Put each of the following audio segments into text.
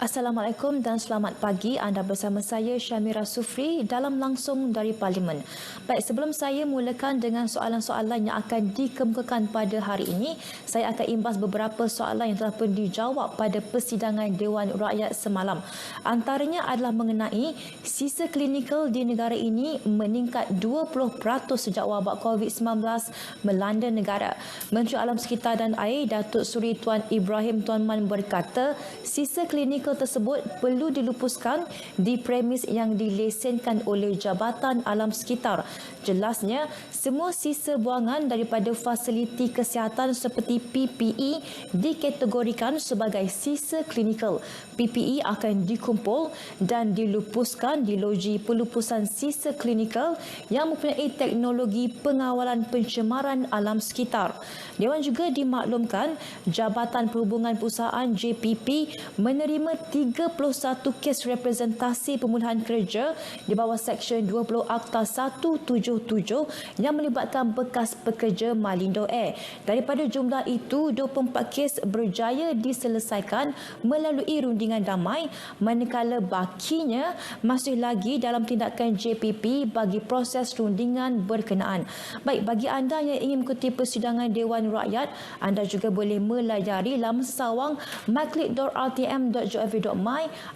Assalamualaikum dan selamat pagi. Anda bersama saya Syamira Sufri dalam Langsung dari Parlimen. Baik, sebelum saya mulakan dengan soalan-soalan yang akan dikemukakan pada hari ini, saya akan imbas beberapa soalan yang telah pun dijawab pada persidangan Dewan Rakyat semalam. Antaranya adalah mengenai sisa klinikal di negara ini meningkat 20% sejak wabak COVID-19 melanda negara. Menteri Alam Sekitar dan Air Datuk Seri Tuan Ibrahim Tuan Man berkata, sisa klinikal tersebut perlu dilupuskan di premis yang dilesenkan oleh Jabatan Alam Sekitar. Jelasnya, semua sisa buangan daripada fasiliti kesihatan seperti PPE dikategorikan sebagai sisa klinikal. PPE akan dikumpul dan dilupuskan di loji pelupusan sisa klinikal yang mempunyai teknologi pengawalan pencemaran alam sekitar. Dewan juga dimaklumkan Jabatan Perhubungan Perusahaan JPP menerima 31 kes representasi pemulihan kerja di bawah Seksyen 20 Akta 177 yang melibatkan bekas pekerja Malindo Air. Daripada jumlah itu, 24 kes berjaya diselesaikan melalui rundingan damai, manakala bakinya masih lagi dalam tindakan JPP bagi proses rundingan berkenaan. Baik, bagi anda yang ingin mengikuti persidangan Dewan Rakyat, anda juga boleh melayari laman sesawang myclick.rtm.gov.my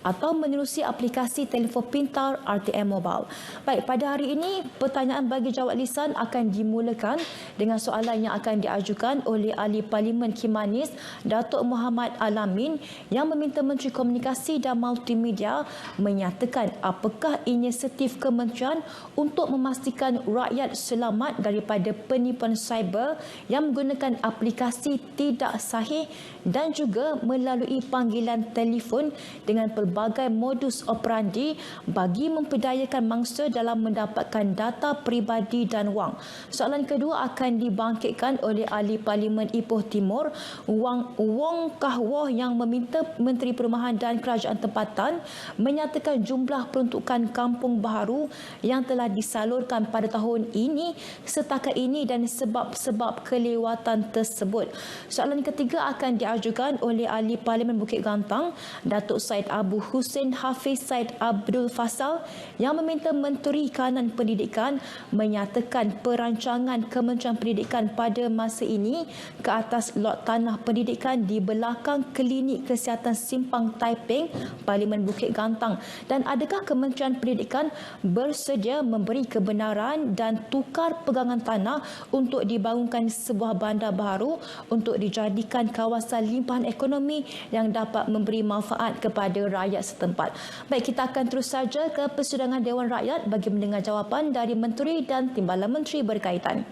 atau menerusi aplikasi telefon pintar RTM Mobile. Baik, pada hari ini, pertanyaan bagi jawab lisan akan dimulakan dengan soalan yang akan diajukan oleh Ahli Parlimen Kimanis, Datuk Muhammad Alamin, yang meminta Menteri Komunikasi dan Multimedia menyatakan apakah inisiatif kementerian untuk memastikan rakyat selamat daripada penipuan cyber yang menggunakan aplikasi tidak sahih dan juga melalui panggilan telefon dengan pelbagai modus operandi bagi memperdayakan mangsa dalam mendapatkan data peribadi dan wang. Soalan kedua akan dibangkitkan oleh Ahli Parlimen Ipoh Timur, Wong Kah Woh, yang meminta Menteri Perumahan dan Kerajaan Tempatan menyatakan jumlah peruntukan kampung baharu yang telah disalurkan pada tahun ini setakat ini dan sebab-sebab kelewatan tersebut. Soalan ketiga akan diajukan oleh Ahli Parlimen Bukit Gantang, Datuk Syed Abu Hussein Hafiz Syed Abdul Fasal, yang meminta Menteri Kanan Pendidikan menyatakan perancangan Kementerian Pendidikan pada masa ini ke atas lot tanah pendidikan di belakang Klinik Kesihatan Simpang Taiping, Parlimen Bukit Gantang, dan adakah Kementerian Pendidikan bersedia memberi kebenaran dan tukar pegangan tanah untuk dibangunkan sebuah bandar baharu untuk dijadikan kawasan limpahan ekonomi yang dapat memberi manfaat kepada rakyat setempat. Baik, kita akan terus saja ke persidangan Dewan Rakyat bagi mendengar jawapan dari Menteri dan Timbalan Menteri berkaitan.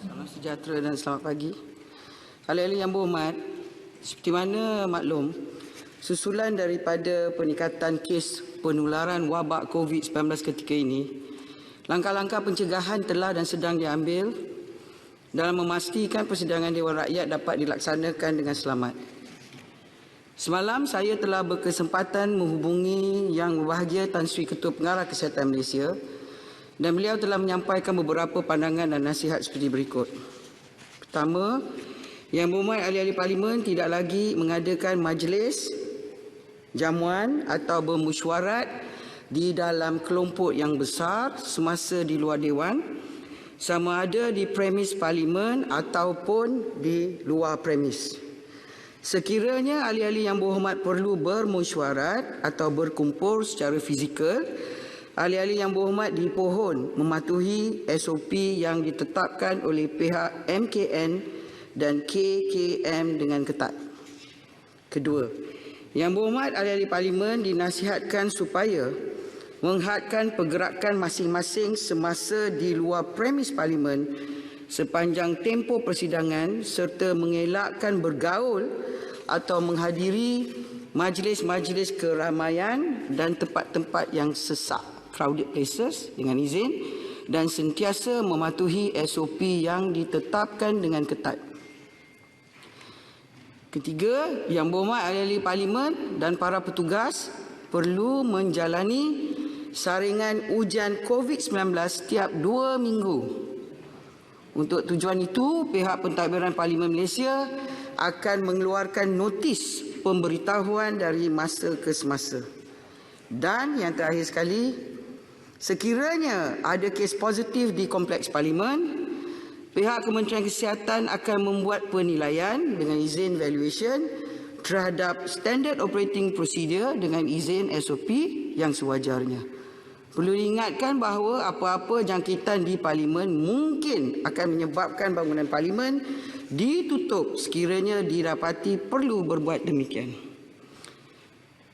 Salam sejahtera dan selamat pagi. Ahli-ahli yang berhormat, seperti mana maklum, susulan daripada peningkatan kes penularan wabak COVID-19 ketika ini, langkah-langkah pencegahan telah dan sedang diambil dalam memastikan persidangan Dewan Rakyat dapat dilaksanakan dengan selamat. Semalam saya telah berkesempatan menghubungi Yang Berbahagia Tan Sri Ketua Pengarah Kesihatan Malaysia dan beliau telah menyampaikan beberapa pandangan dan nasihat seperti berikut. Pertama, Yang Berhormat Ahli-Ahli Parlimen tidak lagi mengadakan majlis, jamuan atau bermesyuarat di dalam kelompok yang besar semasa di luar Dewan, sama ada di premis Parlimen ataupun di luar premis. Sekiranya ahli-ahli yang berhormat perlu bermesyuarat atau berkumpul secara fizikal, ahli-ahli yang berhormat dipohon mematuhi SOP yang ditetapkan oleh pihak MKN dan KKM dengan ketat. Kedua, Yang Berhormat ahli-ahli Parlimen dinasihatkan supaya menghadkan pergerakan masing-masing semasa di luar premis Parlimen sepanjang tempoh persidangan serta mengelakkan bergaul atau menghadiri majlis-majlis keramaian dan tempat-tempat yang sesak, crowded places, dengan izin, dan sentiasa mematuhi SOP yang ditetapkan dengan ketat. Ketiga, Yang Berhormat ahli-ahli Parlimen dan para petugas perlu menjalani saringan ujian COVID-19 setiap 2 minggu. Untuk tujuan itu, pihak pentadbiran Parlimen Malaysia akan mengeluarkan notis pemberitahuan dari masa ke semasa. Dan yang terakhir sekali, sekiranya ada kes positif di Kompleks Parlimen, pihak Kementerian Kesihatan akan membuat penilaian dengan izin valuation terhadap Standard Operating Procedure dengan izin SOP yang sewajarnya. Perlu diingatkan bahawa apa-apa jangkitan di Parlimen mungkin akan menyebabkan bangunan Parlimen ditutup sekiranya didapati perlu berbuat demikian.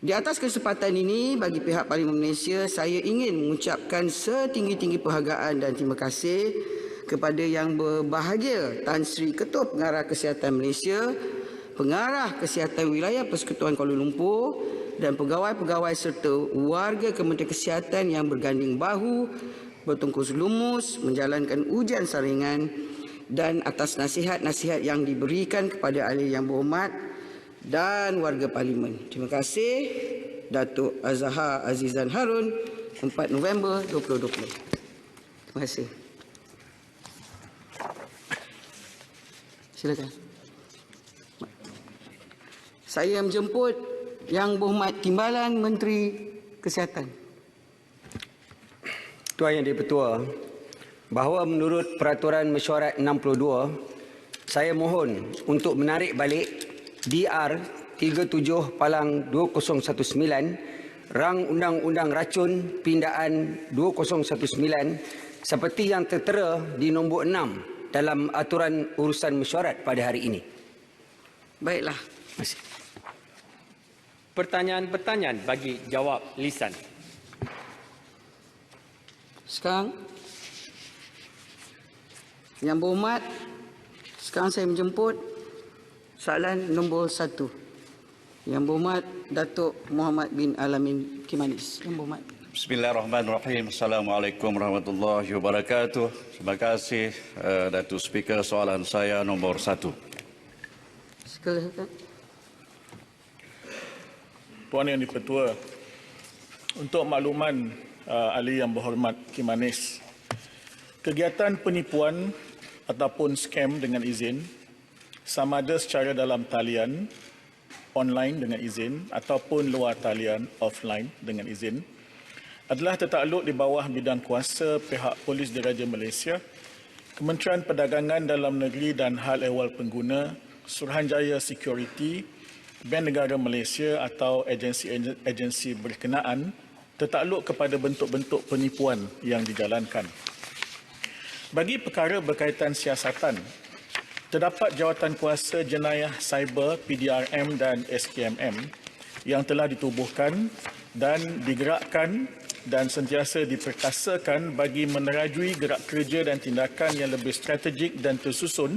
Di atas kesempatan ini, bagi pihak Parlimen Malaysia, saya ingin mengucapkan setinggi-tinggi penghargaan dan terima kasih kepada Yang Berbahagia Tan Sri Ketua Pengarah Kesihatan Malaysia, Pengarah Kesihatan Wilayah Persekutuan Kuala Lumpur dan pegawai-pegawai serta warga Kementerian Kesihatan yang berganding bahu, bertungkus lumus, menjalankan ujian saringan dan atas nasihat-nasihat yang diberikan kepada ahli yang berhormat dan warga Parlimen. Terima kasih, Datuk Azhar Azizan Harun, 4 November 2020. Terima kasih. Silakan. Saya menjemput Yang Berhormat Timbalan Menteri Kesihatan. Tuan Yang Di-Pertua, bahawa menurut Peraturan Mesyuarat 62, saya mohon untuk menarik balik DR 37/2019 Rang Undang-Undang Racun Pindaan 2019 seperti yang tertera di nombor 6 dalam aturan urusan mesyuarat pada hari ini. Baiklah. Terima kasih. Pertanyaan-pertanyaan bagi jawab lisan. Sekarang, Yang Berhormat, sekarang saya menjemput soalan nombor 1. Yang Berhormat Datuk Muhammad bin Alamin Kimanis. Yang Berhormat. Bismillahirrahmanirrahim. Assalamualaikum warahmatullahi wabarakatuh. Terima kasih Datuk Speaker. Soalan saya nombor 1. Silakan. Tuan Yang Di-Pertua, untuk makluman ahli yang berhormat Kimanis, kegiatan penipuan ataupun skam dengan izin, sama ada secara dalam talian online dengan izin ataupun luar talian offline dengan izin, adalah tertakluk di bawah bidang kuasa pihak Polis Diraja Malaysia, Kementerian Perdagangan Dalam Negeri dan Hal Ehwal Pengguna, Suruhanjaya Security, Bank Negara Malaysia atau agensi-agensi berkenaan tertakluk kepada bentuk-bentuk penipuan yang dijalankan. Bagi perkara berkaitan siasatan, terdapat jawatan kuasa jenayah cyber PDRM dan SKMM yang telah ditubuhkan dan digerakkan dan sentiasa diperkasakan bagi menerajui gerak kerja dan tindakan yang lebih strategik dan tersusun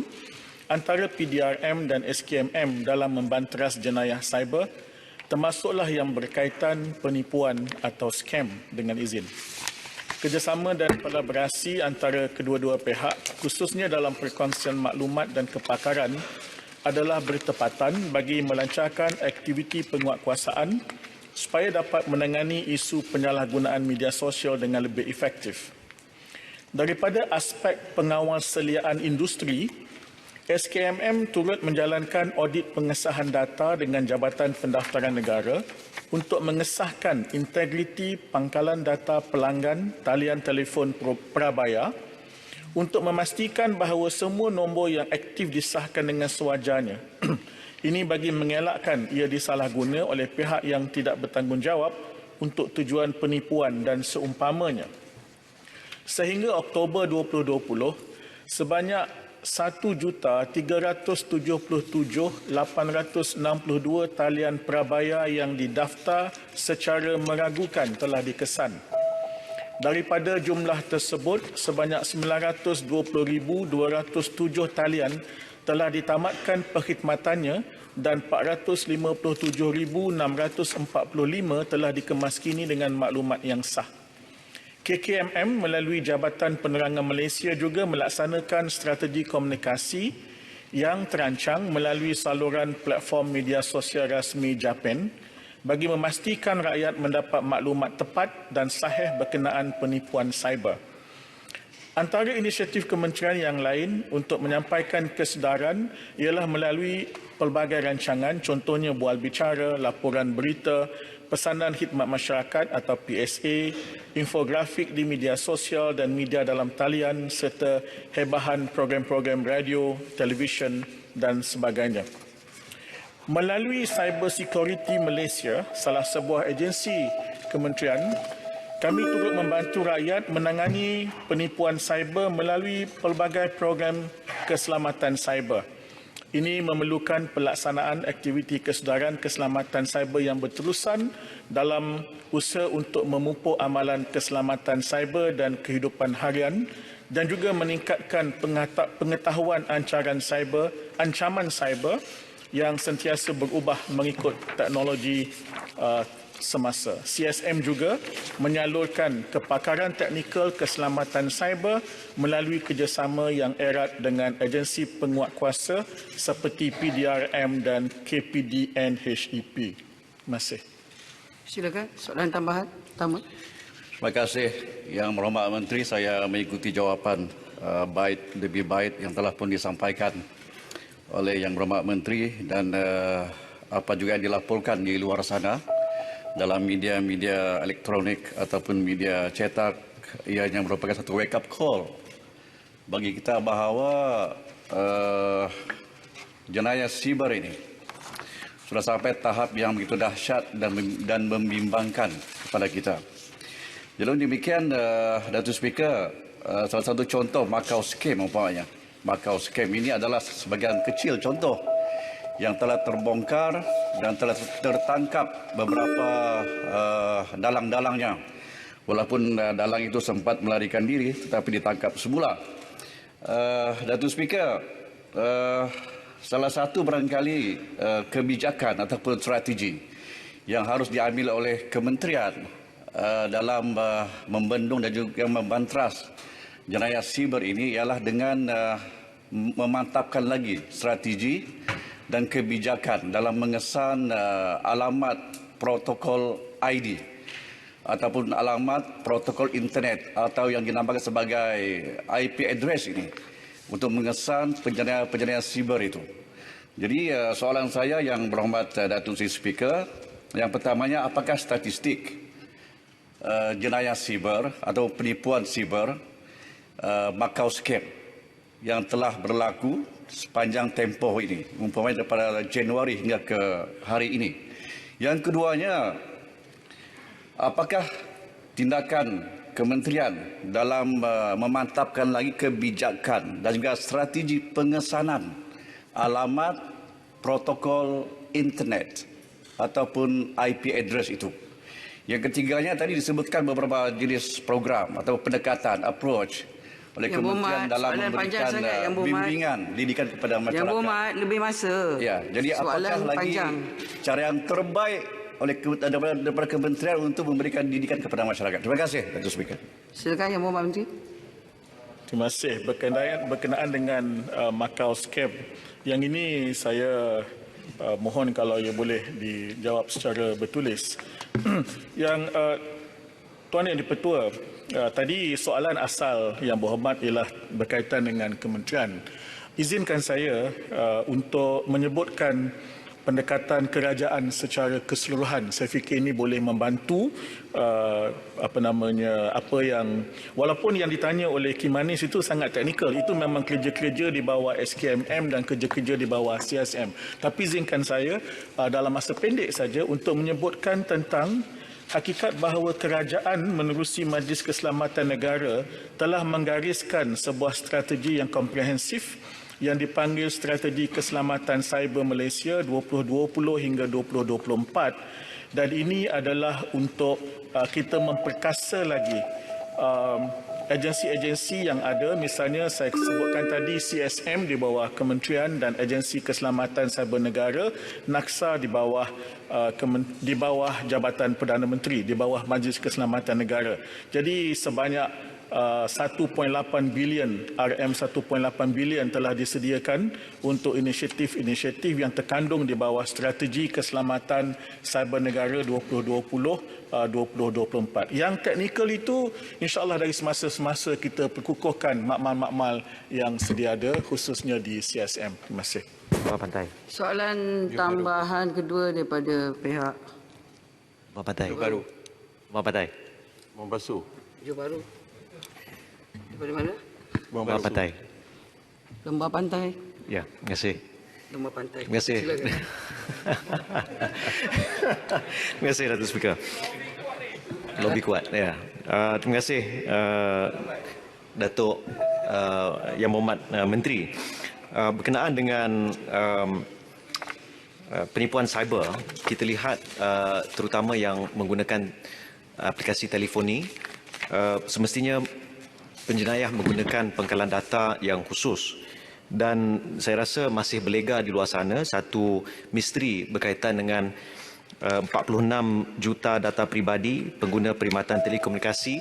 antara PDRM dan SKMM dalam membanteras jenayah cyber, termasuklah yang berkaitan penipuan atau skam dengan izin. Kerjasama dan kolaborasi antara kedua-dua pihak, khususnya dalam perkongsian maklumat dan kepakaran, adalah bertepatan bagi melancarkan aktiviti penguatkuasaan supaya dapat menangani isu penyalahgunaan media sosial dengan lebih efektif. Daripada aspek pengawasaliaan industri, SKMM turut menjalankan audit pengesahan data dengan Jabatan Pendaftaran Negara untuk mengesahkan integriti pangkalan data pelanggan talian telefon prabayar untuk memastikan bahawa semua nombor yang aktif disahkan dengan sewajarnya. Ini bagi mengelakkan ia disalahguna oleh pihak yang tidak bertanggungjawab untuk tujuan penipuan dan seumpamanya. Sehingga Oktober 2020, sebanyak 1,377,862 talian prabayar yang didaftar secara meragukan telah dikesan. Daripada jumlah tersebut, sebanyak 920,207 talian telah ditamatkan perkhidmatannya dan 457,645 telah dikemaskini dengan maklumat yang sah. KKMM melalui Jabatan Penerangan Malaysia juga melaksanakan strategi komunikasi yang terancang melalui saluran platform media sosial rasmi JAPEN bagi memastikan rakyat mendapat maklumat tepat dan sahih berkenaan penipuan cyber. Antara inisiatif kementerian yang lain untuk menyampaikan kesedaran ialah melalui pelbagai rancangan, contohnya bual bicara, laporan berita, pesanan khidmat masyarakat atau PSA, infografik di media sosial dan media dalam talian serta hebahan program-program radio, televisyen dan sebagainya. Melalui Cyber Security Malaysia, salah sebuah agensi kementerian, kami turut membantu rakyat menangani penipuan cyber melalui pelbagai program keselamatan cyber. Ini memerlukan pelaksanaan aktiviti kesedaran keselamatan cyber yang berterusan dalam usaha untuk memupuk amalan keselamatan cyber dan kehidupan harian dan juga meningkatkan pengetahuan ancaman cyber yang sentiasa berubah mengikut teknologi semasa. CSM juga menyalurkan kepakaran teknikal keselamatan cyber melalui kerjasama yang erat dengan agensi penguatkuasa seperti PDRM dan KPDN-HEP. Terima kasih. Silakan, soalan tambahan. Terima kasih Yang Berhormat Menteri. Saya mengikuti jawapan lebih baik yang telah pun disampaikan oleh Yang Berhormat Menteri dan apa juga yang dilaporkan di luar sana dalam media-media elektronik ataupun media cetak, ianya merupakan satu wake up call bagi kita bahawa jenayah siber ini sudah sampai tahap yang begitu dahsyat dan membimbangkan kepada kita. Jadi demikian, Datuk Speaker, salah satu contoh Macau Scam umpamanya. Macau Scam ini adalah sebagian kecil contoh yang telah terbongkar dan telah tertangkap beberapa dalang-dalangnya. Walaupun dalang itu sempat melarikan diri tetapi ditangkap semula. Datuk Speaker, salah satu barangkali kebijakan ataupun strategi yang harus diambil oleh kementerian dalam membendung dan juga membantras jenayah siber ini ialah dengan memantapkan lagi strategi dan kebijakan dalam mengesan alamat protokol ID ataupun alamat protokol internet atau yang dinamakan sebagai IP address ini untuk mengesan penjenayah siber itu. Jadi soalan saya Yang Berhormat Datuk Seri Speaker, yang pertamanya, apakah statistik jenayah siber atau penipuan siber Macau Scam yang telah berlaku sepanjang tempoh ini, umpamanya daripada Januari hingga ke hari ini. Yang keduanya, apakah tindakan kementerian dalam memantapkan lagi kebijakan dan juga strategi pengesanan alamat protokol internet ataupun IP address itu. Yang ketiganya tadi disebutkan beberapa jenis program atau pendekatan, approach oleh kementerian dalam memberikan bimbingan didikan kepada masyarakat. Yang Berhormat, lebih masa. Ya, jadi apakah lagi cara yang terbaik oleh daripada kementerian untuk memberikan didikan kepada masyarakat? Terima kasih, Datuk Speaker. Silakan Yang Berhormat Menteri. Terima kasih. Berkenaan dengan Macau Scam, yang ini saya mohon kalau ia boleh dijawab secara bertulis. Yang Tuan Yang Di-Pertua, tadi soalan asal Yang Berhormat ialah berkaitan dengan kementerian. Izinkan saya untuk menyebutkan pendekatan kerajaan secara keseluruhan. Saya fikir ini boleh membantu apa yang walaupun yang ditanya oleh Kimanis itu sangat teknikal, itu memang kerja-kerja di bawah SKMM dan kerja-kerja di bawah CSM. Tapi izinkan saya dalam masa pendek saja untuk menyebutkan tentang hakikat bahawa kerajaan menerusi Majlis Keselamatan Negara telah menggariskan sebuah strategi yang komprehensif yang dipanggil Strategi Keselamatan Cyber Malaysia 2020 hingga 2024, dan ini adalah untuk kita memperkasa lagi agensi-agensi yang ada. Misalnya saya sebutkan tadi CSM di bawah Kementerian dan Agensi Keselamatan Cyber Negara, NAKSA di bawah Jabatan Perdana Menteri, di bawah Majlis Keselamatan Negara. Jadi sebanyak 1.8 bilion, RM 1.8 bilion telah disediakan untuk inisiatif-inisiatif yang terkandung di bawah Strategi Keselamatan Cyber Negara 2020-2024. Yang teknikal itu insya-Allah dari semasa-semasa kita perkukuhkan makmal-makmal yang sedia ada, khususnya di CSM. Terima kasih. Bawah Pantai. Soalan tambahan kedua daripada pihak Bawah Pantai. Baru. Bawah Pantai. Membasuh. Johor Bahru. Daripada mana? Bawah Pantai. Lembah Pantai. Ya, terima kasih. Lembah Pantai. Terima kasih. Silakan. Terima kasih Datuk Speaker. Lobby kuat. Ya. Terima kasih Datuk Yang Berhormat Menteri. Berkenaan dengan penipuan cyber, kita lihat terutama yang menggunakan aplikasi telefoni, semestinya penjenayah menggunakan pengkalan data yang khusus. Dan saya rasa masih berlega di luar sana satu misteri berkaitan dengan 46 juta data peribadi pengguna perkhidmatan telekomunikasi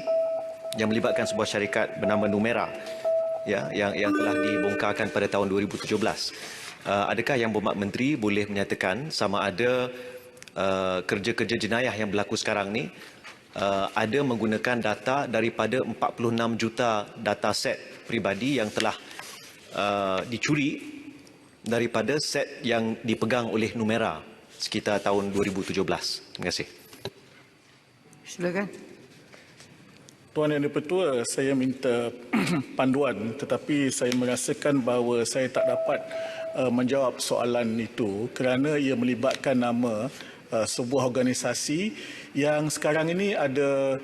yang melibatkan sebuah syarikat bernama Numera, ya, yang telah dibongkarkan pada tahun 2017. Adakah Yang Berhormat Menteri boleh menyatakan sama ada kerja-kerja jenayah yang berlaku sekarang ni ada menggunakan data daripada 46 juta data set peribadi yang telah dicuri daripada set yang dipegang oleh Numera sekitar tahun 2017. Terima kasih. Silakan. Tuan Yang di-Pertua, saya minta panduan tetapi saya merasakan bahawa saya tak dapat menjawab soalan itu kerana ia melibatkan nama sebuah organisasi yang sekarang ini ada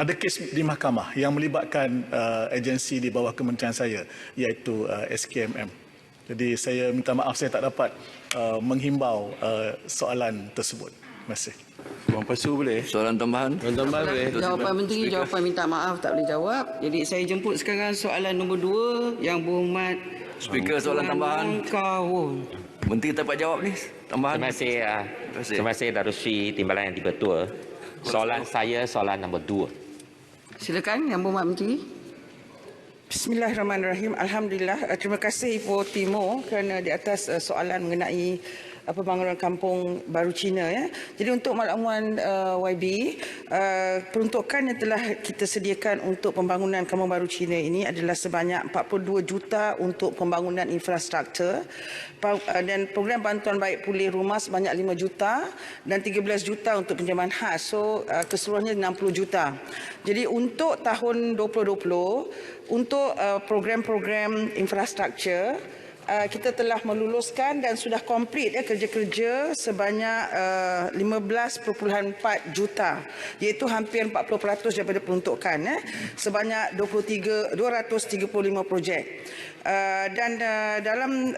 ada kes di mahkamah yang melibatkan agensi di bawah kementerian saya, iaitu SKMM. Jadi saya minta maaf saya tak dapat menghimbau soalan tersebut. Terima kasih. Membasuh boleh? Soalan tambahan? Jawapan Menteri, jawapan minta maaf tak boleh jawab. Jadi saya jemput sekarang soalan nombor 2 Yang Berhormat Speaker, soalan tambahan. Kawun. Menteri tak dapat jawab ni. Tambahan. Terima kasih Datuk Seri Timbalan Yang di-Pertua. Soalan saya soalan nombor 2. Silakan Yang Berhormat Menteri. Bismillahirrahmanirrahim. Alhamdulillah. Terima kasih Ibu Timur kerana di atas soalan mengenai pembangunan kampung baru Cina. Ya. Jadi untuk makluman YB, peruntukan yang telah kita sediakan untuk pembangunan kampung baru Cina ini adalah sebanyak 42 juta untuk pembangunan infrastruktur dan program bantuan baik pulih rumah sebanyak 5 juta dan 13 juta untuk pinjaman khas. So keseluruhannya 60 juta. Jadi untuk tahun 2020 untuk program-program infrastruktur kita telah meluluskan dan sudah komplit kerja-kerja sebanyak 15.4 juta, iaitu hampir 40% daripada peruntukan, sebanyak 235 projek. Dan dalam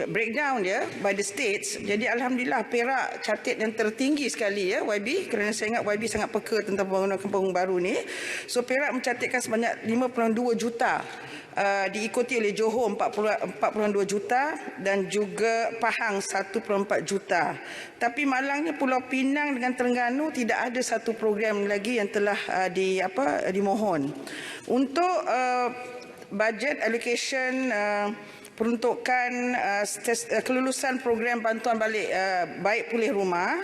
breakdown dia by the states, jadi alhamdulillah Perak catat yang tertinggi sekali YB, kerana saya ingat YB sangat peka tentang pembangunan kampung baru ni. So Perak mencatatkan sebanyak 5.2 juta, diikuti oleh Johor 4.2 juta dan juga Pahang 1.4 juta. Tapi malangnya Pulau Pinang dengan Terengganu tidak ada satu program lagi yang telah dimohon. Untuk budget allocation peruntukan kelulusan program bantuan balik baik pulih rumah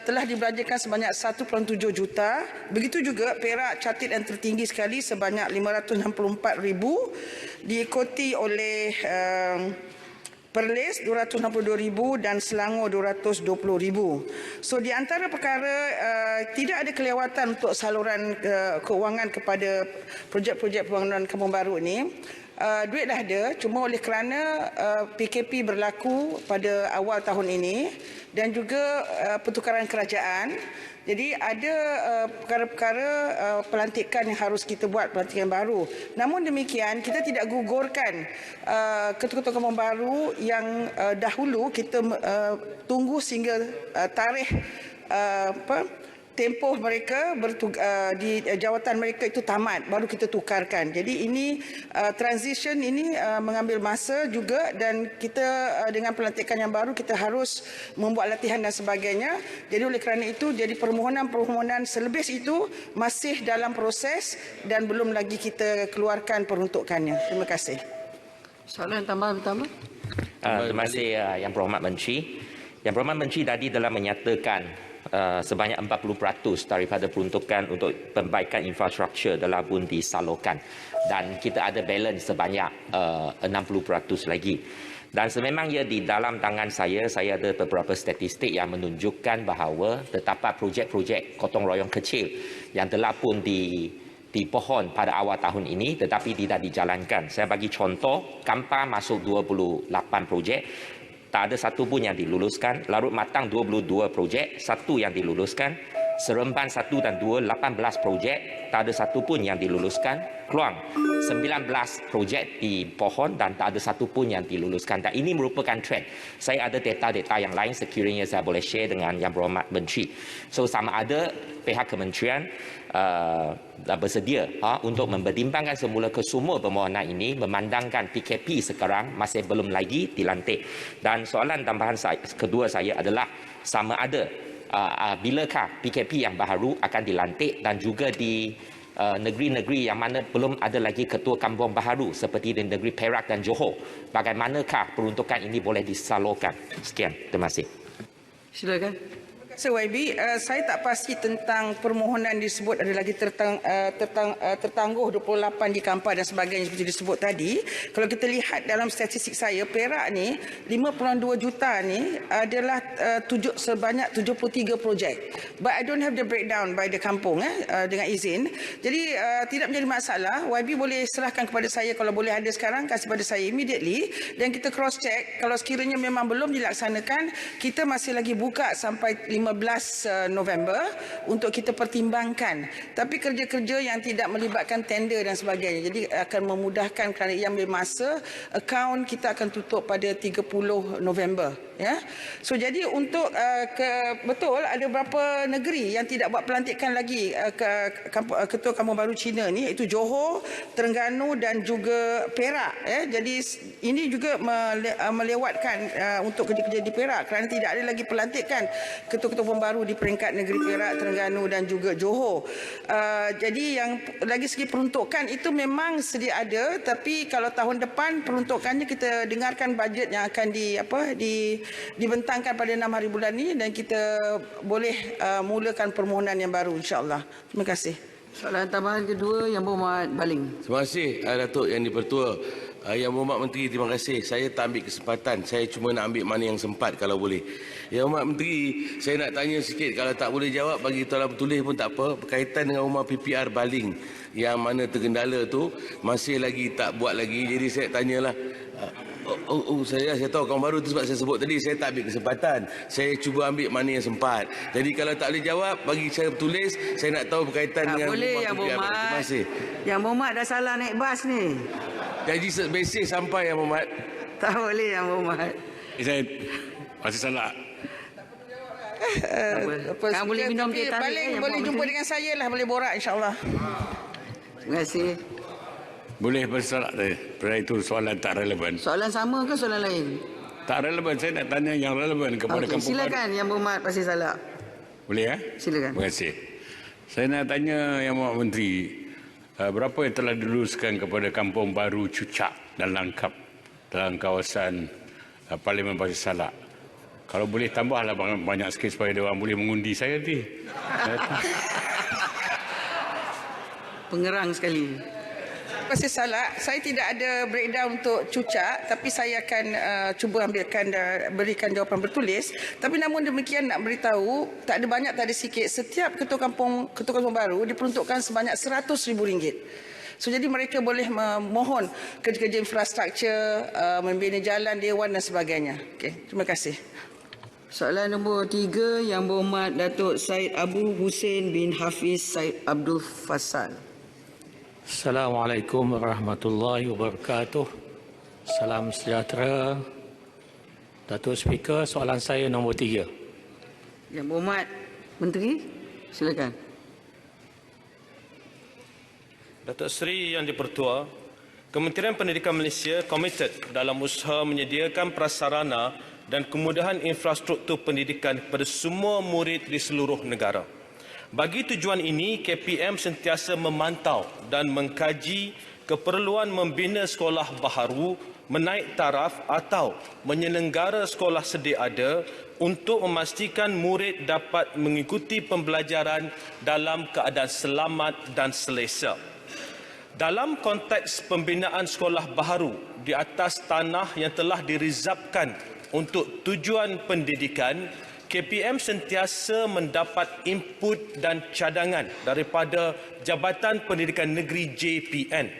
telah dibelanjakan sebanyak 1.7 juta. Begitu juga Perak catat yang tertinggi sekali sebanyak 564,000, diikuti oleh Perlis 262,000 dan Selangor 220,000. So di antara perkara tidak ada kelewatan untuk saluran keuangan kepada projek-projek pembangunan kampung baru ini. Duit dah ada, cuma oleh kerana PKP berlaku pada awal tahun ini dan juga pertukaran kerajaan, jadi ada perkara-perkara pelantikan yang harus kita buat, pelantikan baru. Namun demikian, kita tidak gugurkan ketua-ketua kampung baru yang dahulu kita tunggu sehingga tarikh tempoh mereka di jawatan mereka itu tamat, baru kita tukarkan. Jadi ini transition ini mengambil masa juga, dan kita dengan pelantikan yang baru kita harus membuat latihan dan sebagainya. Jadi oleh kerana itu, jadi permohonan-permohonan selebih itu masih dalam proses dan belum lagi kita keluarkan peruntukannya. Terima kasih. Soalan tambahan pertama. Terima kasih Yang Berhormat Menteri. Yang Berhormat Menteri tadi telah menyatakan sebanyak 40% daripada peruntukan untuk perbaikan infrastruktur telah pun disalurkan dan kita ada balance sebanyak 60% lagi. Dan sememangnya di dalam tangan saya ada beberapa statistik yang menunjukkan bahawa terdapat projek-projek gotong royong kecil yang telah pun dipohon pada awal tahun ini tetapi tidak dijalankan. Saya bagi contoh, Kampar masuk 28 projek, tak ada satu pun yang diluluskan. Larut Matang 22 projek, satu yang diluluskan. Seremban 1 dan 2, 18 projek, tak ada satu pun yang diluluskan. Kluang 19 projek dipohon dan tak ada satu pun yang diluluskan. Dan ini merupakan trend. Saya ada data-data yang lain sekiranya saya boleh share dengan Yang Berhormat Menteri. So sama ada pihak kementerian bersedia untuk mempertimbangkan semula kesemua permohonan ini memandangkan PKP sekarang masih belum lagi dilantik. Dan soalan tambahan kedua saya adalah sama ada bilakah PKP yang baru akan dilantik dan juga di negeri-negeri yang mana belum ada lagi ketua kampung baharu seperti di negeri Perak dan Johor, bagaimanakah peruntukan ini boleh disalurkan? Sekian, terima kasih. Silakan. YB, saya tak pasti tentang permohonan disebut ada lagi tertangguh 28 di Kampar dan sebagainya seperti disebut tadi. Kalau kita lihat dalam statistik saya, Perak ni 5.2 juta ni adalah sebanyak 73 projek. But I don't have the breakdown by the kampung dengan izin. Jadi tidak menjadi masalah. YB boleh serahkan kepada saya kalau boleh ada sekarang, kasih pada saya immediately dan kita cross check. Kalau sekiranya memang belum dilaksanakan, kita masih lagi buka sampai 15 November untuk kita pertimbangkan. Tapi kerja-kerja yang tidak melibatkan tender dan sebagainya. Jadi akan memudahkan kerana ia ambil masa, akaun kita akan tutup pada 30 November. Ya. So jadi untuk betul ada beberapa negeri yang tidak buat pelantikan lagi ketua kampung baru Cina ni, iaitu Johor, Terengganu dan juga Perak. Ya. Jadi ini juga melewatkan untuk kerja-kerja di Perak kerana tidak ada lagi pelantikan ketua-ketua pembaru di peringkat negeri Perak, Terengganu dan juga Johor. Jadi yang lagi segi peruntukan itu memang sedia ada, tapi kalau tahun depan peruntukannya kita dengarkan bajet yang akan dibentangkan pada 6 hari bulan ini dan kita boleh mulakan permohonan yang baru insya-Allah. Terima kasih. Soalan tambahan kedua, Yang Berhormat Baling. Terima kasih Datuk Yang di-Pertua. Yang Berhormat Menteri, terima kasih. Saya tak ambil kesempatan. Saya cuma nak ambil mana yang sempat kalau boleh. Yang Berhormat Menteri, saya nak tanya sikit. Kalau tak boleh jawab, bagi dalam tulis pun tak apa. Berkaitan dengan rumah PPR Baling yang mana tergendala tu masih lagi tak buat lagi. Jadi saya tanyalah. Saya tahu kawan baru tu sebab saya sebut tadi. Saya tak ambil kesempatan. Saya cuba ambil mana yang sempat. Jadi kalau tak boleh jawab, bagi saya tulis. Saya nak tahu berkaitan tak dengan boleh, rumah Yang PPR. Berhormat. Terima kasih. Yang Berhormat dah salah naik bas ni. Jadi basic sampai Yang Berhormat. Tak boleh, Yang Berhormat. Saya masih salah. Kamu boleh minum teh tarik. Baling boleh jumpa dengan saya lah, boleh borak insya-Allah. Terima kasih. Boleh bersorak tadi. Perkara itu soalan tak relevan. Soalan sama ke soalan lain? Tak relevan. Saya nak tanya yang relevan kepada Okey, kampung baru. silakan Yang Berhormat Pasir Salak. Boleh ya? Silakan. Terima kasih. Saya nak tanya Yang Berhormat Menteri, berapa yang telah diluluskan kepada kampung baru Cucak dan Langkap dalam kawasan Parlimen Pasir Salak? Kalau boleh tambahlah banyak sikit supaya dia orang boleh mengundi saya nanti. Pengerang sekali. Pasir Salak, saya tidak ada breakdown untuk Cucak, tapi saya akan cuba berikan jawapan bertulis. Tapi namun demikian nak beritahu, tak ada banyak, tak ada sikit. Setiap ketua kampung baru diperuntukkan sebanyak RM100,000. So jadi mereka boleh memohon kerja-kerja infrastruktur, membina jalan, dewan dan sebagainya. Okey, terima kasih. Soalan nombor 3, Yang Berhormat Datuk Syed Abu Hussein bin Hafiz Syed Abdul Fassal. Assalamualaikum warahmatullahi wabarakatuh. Salam sejahtera. Datuk Speaker, soalan saya nombor 3. Yang Berhormat Menteri, silakan. Datuk Seri Yang di-Pertua, Kementerian Pendidikan Malaysia komited dalam usaha menyediakan prasarana dan kemudahan infrastruktur pendidikan kepada semua murid di seluruh negara. Bagi tujuan ini, KPM sentiasa memantau dan mengkaji keperluan membina sekolah baharu menaik taraf atau menyelenggara sekolah sedia ada untuk memastikan murid dapat mengikuti pembelajaran dalam keadaan selamat dan selesa. Dalam konteks pembinaan sekolah baharu di atas tanah yang telah dirizabkan untuk tujuan pendidikan, KPM sentiasa mendapat input dan cadangan daripada Jabatan Pendidikan Negeri JPN.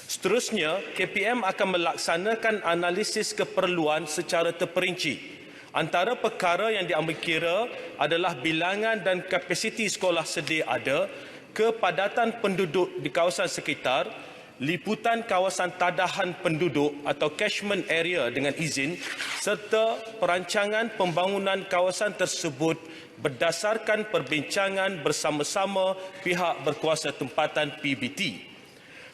Seterusnya, KPM akan melaksanakan analisis keperluan secara terperinci. Antara perkara yang diambil kira adalah bilangan dan kapasiti sekolah sedia ada, kepadatan penduduk di kawasan sekitar, liputan kawasan tadahan penduduk atau catchment area dengan izin, serta perancangan pembangunan kawasan tersebut berdasarkan perbincangan bersama-sama pihak berkuasa tempatan PBT.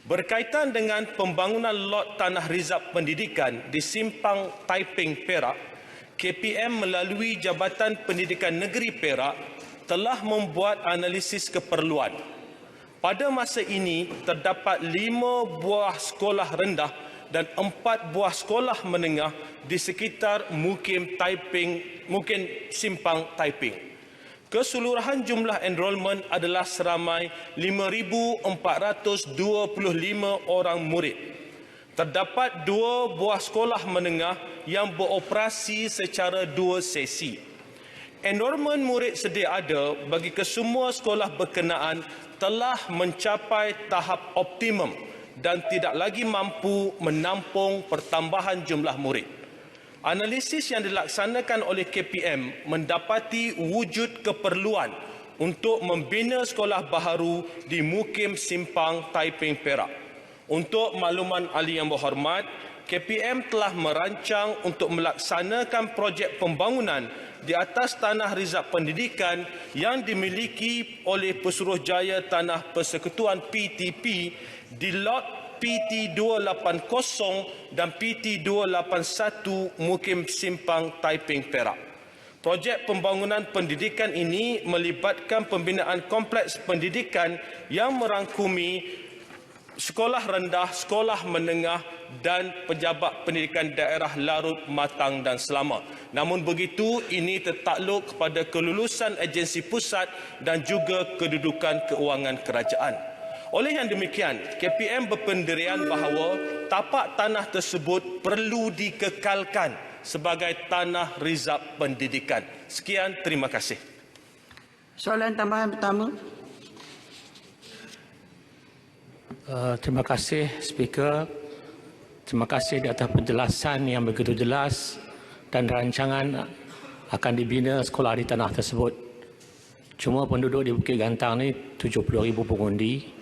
Berkaitan dengan pembangunan lot tanah rizab pendidikan di Simpang Taiping, Perak, KPM melalui Jabatan Pendidikan Negeri Perak telah membuat analisis keperluan. Pada masa ini, terdapat 5 buah sekolah rendah dan 4 buah sekolah menengah di sekitar Mukim Simpang Taiping. Keseluruhan jumlah enrolment adalah seramai 5,425 orang murid. Terdapat 2 buah sekolah menengah yang beroperasi secara 2 sesi. Enrolment murid sedia ada bagi kesemua sekolah berkenaan telah mencapai tahap optimum dan tidak lagi mampu menampung pertambahan jumlah murid. Analisis yang dilaksanakan oleh KPM mendapati wujud keperluan untuk membina sekolah baharu di Mukim Simpang Taiping, Perak. Untuk makluman ahli yang berhormat, KPM telah merancang untuk melaksanakan projek pembangunan di atas tanah rizab pendidikan yang dimiliki oleh Pesuruhjaya Tanah Persekutuan PTP di lot PT 280 dan PT 281 Mukim Simpang Taiping, Perak. Projek pembangunan pendidikan ini melibatkan pembinaan kompleks pendidikan yang merangkumi sekolah rendah, sekolah menengah dan pejabat pendidikan daerah larut, matang dan selamat. Namun begitu, ini tertakluk kepada kelulusan agensi pusat dan juga kedudukan keuangan kerajaan. Oleh yang demikian, KPM berpendirian bahawa tapak tanah tersebut perlu dikekalkan sebagai tanah rizab pendidikan. Sekian, terima kasih. Soalan tambahan pertama. Terima kasih, Speaker. Terima kasih di atas penjelasan yang begitu jelas dan rancangan akan dibina sekolah di tanah tersebut. Cuma penduduk di Bukit Gantang ni 70,000 pengundi.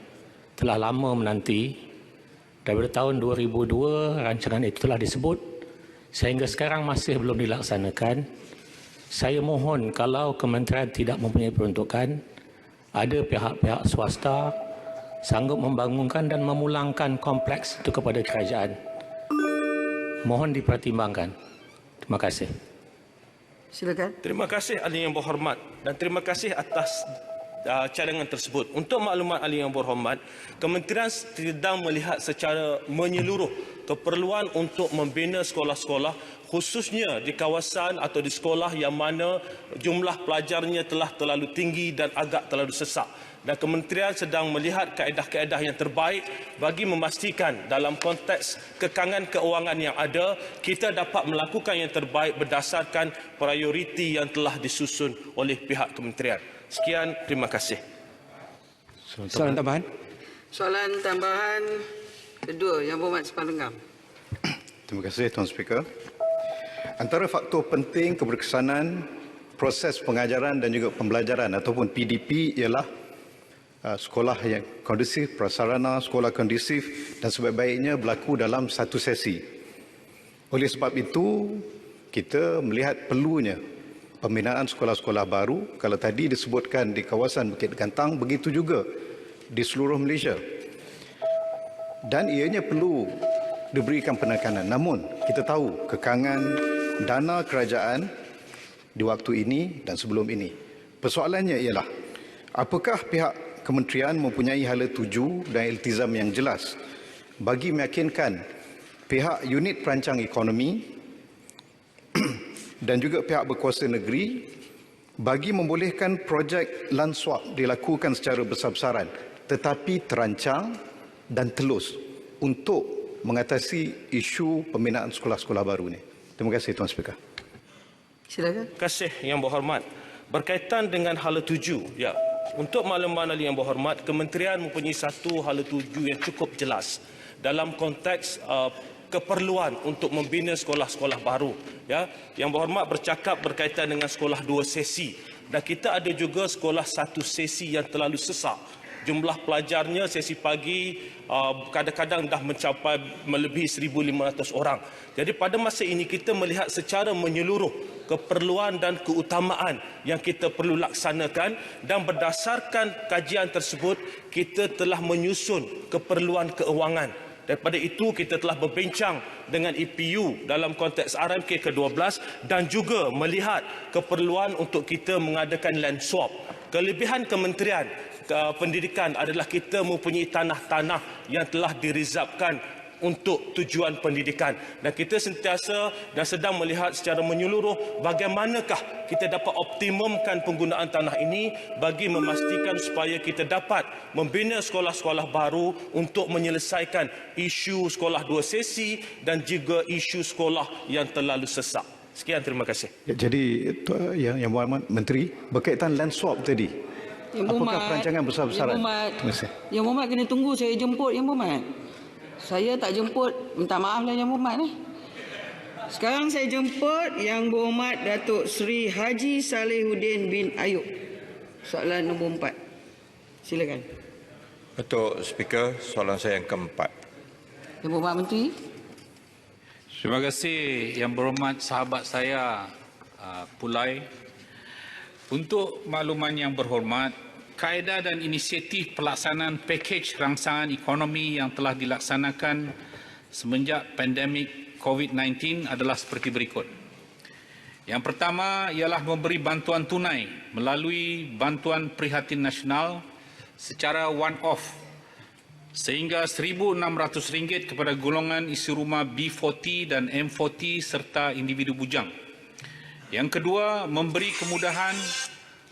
Telah lama menanti. Daripada tahun 2002 rancangan itu telah disebut sehingga sekarang masih belum dilaksanakan. Saya mohon kalau kementerian tidak mempunyai peruntukan, ada pihak-pihak swasta sanggup membangunkan dan memulangkan kompleks itu kepada kerajaan. Mohon dipertimbangkan. Terima kasih. Silakan. Terima kasih ahli yang berhormat dan terima kasih atas cadangan tersebut. Untuk maklumat ahli yang berhormat, kementerian sedang melihat secara menyeluruh keperluan untuk membina sekolah-sekolah khususnya di kawasan atau di sekolah yang mana jumlah pelajarnya telah terlalu tinggi dan agak terlalu sesak. Dan kementerian sedang melihat kaedah-kaedah yang terbaik bagi memastikan dalam konteks kekangan keuangan yang ada, kita dapat melakukan yang terbaik berdasarkan prioriti yang telah disusun oleh pihak kementerian. Sekian, terima kasih. Soalan tambahan. Soalan tambahan kedua, Yang Berhormat Sepanengam. Terima kasih, Tuan Speaker. Antara faktor penting keberkesanan proses pengajaran dan juga pembelajaran ataupun PDP ialah sekolah yang kondusif, prasarana sekolah kondusif dan sebaik-baiknya berlaku dalam satu sesi. Oleh sebab itu, kita melihat perlunya pembinaan sekolah-sekolah baru. Kalau tadi disebutkan di kawasan Bukit Gantang, begitu juga di seluruh Malaysia. Dan ianya perlu diberikan penekanan. Namun, kita tahu kekangan dana kerajaan di waktu ini dan sebelum ini. Persoalannya ialah, apakah pihak kementerian mempunyai hala tuju dan iltizam yang jelas bagi meyakinkan pihak unit perancang ekonomi dan juga pihak berkuasa negeri bagi membolehkan projek land swap dilakukan secara besar-besaran tetapi terancang dan telus untuk mengatasi isu pembinaan sekolah-sekolah baru ini. Terima kasih Tuan Speaker. Silakan. Terima kasih Yang Berhormat. Berkaitan dengan hala tuju, ya, untuk makluman ahli Yang Berhormat, Kementerian mempunyai satu hala tuju yang cukup jelas dalam konteks keperluan untuk membina sekolah-sekolah baru. Ya, Yang Berhormat bercakap berkaitan dengan sekolah 2 sesi dan kita ada juga sekolah 1 sesi yang terlalu sesak. Jumlah pelajarnya sesi pagi kadang-kadang dah mencapai melebihi 1,500 orang. Jadi pada masa ini kita melihat secara menyeluruh keperluan dan keutamaan yang kita perlu laksanakan dan berdasarkan kajian tersebut kita telah menyusun keperluan keuangan. Daripada itu kita telah berbincang dengan EPU dalam konteks RMK ke-12 dan juga melihat keperluan untuk kita mengadakan land swap. Kelebihan Kementerian Pendidikan adalah kita mempunyai tanah-tanah yang telah dirizabkan untuk tujuan pendidikan dan kita sentiasa dan sedang melihat secara menyeluruh bagaimanakah kita dapat optimumkan penggunaan tanah ini bagi memastikan supaya kita dapat membina sekolah-sekolah baru untuk menyelesaikan isu sekolah 2 sesi dan juga isu sekolah yang terlalu sesak. Sekian, terima kasih. Jadi Yang Berhormat Menteri, berkaitan land swap tadi, apakah perancangan besar-besaran? Yang Berhormat kena tunggu saya jemput Yang Berhormat. Saya tak jemput, minta maaf lah Yang Berhormat ni. Sekarang saya jemput Yang Berhormat Datuk Seri Haji Salihuddin bin Ayub. Soalan nombor 4. Silakan. Datuk Speaker, soalan saya yang keempat. Yang Berhormat Menteri. Terima kasih Yang Berhormat sahabat saya Pulai. Untuk makluman Yang Berhormat, kaedah dan inisiatif pelaksanaan pakej rangsangan ekonomi yang telah dilaksanakan semenjak pandemik COVID-19 adalah seperti berikut. Yang pertama ialah memberi bantuan tunai melalui bantuan prihatin nasional secara one-off sehingga RM1,600 kepada golongan isi rumah B40 dan M40 serta individu bujang. Yang kedua, memberi kemudahan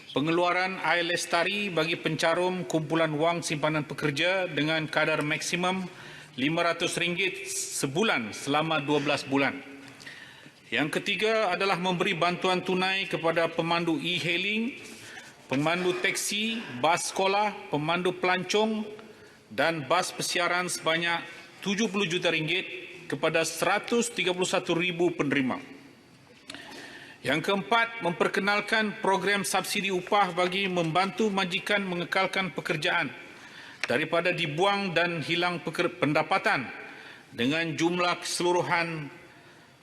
pengeluaran air lestari bagi pencarum kumpulan wang simpanan pekerja dengan kadar maksimum RM500 sebulan selama 12 bulan. Yang ketiga adalah memberi bantuan tunai kepada pemandu e-hailing, pemandu teksi, bas sekolah, pemandu pelancong dan bas pesiaran sebanyak RM70 juta kepada 131,000 penerima. Yang keempat, memperkenalkan program subsidi upah bagi membantu majikan mengekalkan pekerjaan daripada dibuang dan hilang pendapatan dengan jumlah keseluruhan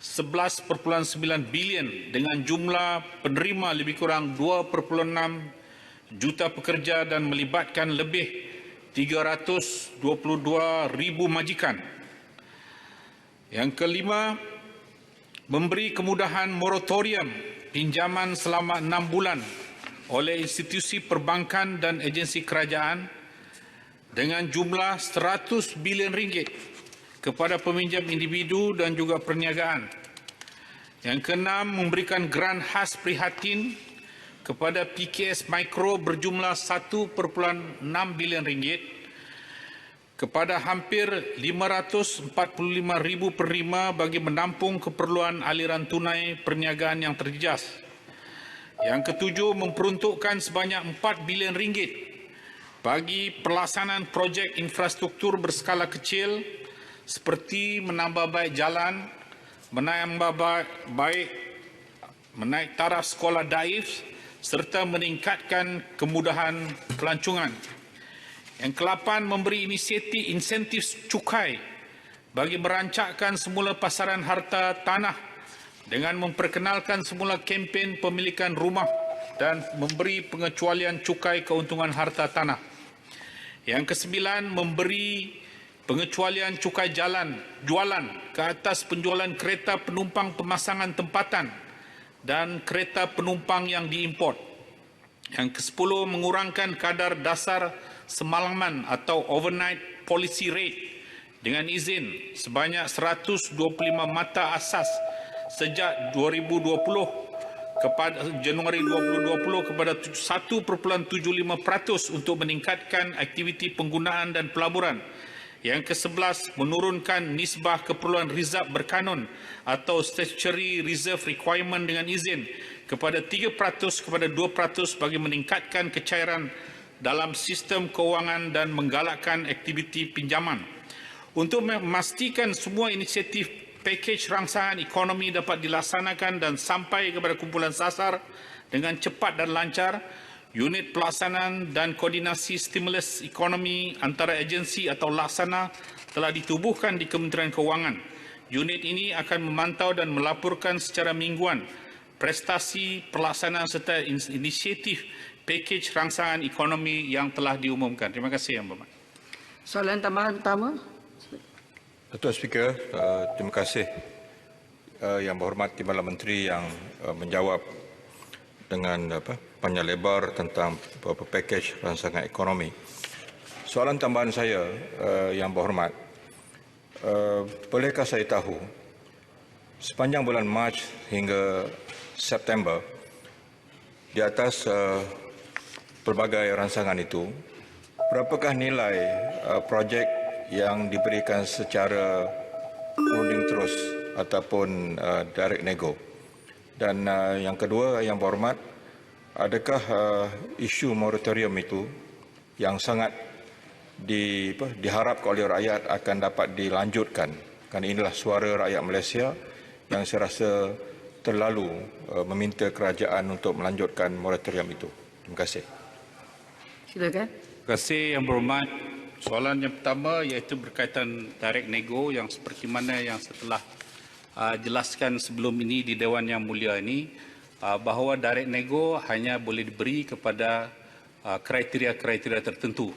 11.9 bilion dengan jumlah penerima lebih kurang 2.6 juta pekerja dan melibatkan lebih 322,000 majikan. Yang kelima, memberi kemudahan moratorium pinjaman selama 6 bulan oleh institusi perbankan dan agensi kerajaan dengan jumlah RM100 bilion kepada peminjam individu dan juga perniagaan. Yang keenam, memberikan grant khas prihatin kepada PKS Mikro berjumlah RM1.6 bilion kepada hampir 545,000 penerima bagi menampung keperluan aliran tunai perniagaan yang terjejas. Yang ketujuh, memperuntukkan sebanyak RM4 bilion bagi pelaksanaan projek infrastruktur berskala kecil seperti menambah baik jalan, menaik taraf sekolah daif serta meningkatkan kemudahan pelancongan. Yang ke-8, memberi insentif cukai bagi merancangkan semula pasaran harta tanah dengan memperkenalkan semula kempen pemilikan rumah dan memberi pengecualian cukai keuntungan harta tanah. Yang ke-9, memberi pengecualian cukai jualan ke atas penjualan kereta penumpang pemasangan tempatan dan kereta penumpang yang diimport. Yang ke-10, mengurangkan kadar dasar semalaman atau overnight policy rate dengan izin sebanyak 125 mata asas sejak 2020 kepada Januari 2020 kepada 1.75% untuk meningkatkan aktiviti penggunaan dan pelaburan. Yang ke-11, menurunkan nisbah keperluan rizab berkanun atau statutory reserve requirement dengan izin kepada 3% kepada 2% bagi meningkatkan kecairan dalam sistem kewangan dan menggalakkan aktiviti pinjaman. Untuk memastikan semua inisiatif pakej rangsangan ekonomi dapat dilaksanakan dan sampai kepada kumpulan sasar dengan cepat dan lancar, unit pelaksanaan dan koordinasi stimulus ekonomi antara agensi atau laksana telah ditubuhkan di Kementerian Kewangan. Unit ini akan memantau dan melaporkan secara mingguan prestasi pelaksanaan serta inisiatif pakej rangsangan ekonomi yang telah diumumkan. Terima kasih, Yang Berhormat. Soalan tambahan pertama. Datuk Speaker, terima kasih Yang Berhormat Timbalan Menteri yang menjawab dengan panjang lebar tentang pakej rangsangan ekonomi. Soalan tambahan saya, Yang Berhormat, bolehkah saya tahu sepanjang bulan Mac hingga September di atas pelbagai rangsangan itu, berapakah nilai projek yang diberikan secara holding terus ataupun direct nego? Dan yang kedua, Yang Berhormat, adakah isu moratorium itu yang sangat diharapkan oleh rakyat akan dapat dilanjutkan? Kerana inilah suara rakyat Malaysia yang saya rasa terlalu meminta kerajaan untuk melanjutkan moratorium itu. Terima kasih. Silakan. Terima kasih, Yang Berhormat. Soalan yang pertama iaitu berkaitan direct nego yang seperti mana yang setelah jelaskan sebelum ini di Dewan Yang Mulia ini, bahawa direct nego hanya boleh diberi kepada kriteria-kriteria tertentu.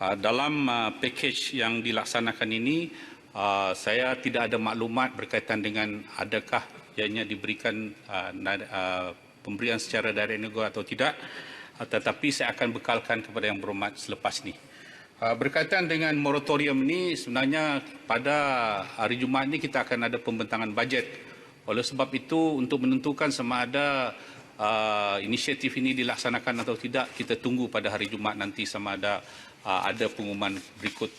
Dalam pakej yang dilaksanakan ini, saya tidak ada maklumat berkaitan dengan adakah ianya diberikan pemberian secara direct nego atau tidak, tetapi saya akan bekalkan kepada Yang Berhormat selepas ini. Berkaitan dengan moratorium ini, sebenarnya pada hari Jumaat ini kita akan ada pembentangan bajet. Oleh sebab itu, untuk menentukan sama ada inisiatif ini dilaksanakan atau tidak, kita tunggu pada hari Jumaat nanti sama ada pengumuman berikut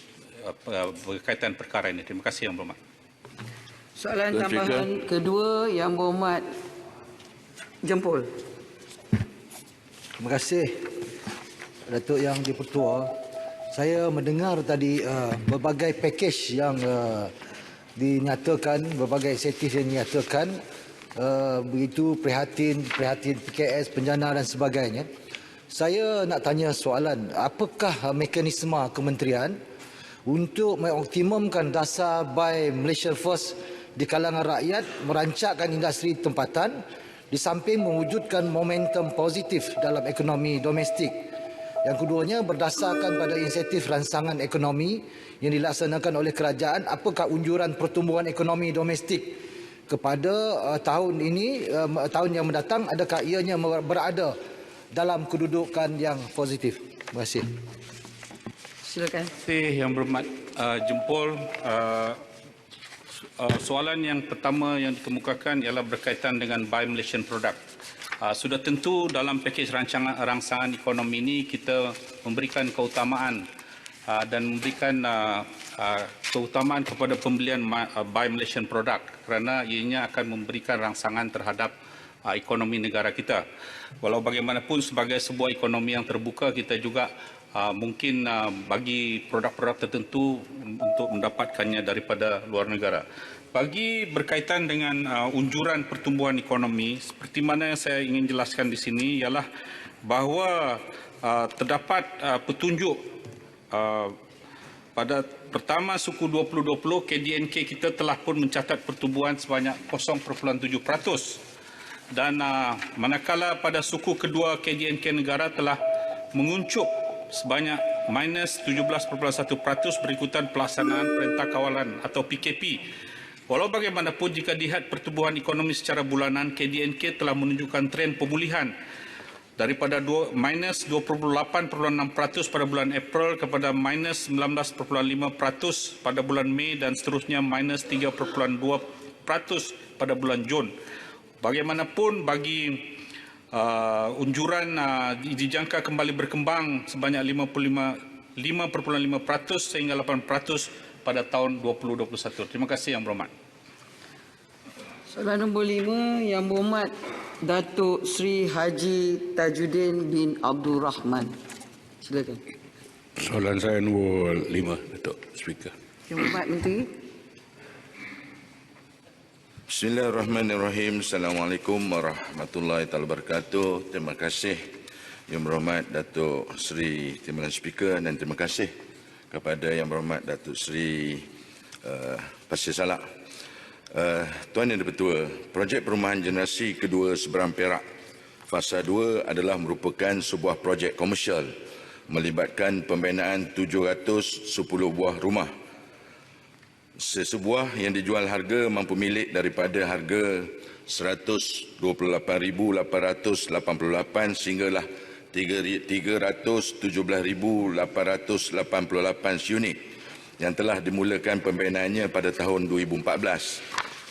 berkaitan perkara ini. Terima kasih, Yang Berhormat. Soalan tambahan kedua, Yang Berhormat Jempol. Terima kasih, Datuk Yang di-Pertua. Saya mendengar tadi berbagai pakej yang dinyatakan, berbagai inisiatif yang dinyatakan, begitu prihatin PKS, penjana dan sebagainya. Saya nak tanya soalan, apakah mekanisme kementerian untuk mengoptimumkan dasar Buy Malaysia First di kalangan rakyat, merancangkan industri tempatan di samping mewujudkan momentum positif dalam ekonomi domestik. Yang keduanya, berdasarkan pada inisiatif rangsangan ekonomi yang dilaksanakan oleh kerajaan, apakah unjuran pertumbuhan ekonomi domestik kepada tahun ini, tahun yang mendatang, adakah ianya berada dalam kedudukan yang positif? Terima kasih. Silakan. Terima kasih, Yang Berhormat Jempol. Soalan yang pertama yang dikemukakan ialah berkaitan dengan Buy Malaysian Product. Sudah tentu dalam pakej rangsangan ekonomi ini kita memberikan keutamaan dan memberikan keutamaan kepada pembelian Buy Malaysian Product kerana ianya akan memberikan rangsangan terhadap ekonomi negara kita. Walau bagaimanapun sebagai sebuah ekonomi yang terbuka, kita juga mungkin bagi produk-produk tertentu untuk mendapatkannya daripada luar negara. Bagi berkaitan dengan unjuran pertumbuhan ekonomi, seperti mana yang saya ingin jelaskan di sini ialah bahawa terdapat petunjuk pada pertama suku 2020 KDNK kita telah pun mencatat pertumbuhan sebanyak 0.7%. Dan manakala pada suku kedua KDNK negara telah menguncup sebanyak minus 17.1% berikutan pelaksanaan Perintah Kawalan atau PKP. Walau bagaimanapun, jika dilihat pertumbuhan ekonomi secara bulanan, KDNK telah menunjukkan tren pemulihan daripada minus 20.8% pada bulan April kepada minus 19.5% pada bulan Mei dan seterusnya minus 3.2% pada bulan Jun. Bagaimanapun bagi unjuran dijangka kembali berkembang sebanyak 5.5% sehingga 8% pada tahun 2021. Terima kasih Yang Berhormat. Soalan nombor 5, Yang Berhormat Datuk Seri Haji Tajuddin bin Abdul Rahman. Silakan. Soalan saya nombor 5, Datuk Speaker. Yang Berhormat Menteri. Bismillahirrahmanirrahim. Assalamualaikum warahmatullahi wabarakatuh. Terima kasih Yang Berhormat Datuk Seri Timbalan Speaker dan terima kasih kepada Yang Berhormat Datuk Seri Pasir Salak. Tuan Yang di-Pertua, projek perumahan generasi kedua Seberang Perak Fasa 2 adalah merupakan sebuah projek komersial melibatkan pembinaan 710 buah rumah. Sesebuah yang dijual harga mampu milik daripada harga 128,888 sehinggalah 317,888 unit yang telah dimulakan pembinaannya pada tahun 2014.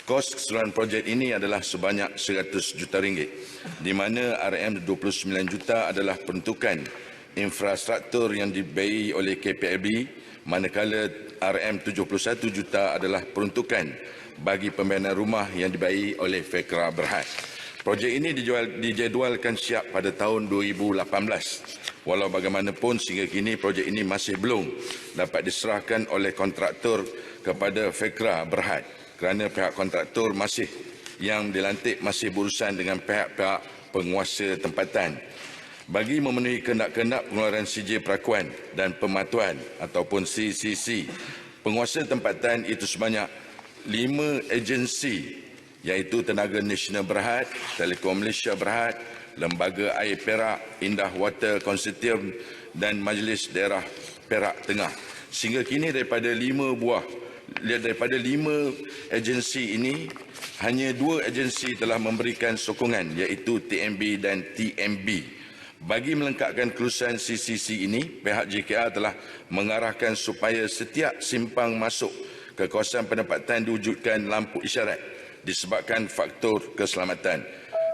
Kos keseluruhan projek ini adalah sebanyak 100 juta ringgit, di mana RM29 juta adalah peruntukan infrastruktur yang dibiayai oleh KPLB, manakala RM71 juta adalah peruntukan bagi pembinaan rumah yang dibiayai oleh Fekra Berhad. Projek ini dijadualkan siap pada tahun 2018. Walau bagaimanapun sehingga kini projek ini masih belum dapat diserahkan oleh kontraktor kepada Fekra Berhad kerana pihak kontraktor yang dilantik masih berurusan dengan pihak-pihak penguasa tempatan. Bagi memenuhi kehendak-kehendak pengeluaran CJ Perakuan dan Pematuhan ataupun CCC, penguasa tempatan itu sebanyak 5 agensi iaitu Tenaga Nasional Berhad, Telekom Malaysia Berhad, Lembaga Air Perak, Indah Water Consortium dan Majlis Daerah Perak Tengah. Sehingga kini daripada 5 agensi ini, hanya 2 agensi telah memberikan sokongan iaitu TMB dan TMB. Bagi melengkapkan kelulusan CCC ini, pihak JKR telah mengarahkan supaya setiap simpang masuk ke kawasan penempatan diwujudkan lampu isyarat disebabkan faktor keselamatan.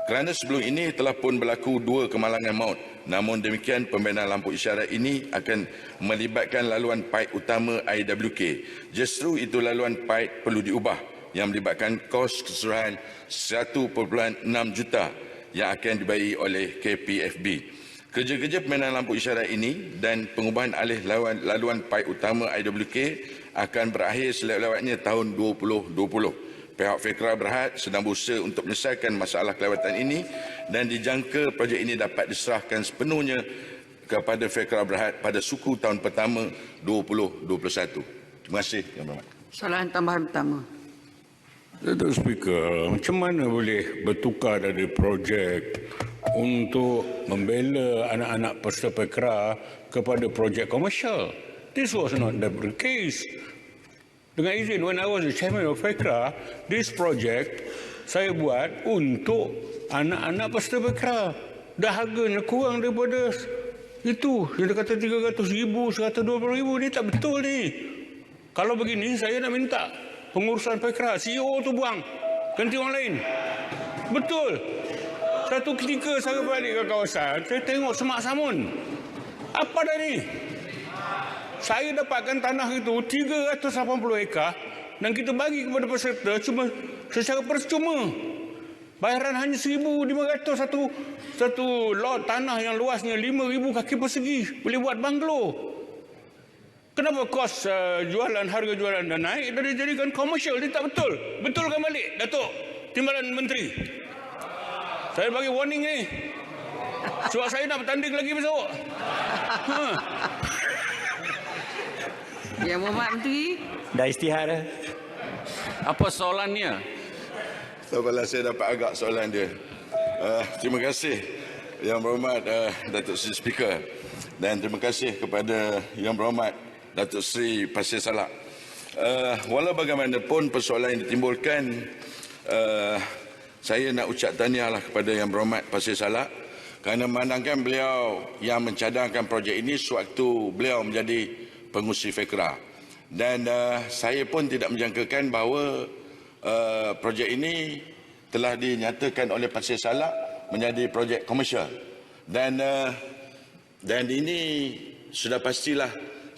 Kerana sebelum ini telah pun berlaku 2 kemalangan maut. Namun demikian, pembinaan lampu isyarat ini akan melibatkan laluan paip utama IWK. Justru itu laluan paip perlu diubah yang melibatkan kos keseluruhan 1.6 juta yang akan dibayar oleh KPFB. Kerja-kerja pembinaan lampu isyarat ini dan pengubahan alih laluan paip utama IWK akan berakhir selewat-lewatnya tahun 2020. Pihak Fekra Berhad sedang berusaha untuk menyelesaikan masalah kelewatan ini dan dijangka projek ini dapat diserahkan sepenuhnya kepada Fekra Berhad pada suku tahun pertama 2021. Terima kasih, Yang Berhormat. Soalan tambahan pertama. Datuk Speaker, macam mana boleh bertukar dari projek untuk membela anak-anak peserta Fekra kepada projek komersial? This was not the case. Dengan izin, when I was the chairman of Fekra, this project saya buat untuk anak-anak peserta Fekra. Dah harganya kurang daripada itu. Yang dia kata 300,000, 120,000, ni tak betul ni. Kalau begini, saya nak minta pengurusan Fekra, CEO tu buang, ganti orang lain. Betul. Satu ketika saya balik ke kawasan, saya tengok semak samun. Apa dah ni? Saya dapatkan tanah itu 380 ekar dan kita bagi kepada peserta cuma secara percuma. Bayaran hanya 1,500 satu lot tanah yang luasnya 5,000 kaki persegi. Boleh buat banglo. Kenapa kos harga jualan dah naik dan dijadikan komersial? Ini tak betul. Betulkan balik, Datuk Timbalan Menteri. Saya bagi warning ni. Sebab saya nak bertanding lagi besok. Yang Berhormat Menteri. Dah istihar dah. Apa soalannya? Sabarlah, saya dapat agak soalan dia. Terima kasih Yang Berhormat Datuk Seri Speaker dan terima kasih kepada Yang Berhormat Datuk Seri Pasir Salak. Walau bagaimanapun persoalan yang ditimbulkan, saya nak ucap tahniahlah kepada Yang Berhormat Pasir Salak kerana memandangkan beliau yang mencadangkan projek ini sewaktu beliau menjadi pengurusi FEKRA. Dan saya pun tidak menjangkakan bahawa projek ini telah dinyatakan oleh Pasir Salak menjadi projek komersial. Dan ini sudah pastilah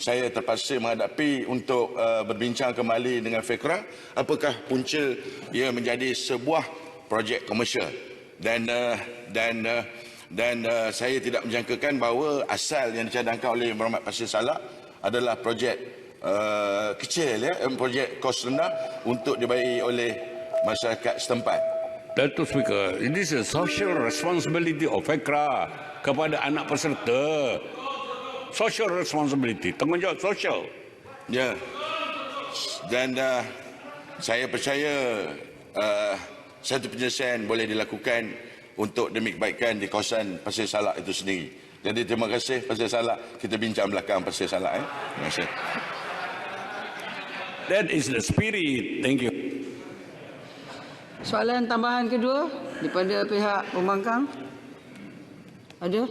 saya terpaksa menghadapi untuk berbincang kembali dengan FEKRA apakah punca ia menjadi sebuah projek komersial. Dan saya tidak menjangkakan bahawa asal yang dicadangkan oleh Yang Berhormat Pasir Salak adalah projek kecil, projek kos rendah untuk dibayari oleh masyarakat setempat. Datuk Speaker, ini is a social responsibility of FEKRA kepada anak peserta. Social responsibility, tanggungjawab sosial. Ya. Dan saya percaya satu penyelesaian boleh dilakukan untuk demi kebaikan di kawasan Pasir Salak itu sendiri. Jadi terima kasih Pasir Salak. Kita bincang belakang Pasir Salak. Terima kasih. That is the spirit. Thank you. Soalan tambahan kedua daripada pihak pembangkang? Ada?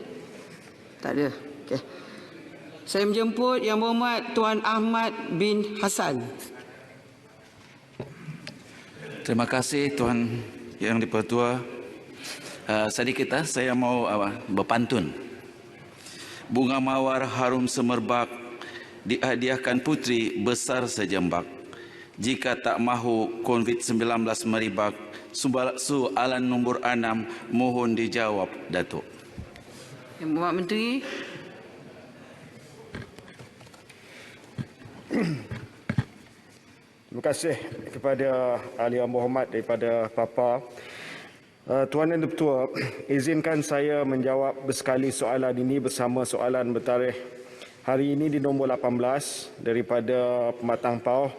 Tak ada. Okey. Saya menjemput Yang Berhormat Tuan Ahmad bin Hassan. Terima kasih Tuan Yang Dipertua. Sedikit saya mau berpantun. Bunga mawar harum semerbak dihadiahkan putri besar sejembak. Jika tak mahu COVID-19 meribak, soalan nombor 6 mohon dijawab Datuk. Yang Berhormat Menteri. Terima kasih kepada Ahli Yang Berhormat daripada PAPA. Tuan Yang Dipertua, izinkan saya menjawab bersekali soalan ini bersama soalan bertarikh hari ini di nombor 18 daripada Pematang Pauh,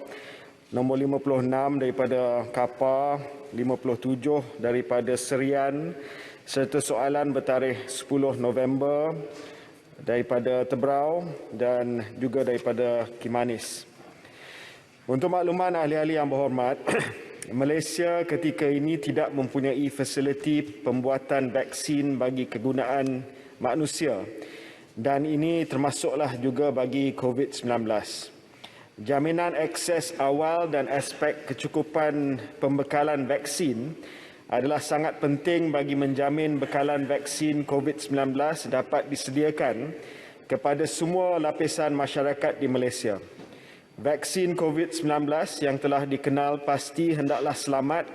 nombor 56 daripada Kapa, 57 daripada Serian, serta soalan bertarikh 10 November daripada Tebrau dan juga daripada Kimanis. Untuk makluman ahli-ahli yang berhormat, Malaysia ketika ini tidak mempunyai fasiliti pembuatan vaksin bagi kegunaan manusia dan ini termasuklah juga bagi COVID-19. Jaminan akses awal dan aspek kecukupan pembekalan vaksin adalah sangat penting bagi menjamin bekalan vaksin COVID-19 dapat disediakan kepada semua lapisan masyarakat di Malaysia. Vaksin COVID-19 yang telah dikenal pasti hendaklah selamat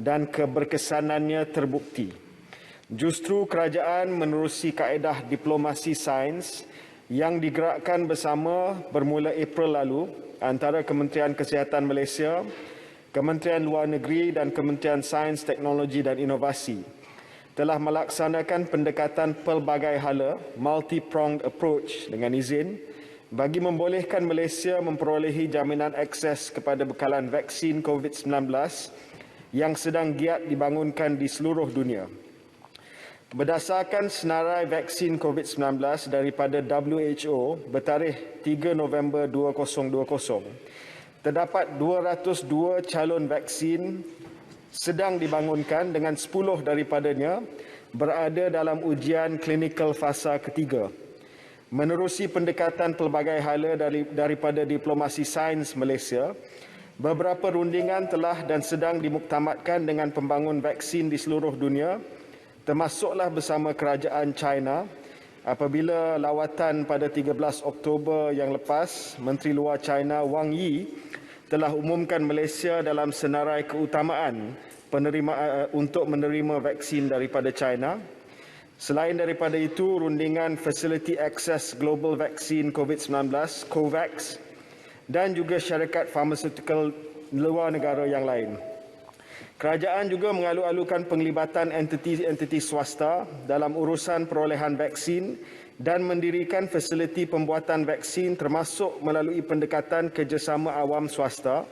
dan keberkesanannya terbukti. Justru kerajaan menerusi kaedah diplomasi sains yang digerakkan bersama bermula April lalu antara Kementerian Kesihatan Malaysia, Kementerian Luar Negeri dan Kementerian Sains, Teknologi dan Inovasi telah melaksanakan pendekatan pelbagai hala, multi-pronged approach dengan izin bagi membolehkan Malaysia memperolehi jaminan akses kepada bekalan vaksin COVID-19 yang sedang giat dibangunkan di seluruh dunia. Berdasarkan senarai vaksin COVID-19 daripada WHO bertarikh 3 November 2020, terdapat 202 calon vaksin sedang dibangunkan dengan 10 daripadanya berada dalam ujian klinikal fasa ketiga. Menerusi pendekatan pelbagai hala daripada diplomasi sains Malaysia, beberapa rundingan telah dan sedang dimuktamadkan dengan pembangun vaksin di seluruh dunia, termasuklah bersama kerajaan China apabila lawatan pada 13 Oktober yang lepas, Menteri Luar China Wang Yi telah umumkan Malaysia dalam senarai keutamaan untuk menerima vaksin daripada China. Selain daripada itu, rundingan Facility Access Global Vaccine COVID-19 COVAX dan juga syarikat farmaceutical luar negara yang lain. Kerajaan juga mengalu-alukan penglibatan entiti swasta dalam urusan perolehan vaksin dan mendirikan fasiliti pembuatan vaksin termasuk melalui pendekatan kerjasama awam swasta.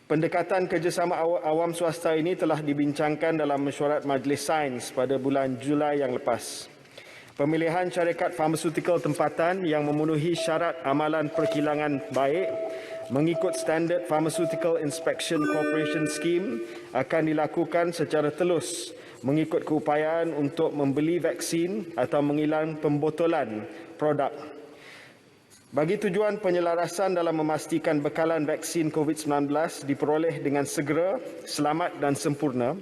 Pendekatan kerjasama awam swasta ini telah dibincangkan dalam mesyuarat Majlis Sains pada bulan Julai yang lepas. Pemilihan syarikat farmaceutical tempatan yang memenuhi syarat amalan perkilangan baik mengikut Standard Pharmaceutical Inspection Corporation Scheme akan dilakukan secara telus mengikut keupayaan untuk membeli vaksin atau mengilang pembotolan produk. Bagi tujuan penyelarasan dalam memastikan bekalan vaksin COVID-19 diperoleh dengan segera, selamat dan sempurna,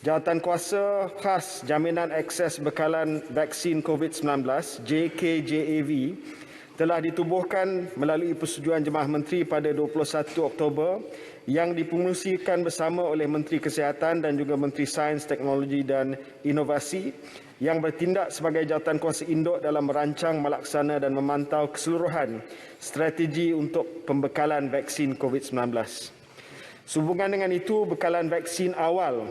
Jawatankuasa Khas Jaminan Akses Bekalan Vaksin COVID-19 JKJAV telah ditubuhkan melalui persetujuan Jemaah Menteri pada 21 Oktober yang dipromosikan bersama oleh Menteri Kesihatan dan juga Menteri Sains, Teknologi dan Inovasi yang bertindak sebagai jawatankuasa induk dalam merancang, melaksana dan memantau keseluruhan strategi untuk pembekalan vaksin COVID-19. Sehubungan dengan itu, bekalan vaksin awal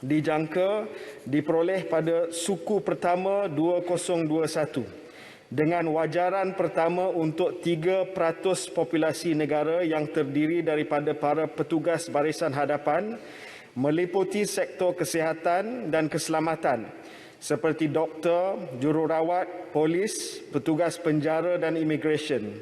dijangka diperoleh pada suku pertama 2021 dengan wajaran pertama untuk 3% populasi negara yang terdiri daripada para petugas barisan hadapan meliputi sektor kesihatan dan keselamatan seperti doktor, jururawat, polis, petugas penjara dan imigresen.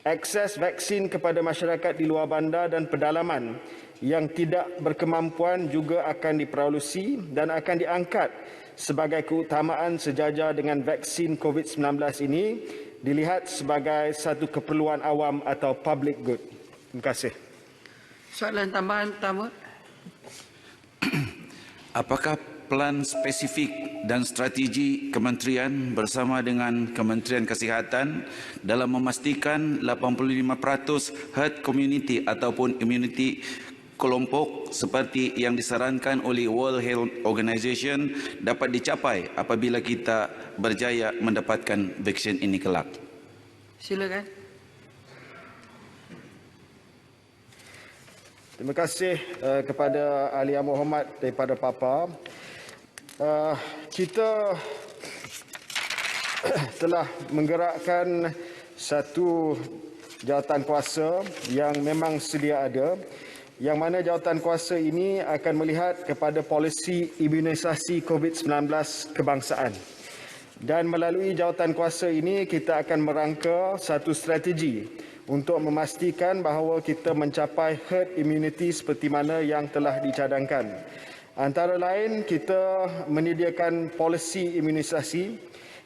Akses vaksin kepada masyarakat di luar bandar dan pedalaman yang tidak berkemampuan juga akan diperolehi dan akan diangkat sebagai keutamaan sejajar dengan vaksin COVID-19 ini dilihat sebagai satu keperluan awam atau public good. Terima kasih. Soalan tambahan pertama. Apakah plan spesifik dan strategi kementerian bersama dengan Kementerian Kesihatan dalam memastikan 85% herd community ataupun immunity kelompok seperti yang disarankan oleh World Health Organization dapat dicapai apabila kita berjaya mendapatkan vaksin ini kelak? Silakan. Terima kasih kepada Ahli Yang Berhormat daripada PAPA. Kita telah menggerakkan satu jawatankuasa yang memang sedia ada, yang mana jawatankuasa ini akan melihat kepada polisi imunisasi COVID-19 kebangsaan. Dan melalui jawatankuasa ini kita akan merangka satu strategi untuk memastikan bahawa kita mencapai herd immunity seperti mana yang telah dicadangkan. Antara lain, kita menyediakan polisi imunisasi.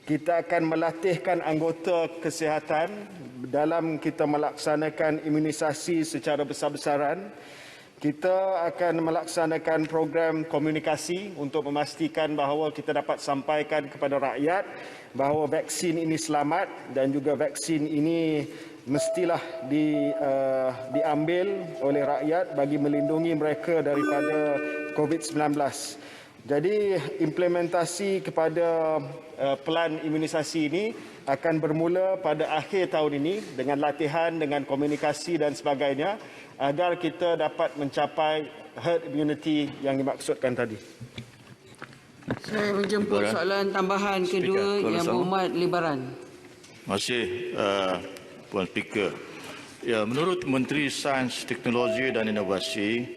Kita akan melatihkan anggota kesihatan dalam kita melaksanakan imunisasi secara besar-besaran. Kita akan melaksanakan program komunikasi untuk memastikan bahawa kita dapat sampaikan kepada rakyat bahawa vaksin ini selamat dan juga vaksin ini mestilah diambil oleh rakyat bagi melindungi mereka daripada COVID-19. Jadi implementasi kepada pelan imunisasi ini akan bermula pada akhir tahun ini dengan latihan, dengan komunikasi dan sebagainya agar kita dapat mencapai herd immunity yang dimaksudkan tadi. Saya menjemput soalan tambahan kedua Yang Berhormat Libaran. Terima kasih Puan Speaker. Ya, menurut Menteri Sains, Teknologi dan Inovasi,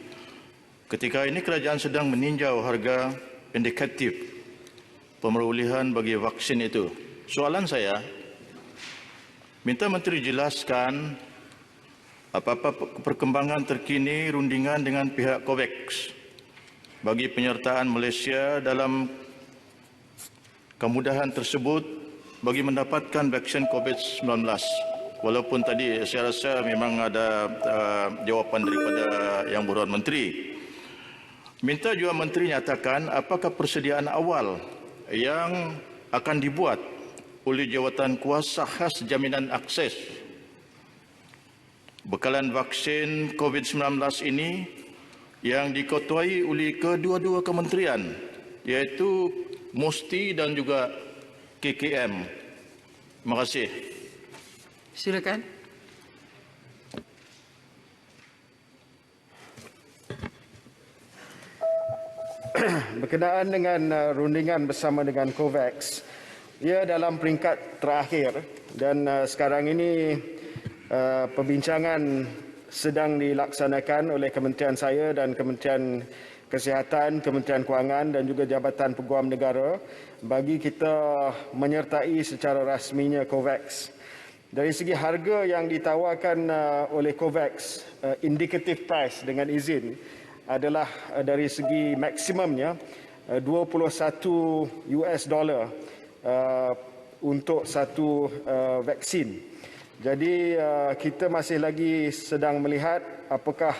ketika ini kerajaan sedang meninjau harga indikatif pemerolehan bagi vaksin itu. Soalan saya, minta Menteri jelaskan apa-apa perkembangan terkini rundingan dengan pihak COVAX bagi penyertaan Malaysia dalam kemudahan tersebut bagi mendapatkan vaksin COVID-19. Walaupun tadi saya rasa memang ada jawapan daripada Yang Berhormat Menteri. Minta juga Menteri nyatakan apakah persediaan awal yang akan dibuat oleh Jawatankuasa Khas Jaminan Akses bekalan vaksin COVID-19 ini yang diketuai oleh kedua-dua kementerian, iaitu MUSTI dan juga KKM. Terima kasih. Silakan. Berkenaan dengan rundingan bersama dengan COVAX, ia dalam peringkat terakhir dan sekarang ini perbincangan sedang dilaksanakan oleh kementerian saya dan Kementerian Kesihatan, Kementerian Kewangan dan juga Jabatan Peguam Negara bagi kita menyertai secara rasminya COVAX. Dari segi harga yang ditawarkan oleh COVAX, indicative price dengan izin adalah dari segi maksimumnya US dollar untuk satu vaksin. Jadi kita masih lagi sedang melihat apakah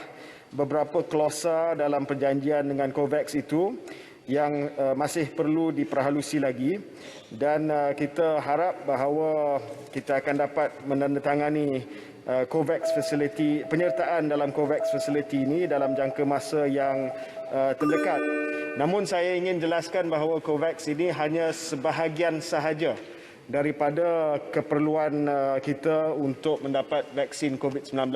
beberapa klausa dalam perjanjian dengan COVAX itu yang masih perlu diperhalusi lagi, dan kita harap bahawa kita akan dapat menandatangani COVAX facility, penyertaan dalam COVAX facility ini dalam jangka masa yang terdekat. Namun saya ingin jelaskan bahawa COVAX ini hanya sebahagian sahaja daripada keperluan kita untuk mendapat vaksin COVID-19.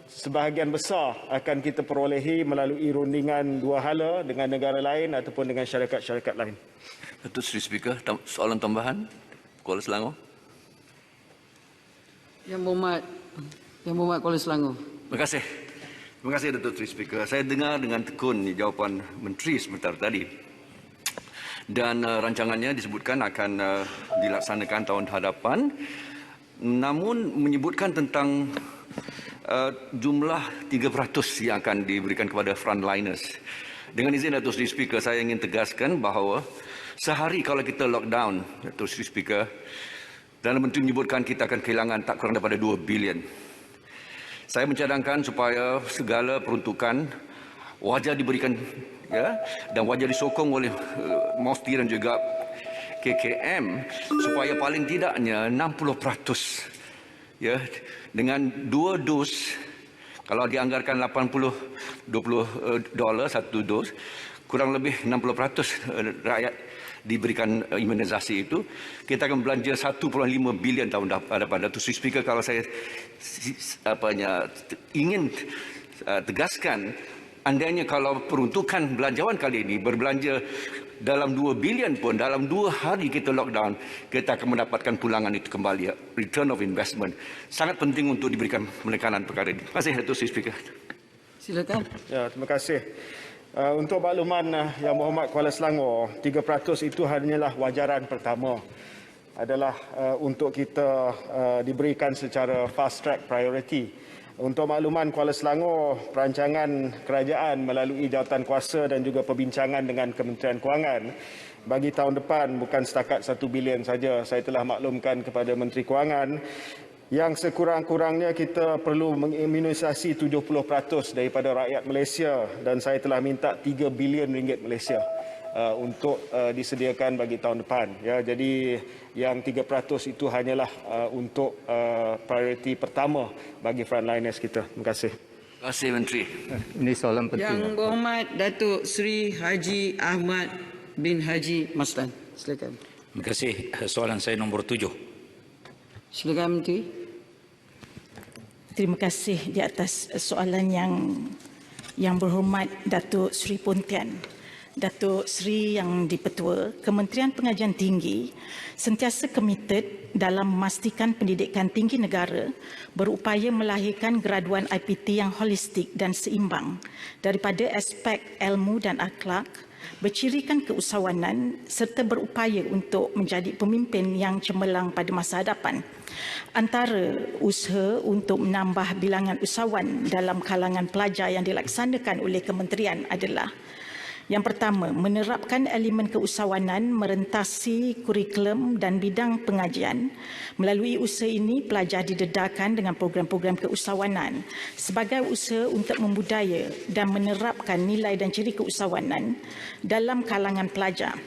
Sebahagian besar akan kita perolehi melalui rundingan dua hala dengan negara lain ataupun dengan syarikat-syarikat lain. Datuk Seri Speaker, soalan tambahan, Kuala Selangor. Yang Berhormat Kuala Selangor. Terima kasih. Terima kasih Datuk Seri Speaker. Saya dengar dengan tekun jawapan Menteri sebentar tadi. Dan rancangannya disebutkan akan dilaksanakan tahun hadapan. Namun menyebutkan tentang jumlah 3% yang akan diberikan kepada frontliners. Dengan izin Datuk Seri Speaker, saya ingin tegaskan bahawa sehari kalau kita lockdown, Datuk Seri Speaker, Perdana Menteri menyebutkan kita akan kehilangan tak kurang daripada 2 bilion. Saya mencadangkan supaya segala peruntukan wajah diberikan, ya, dan wajah disokong oleh MOFTI dan juga KKM supaya paling tidaknya 60%, ya, dengan 2 dos, kalau dianggarkan $80 satu dos, kurang lebih 60% rakyat diberikan imunisasi itu, kita akan belanja 1.5 bilion tahun depan. Datuk Seri Speaker, kalau saya ingin tegaskan, andainya kalau peruntukan belanjawan kali ini berbelanja dalam 2 bilion pun, dalam 2 hari kita lockdown, kita akan mendapatkan pulangan itu kembali. Return of investment. Sangat penting untuk diberikan penekanan perkara ini. Terima kasih, Datuk Seri Speaker. Silakan. Ya, terima kasih. Untuk makluman Yang Berhormat Kuala Selangor, 3% itu hanyalah wajaran pertama. Adalah untuk kita diberikan secara fast track priority. Untuk makluman Kuala Selangor, perancangan kerajaan melalui jawatan-kuasa dan juga perbincangan dengan Kementerian Kewangan bagi tahun depan bukan setakat 1 bilion saja. Saya telah maklumkan kepada Menteri Kewangan yang sekurang-kurangnya kita perlu mengimunisasi 70% daripada rakyat Malaysia, dan saya telah minta 3 bilion ringgit Malaysia untuk disediakan bagi tahun depan. Ya, jadi yang 3% itu hanyalah untuk prioriti pertama bagi frontliners kita. Terima kasih. Terima kasih Menteri. Ini soalan penting. Yang Berhormat Datuk Seri Haji Ahmad bin Haji Maslan. Silakan. Terima kasih. Soalan saya nombor 7. Silakan Menteri. Terima kasih di atas soalan yang berhormat Datuk Seri Pontian. Datuk Seri Yang Dipertua, Kementerian Pengajian Tinggi sentiasa komited dalam memastikan pendidikan tinggi negara berupaya melahirkan graduan IPT yang holistik dan seimbang daripada aspek ilmu dan akhlak, bercirikan keusahawanan serta berupaya untuk menjadi pemimpin yang cemerlang pada masa hadapan. Antara usaha untuk menambah bilangan usahawan dalam kalangan pelajar yang dilaksanakan oleh kementerian adalah: yang pertama, menerapkan elemen keusahawanan merentasi kurikulum dan bidang pengajian. Melalui usaha ini, pelajar didedarkan dengan program-program keusahawanan sebagai usaha untuk membudaya dan menerapkan nilai dan ciri keusahawanan dalam kalangan pelajar.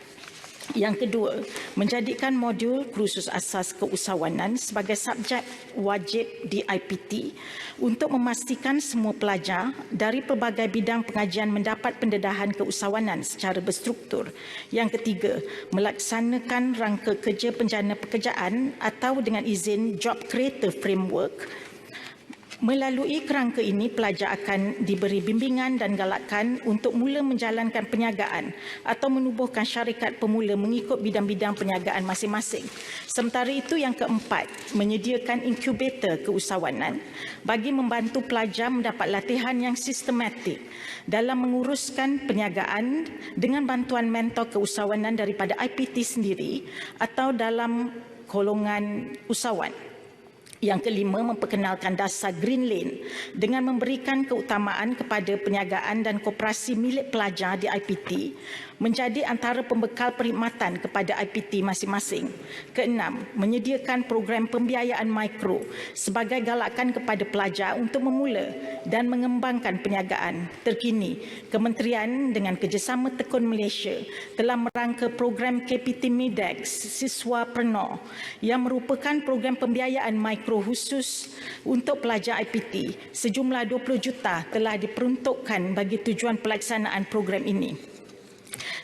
Yang kedua, menjadikan modul kursus asas keusahawanan sebagai subjek wajib di IPT untuk memastikan semua pelajar dari pelbagai bidang pengajian mendapat pendedahan keusahawanan secara berstruktur. Yang ketiga, melaksanakan rangka kerja penjana pekerjaan atau dengan izin Job Creator Framework. Melalui kerangka ini, pelajar akan diberi bimbingan dan galakan untuk mula menjalankan perniagaan atau menubuhkan syarikat pemula mengikut bidang-bidang perniagaan masing-masing. Sementara itu, yang keempat, menyediakan inkubator keusahawanan bagi membantu pelajar mendapat latihan yang sistematik dalam menguruskan perniagaan dengan bantuan mentor keusahawanan daripada IPT sendiri atau dalam golongan usahawan. Yang kelima, memperkenalkan dasar Green Lane dengan memberikan keutamaan kepada perniagaan dan koperasi milik pelajar di IPT menjadi antara pembekal perkhidmatan kepada IPT masing-masing. Keenam, menyediakan program pembiayaan mikro sebagai galakan kepada pelajar untuk memula dan mengembangkan perniagaan. Terkini, Kementerian dengan kerjasama Tekun Malaysia telah merangka program KPT Midex Siswa Preneur yang merupakan program pembiayaan mikro khusus untuk pelajar IPT. Sejumlah 20 juta telah diperuntukkan bagi tujuan pelaksanaan program ini.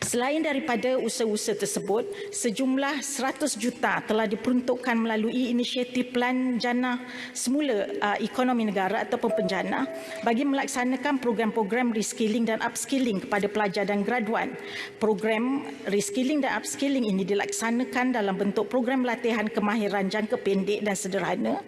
Selain daripada usaha-usaha tersebut, sejumlah 100 juta telah diperuntukkan melalui inisiatif Pelan Jana Semula Ekonomi Negara ataupun Penjana bagi melaksanakan program-program reskilling dan upskilling kepada pelajar dan graduan. Program reskilling dan upskilling ini dilaksanakan dalam bentuk program latihan kemahiran jangka pendek dan sederhana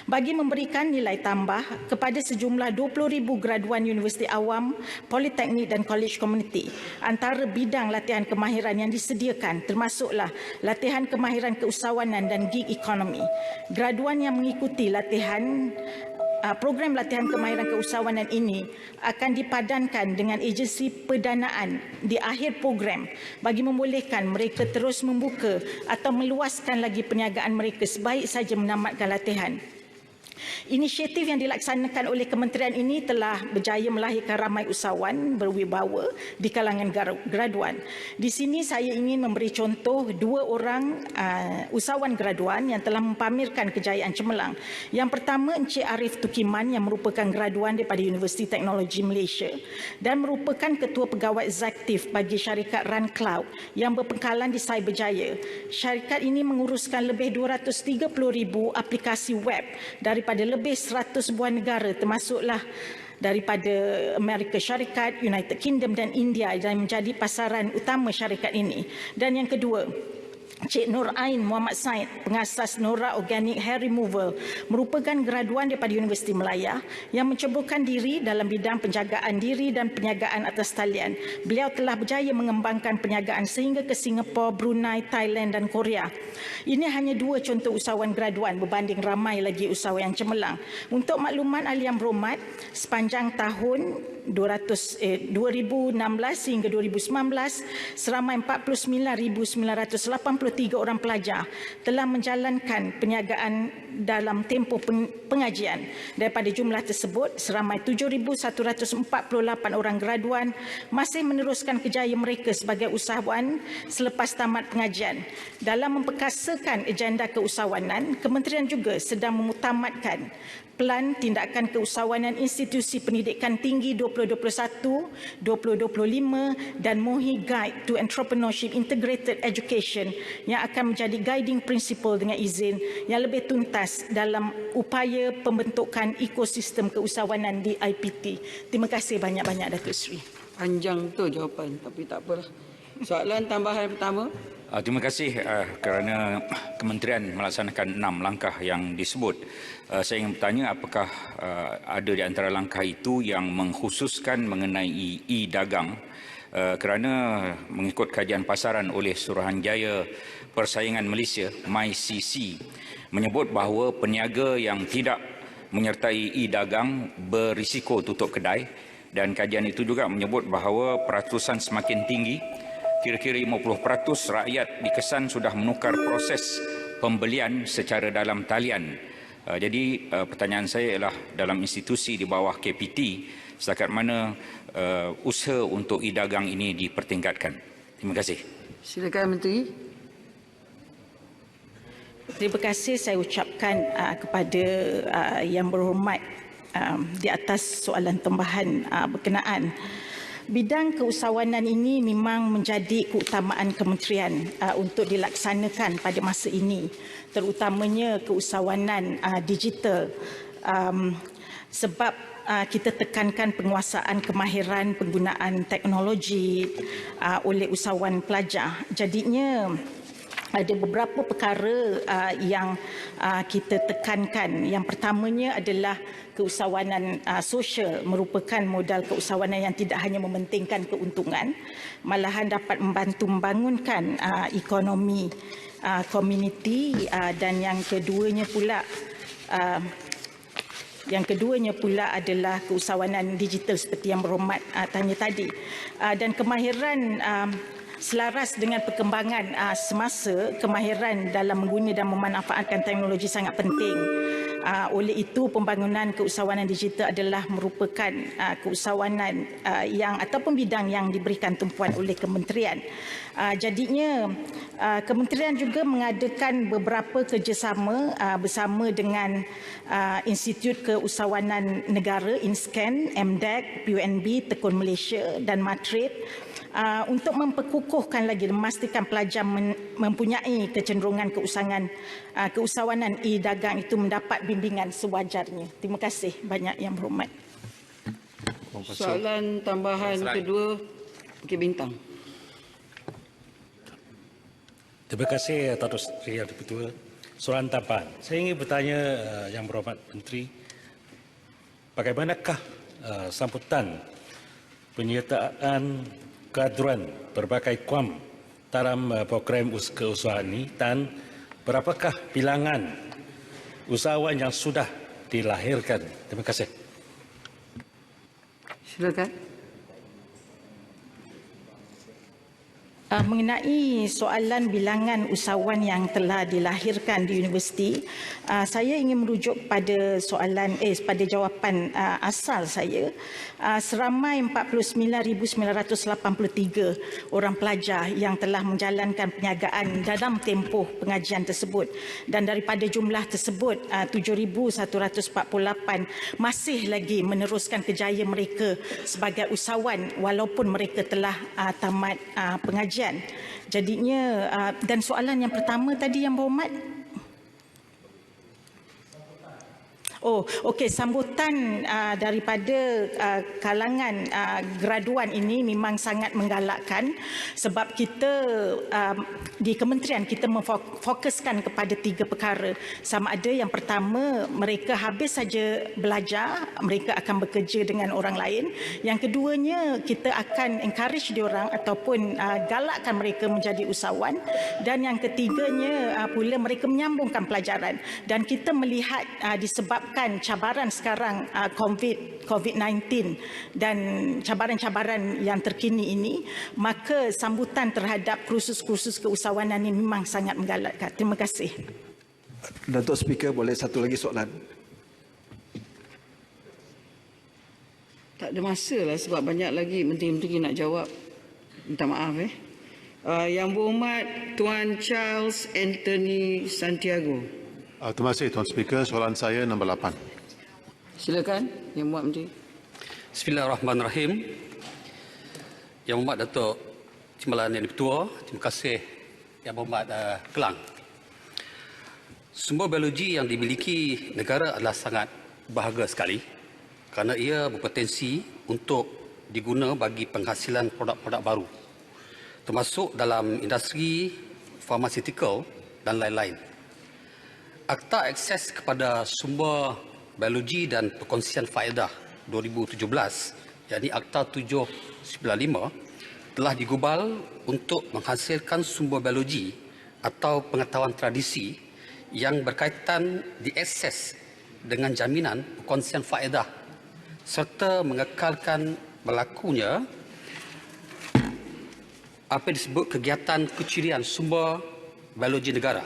bagi memberikan nilai tambah kepada sejumlah 20,000 graduan universiti awam, politeknik dan college community. Antara bidang latihan kemahiran yang disediakan termasuklah latihan kemahiran keusahawanan dan gig economy. Graduan yang mengikuti program latihan kemahiran keusahawanan ini akan dipadankan dengan agensi pendanaan di akhir program bagi membolehkan mereka terus membuka atau meluaskan lagi perniagaan mereka sebaik saja menamatkan latihan. Inisiatif yang dilaksanakan oleh kementerian ini telah berjaya melahirkan ramai usahawan berwibawa di kalangan graduan. Di sini saya ingin memberi contoh 2 orang usahawan graduan yang telah mempamerkan kejayaan cemerlang. Yang pertama, Encik Arif Tukiman yang merupakan graduan daripada Universiti Teknologi Malaysia dan merupakan ketua pegawai eksekutif bagi syarikat Run Cloud yang berpangkalan di Cyberjaya. Syarikat ini menguruskan lebih 230,000 aplikasi web daripada lebih 100 buah negara termasuklah daripada Amerika Syarikat, United Kingdom dan India yang menjadi pasaran utama syarikat ini. Dan yang kedua, Cik Nur Ain Muhammad Said, pengasas Nora Organic Hair Removal, merupakan graduan daripada Universiti Melaya yang menceburkan diri dalam bidang penjagaan diri dan perniagaan atas talian. Beliau telah berjaya mengembangkan perniagaan sehingga ke Singapura, Brunei, Thailand dan Korea. Ini hanya 2 contoh usahawan graduan berbanding ramai lagi usahawan yang cemerlang. Untuk makluman ahli yang berhormat, sepanjang tahun 2016 hingga 2019, seramai 49,983 orang pelajar telah menjalankan perniagaan dalam tempoh pengajian. Daripada jumlah tersebut, seramai 7,148 orang graduan masih meneruskan kerjaya mereka sebagai usahawan selepas tamat pengajian. Dalam memperkasakan agenda keusahawanan, kementerian juga sedang memutamatkan Pelan Tindakan Keusahawanan Institusi Pendidikan Tinggi 2021-2025 dan MOHI Guide to Entrepreneurship Integrated Education yang akan menjadi guiding principle dengan izin yang lebih tuntas dalam upaya pembentukan ekosistem keusahawanan di IPT. Terima kasih banyak-banyak Datuk Seri. Panjang tu jawapan tapi tak apalah. Soalan tambahan pertama. Terima kasih kerana kementerian melaksanakan 6 langkah yang disebut. Saya ingin bertanya apakah ada di antara langkah itu yang mengkhususkan mengenai e-dagang kerana mengikut kajian pasaran oleh Suruhanjaya Persaingan Malaysia MyCC menyebut bahawa peniaga yang tidak menyertai e-dagang berisiko tutup kedai, dan kajian itu juga menyebut bahawa peratusan semakin tinggi. Kira-kira 50% rakyat dikesan sudah menukar proses pembelian secara dalam talian. Jadi pertanyaan saya ialah dalam institusi di bawah KPT, setakat mana usaha untuk e-dagang ini dipertingkatkan? Terima kasih. Silakan Menteri. Terima kasih saya ucapkan kepada yang berhormat di atas soalan tambahan berkenaan. Bidang keusahawanan ini memang menjadi keutamaan kementerian untuk dilaksanakan pada masa ini, terutamanya keusahawanan digital, sebab kita tekankan penguasaan kemahiran penggunaan teknologi oleh usahawan pelajar. Jadinya ada beberapa perkara yang kita tekankan. Yang pertamanya adalah keusahawanan sosial, merupakan modal keusahawanan yang tidak hanya mementingkan keuntungan, malahan dapat membantu membangunkan ekonomi komuniti, dan yang keduanya pula Yang keduanya pula adalah keusahawanan digital seperti yang berhormat tanya tadi. Dan kemahiran selaras dengan perkembangan semasa, kemahiran dalam mengguna dan memanfaatkan teknologi sangat penting. Oleh itu, pembangunan keusahawanan digital adalah merupakan keusahawanan yang ataupun bidang yang diberikan tumpuan oleh kementerian. Jadinya, kementerian juga mengadakan beberapa kerjasama bersama dengan Institut Keusahawanan Negara, INSCAN, MDEC, PUNB, Tekun Malaysia dan Madrid untuk memperkukuhkan lagi dan memastikan pelajar mempunyai kecenderungan keusahawanan e-dagang itu mendapat bimbingan sewajarnya. Terima kasih banyak yang berhormat. Soalan tambahan kedua, Bukit Bintang. Terima kasih Datuk Seri Yang Dipertua. Soalan tambahan. Saya ingin bertanya Yang Berhormat Menteri, bagaimanakah sambutan penyertaan kehadiran berbagai KUAM dalam program keusahaan ini dan berapakah bilangan usahawan yang sudah dilahirkan? Terima kasih. Silakan. Mengenai soalan bilangan usahawan yang telah dilahirkan di universiti, saya ingin merujuk pada pada jawapan asal saya. Seramai 49,983 orang pelajar yang telah menjalankan perniagaan dalam tempoh pengajian tersebut, dan daripada jumlah tersebut 7,148 masih lagi meneruskan kerjaya mereka sebagai usahawan walaupun mereka telah tamat pengajian. Jadinya, dan soalan yang pertama tadi Yang Berhormat, okey, sambutan daripada kalangan graduan ini memang sangat menggalakkan sebab kita di kementerian kita memfokuskan kepada 3 perkara. Sama ada yang pertama, mereka habis saja belajar, mereka akan bekerja dengan orang lain. Yang keduanya, kita akan encourage diorang ataupun galakkan mereka menjadi usahawan. Dan yang ketiganya pula mereka menyambungkan pelajaran. Dan kita melihat disebabkan cabaran sekarang COVID-19 dan cabaran-cabaran yang terkini ini, maka sambutan terhadap kursus-kursus keusahawanan ini memang sangat menggalakkan. Terima kasih. Datuk Speaker, boleh satu lagi soalan? Tak ada masa lah sebab banyak lagi menteri-menteri nak jawab. Minta maaf. Yang Berhormat Tuan Charles Anthony Santiago. Terima kasih Tuan Speaker. Soalan saya nombor 8. Silakan Yang Berhormat Menteri. Bismillahirrahmanirrahim. Yang Berhormat Datuk Timbalan Yang Dipertua, terima kasih Yang Berhormat Kelang. Sumber biologi yang dimiliki negara adalah sangat berharga sekali kerana ia berpotensi untuk diguna bagi penghasilan produk-produk baru, termasuk dalam industri farmaceutical dan lain-lain. Akta Akses kepada Sumber Biologi dan Perkongsian Faedah 2017, yakni Akta 795, telah digubal untuk menghasilkan sumber biologi atau pengetahuan tradisi yang berkaitan diakses dengan jaminan perkongsian faedah serta mengekalkan berlakunya apa disebut kegiatan kecirian sumber biologi negara.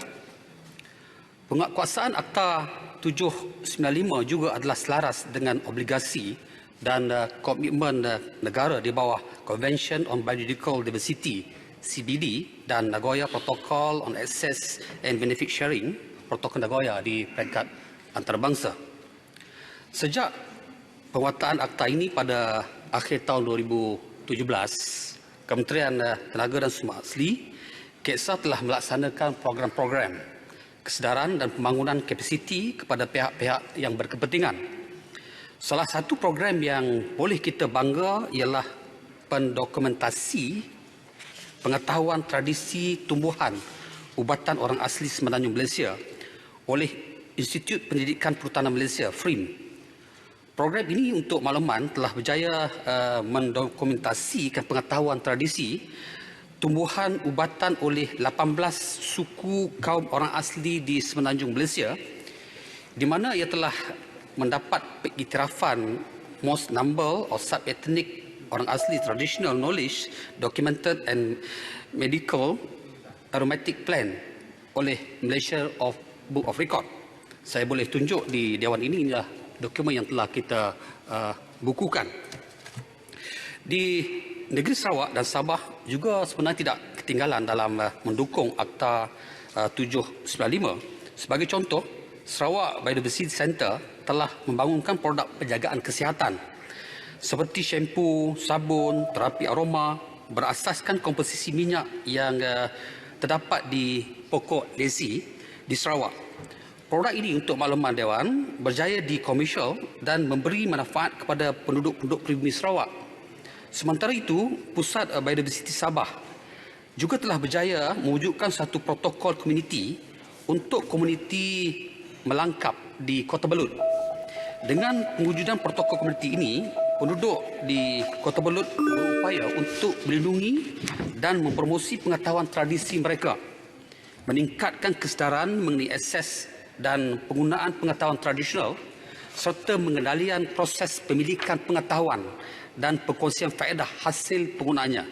Penguatkuasaan Akta 795 juga adalah selaras dengan obligasi dan komitmen negara di bawah Convention on Biological Diversity (CBD) dan Nagoya Protocol on Access and Benefit Sharing (Protokol Nagoya) di peringkat antarabangsa. Sejak penguatan akta ini pada akhir tahun 2017, Kementerian Tenaga dan Sumber Asli KEXA telah melaksanakan program-program kesedaran dan pembangunan kapasiti kepada pihak-pihak yang berkepentingan. Salah satu program yang boleh kita bangga ialah pendokumentasi pengetahuan tradisi tumbuhan ubatan orang asli Semenanjung Malaysia oleh Institut Pendidikan Perhutanan Malaysia, FRIM. Program ini untuk makluman telah berjaya mendokumentasikan pengetahuan tradisi tumbuhan ubatan oleh 18 suku kaum orang asli di Semenanjung Malaysia di mana ia telah mendapat pengiktirafan most number of sub-ethnic orang asli traditional knowledge documented and medical aromatic plan oleh Malaysia of Book of Record. Saya boleh tunjuk di Dewan ini, inilah dokumen yang telah kita bukukan. Di negeri Sarawak dan Sabah juga sebenarnya tidak ketinggalan dalam mendukung Akta 795. Sebagai contoh, Sarawak Biodiversity Center telah membangunkan produk penjagaan kesihatan seperti shampoo, sabun, terapi aroma berasaskan komposisi minyak yang terdapat di pokok lesi di Sarawak. Produk ini untuk makluman Dewan berjaya dikomersial dan memberi manfaat kepada penduduk-penduduk pribumi Sarawak. Sementara itu, Pusat Biodiversity Sabah juga telah berjaya mewujudkan satu protokol komuniti untuk komuniti melangkap di Kota Belud. Dengan pewujudan protokol komuniti ini, penduduk di Kota Belud berupaya untuk melindungi dan mempromosi pengetahuan tradisi mereka, meningkatkan kesedaran mengenai akses dan penggunaan pengetahuan tradisional serta pengendalian proses pemilikan pengetahuan dan perkongsian faedah hasil penggunaannya.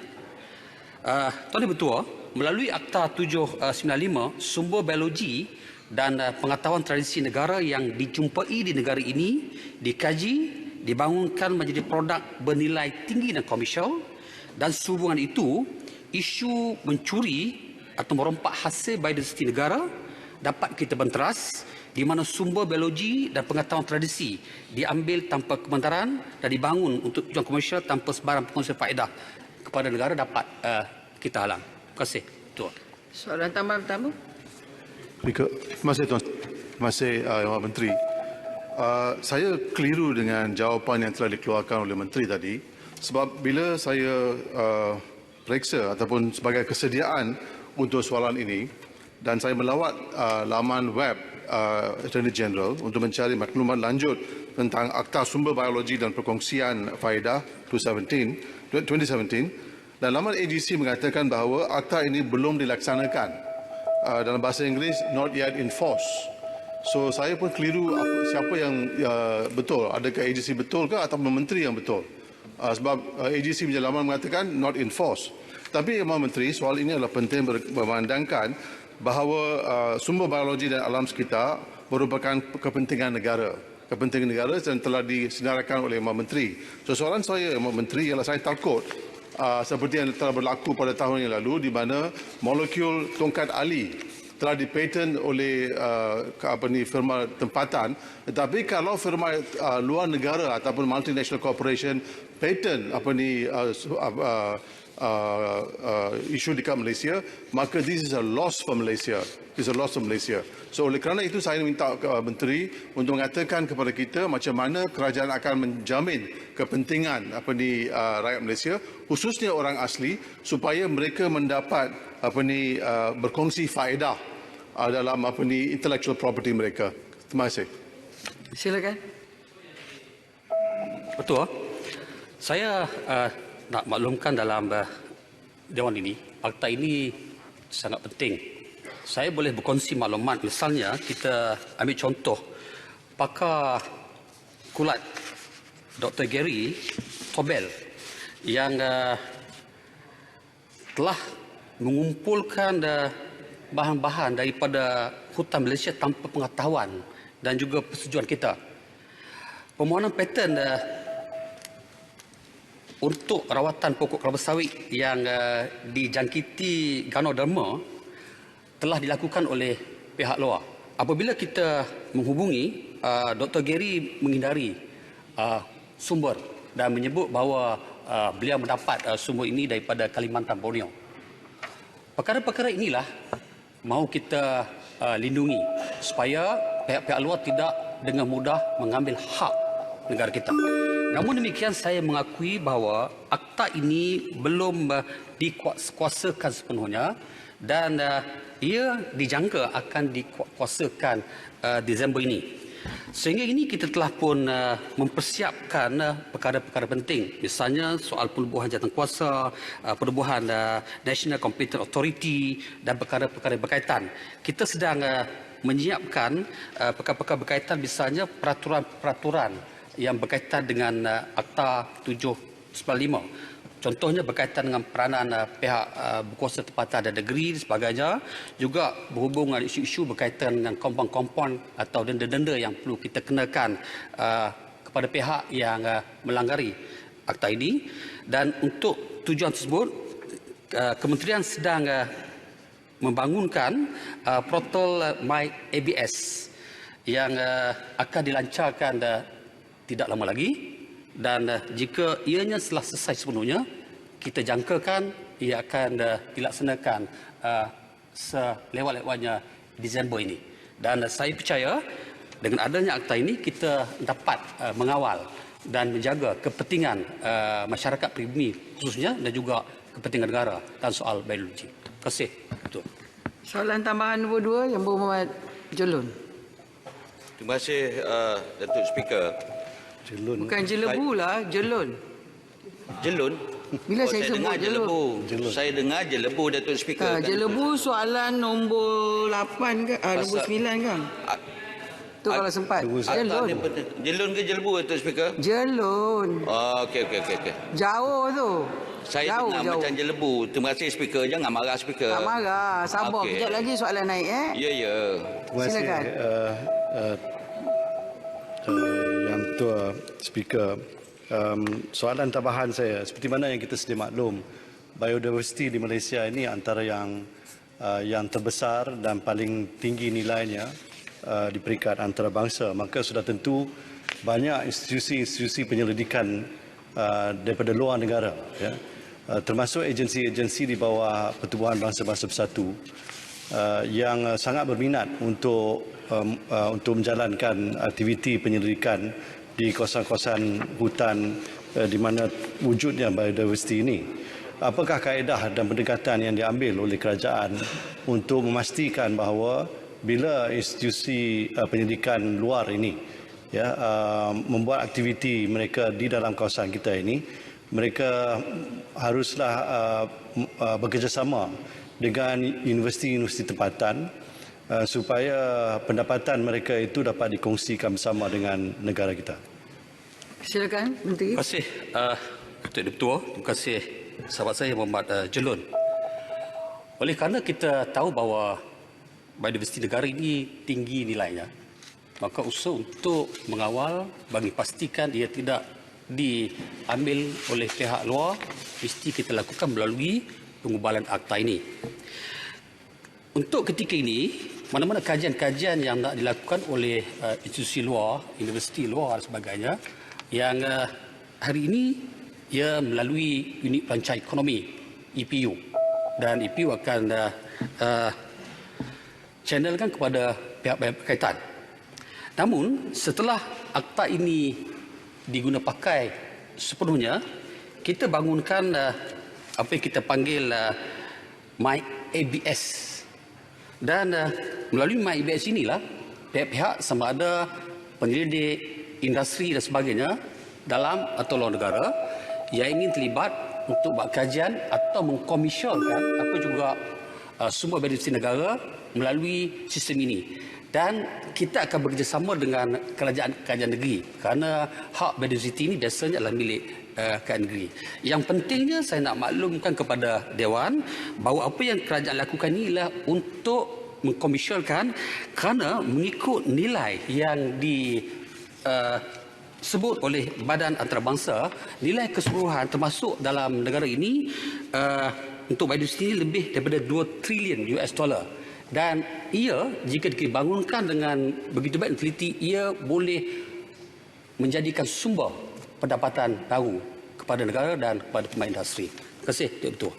Tuan Ibu Ketua, melalui Akta 795, sumber biologi dan pengetahuan tradisi negara yang dijumpai di negara ini dikaji, dibangunkan menjadi produk bernilai tinggi dan komersial, dan sehubungan itu, isu mencuri atau merompak hasil biodiversiti negara dapat kita benteras, di mana sumber biologi dan pengetahuan tradisi diambil tanpa kebenaran dan dibangun untuk tujuan komersial tanpa sebarang perkongsian faedah kepada negara dapat kita halang. Terima kasih, Tuan. Soalan tambahan pertama. Terima kasih Tuan. Terima kasih Yang Menteri. Saya keliru dengan jawapan yang telah dikeluarkan oleh Menteri tadi, sebab bila saya periksa ataupun sebagai kesediaan untuk soalan ini, dan saya melawat laman web Attorney General untuk mencari maklumat lanjut tentang Akta Sumber Biologi dan Perkongsian Faedah 2017, dan laman AGC mengatakan bahawa akta ini belum dilaksanakan. Dalam bahasa Inggeris, not yet in force. So saya pun keliru siapa yang betul. Adakah AGC betul ke atau Menteri yang betul? Sebab AGC punya laman mengatakan not in force. Tapi Yang Menteri, soal ini adalah penting memandangkan bahawa sumber biologi dan alam sekitar merupakan kepentingan negara. Kepentingan negara dan telah disenaraikan oleh Yang Menteri. So soalan saya Yang Menteri ialah saya takut seperti yang telah berlaku pada tahun yang lalu di mana molekul tongkat ali telah dipaten oleh firma tempatan, tetapi kalau firma luar negara ataupun multinational corporation paten isu dekat Malaysia, maka this is a loss for Malaysia. It's a loss for Malaysia. So oleh kerana itu saya minta Menteri untuk mengatakan kepada kita macam mana kerajaan akan menjamin kepentingan rakyat Malaysia, khususnya orang asli, supaya mereka mendapat berkongsi faedah dalam intellectual property mereka. Terima kasih. Silakan. Betul. Saya nak maklumkan dalam Dewan ini, akta ini sangat penting. Saya boleh berkongsi maklumat, misalnya kita ambil contoh pakar kulat Dr. Gary Tobel yang telah mengumpulkan bahan-bahan daripada hutan Malaysia tanpa pengetahuan dan juga persetujuan kita. Permohonan paten untuk rawatan pokok kelapa sawit yang dijangkiti Ganoderma telah dilakukan oleh pihak luar. Apabila kita menghubungi, Dr. Gary menghindari sumber dan menyebut bahawa beliau mendapat sumber ini daripada Kalimantan Borneo. Perkara-perkara inilah mahu kita lindungi supaya pihak-pihak luar tidak dengan mudah mengambil hak negara kita. Namun demikian, saya mengakui bahawa akta ini belum dikuasakan sepenuhnya dan ia dijangka akan dikuasakan Disember ini. Sehingga ini kita telah pun mempersiapkan perkara-perkara penting. Misalnya soal penubuhan jawatankuasa, penubuhan National Competent Authority dan perkara-perkara berkaitan. Kita sedang menyiapkan perkara-perkara berkaitan misalnya peraturan-peraturan yang berkaitan dengan Akta 795. Contohnya berkaitan dengan peranan pihak berkuasa tempatan dan negeri dan sebagainya. Juga berhubung dengan isu-isu berkaitan dengan kompon-kompon atau denda-denda yang perlu kita kenakan kepada pihak yang melanggar akta ini. Dan untuk tujuan tersebut, kementerian sedang membangunkan portal MyABS yang akan dilancarkan tidak lama lagi. Dan jika ianya telah selesai sepenuhnya, kita jangkakan ia akan dilaksanakan selewat-lewatnya Disember ini. Dan saya percaya dengan adanya akta ini kita dapat mengawal dan menjaga kepentingan masyarakat pribumi khususnya dan juga kepentingan negara dan soal biologi. Terima kasih. Betul. Soalan tambahan nombor 2 Yang Berhormat Jelun. Terima kasih Datuk Speaker. Bukan jelebu lah, jelun. Jelun? Bila saya sebut dengar jelun. jelebu. Saya dengar jelebu Datuk Speaker. Jelebu soalan nombor 8 ke? Nombor 9 kan? Tu kalau sempat. Jelun. Jelun ke jelebu Datuk Speaker? Jelun. Okey. Jauh tu. Saya dengar macam jelebu. Terima kasih Speaker. Jangan marah Speaker. Tak marah. Sabar. Kejap lagi soalan naik Ya. Silakan. Yang Ketua Speaker, soalan tambahan saya, seperti mana yang kita sedia maklum, biodiversiti di Malaysia ini antara yang terbesar dan paling tinggi nilainya di peringkat antarabangsa. Maka sudah tentu banyak institusi-institusi penyelidikan daripada luar negara, ya, termasuk agensi-agensi di bawah Pertubuhan Bangsa-Bangsa Bersatu yang sangat berminat untuk menjalankan aktiviti penyelidikan di kawasan-kawasan hutan di mana wujudnya biodiversiti ini. Apakah kaedah dan pendekatan yang diambil oleh kerajaan untuk memastikan bahawa bila institusi penyelidikan luar ini membuat aktiviti mereka di dalam kawasan kita ini, mereka haruslah bekerjasama dengan universiti-universiti tempatan supaya pendapatan mereka itu dapat dikongsikan bersama dengan negara kita. Silakan, Menteri. Terima kasih Ketua Ketua. Terima kasih sahabat saya Muhammad Jelun. Oleh kerana kita tahu bahawa biodiversiti negara ini tinggi nilainya, maka usaha untuk mengawal bagi pastikan ia tidak diambil oleh pihak luar mesti kita lakukan melalui pengubalan akta ini. Untuk ketika ini, mana-mana kajian-kajian yang nak dilakukan oleh institusi luar, universiti luar dan sebagainya, yang hari ini ia melalui unit perancang ekonomi EPU, dan EPU akan channelkan kepada pihak-pihak berkaitan. Namun setelah akta ini diguna pakai sepenuhnya, kita bangunkan apa yang kita panggil MyABS. Dan melalui MyABS inilah pihak-pihak sama ada penyelidik, industri dan sebagainya dalam atau luar negara yang ingin terlibat untuk buat kajian atau mengkomersialkan apa juga sumber biodiversiti negara melalui sistem ini. Dan kita akan bekerjasama dengan kerajaan negeri kerana hak biodiversiti ini biasanya adalah milik kerajaan negeri. Yang pentingnya saya nak maklumkan kepada Dewan bahawa apa yang kerajaan lakukan ini ialah untuk mengkomersialkan kerana mengikut nilai yang disebut oleh Badan Antarabangsa, nilai keseluruhan termasuk dalam negara ini untuk biodiversiti ini lebih daripada $2 trilion. Dan ia jika dibangunkan dengan begitu baik teliti, ia boleh menjadikan sumber pendapatan baru kepada negara dan kepada pemain industri. Terima kasih, Tuan Ketua.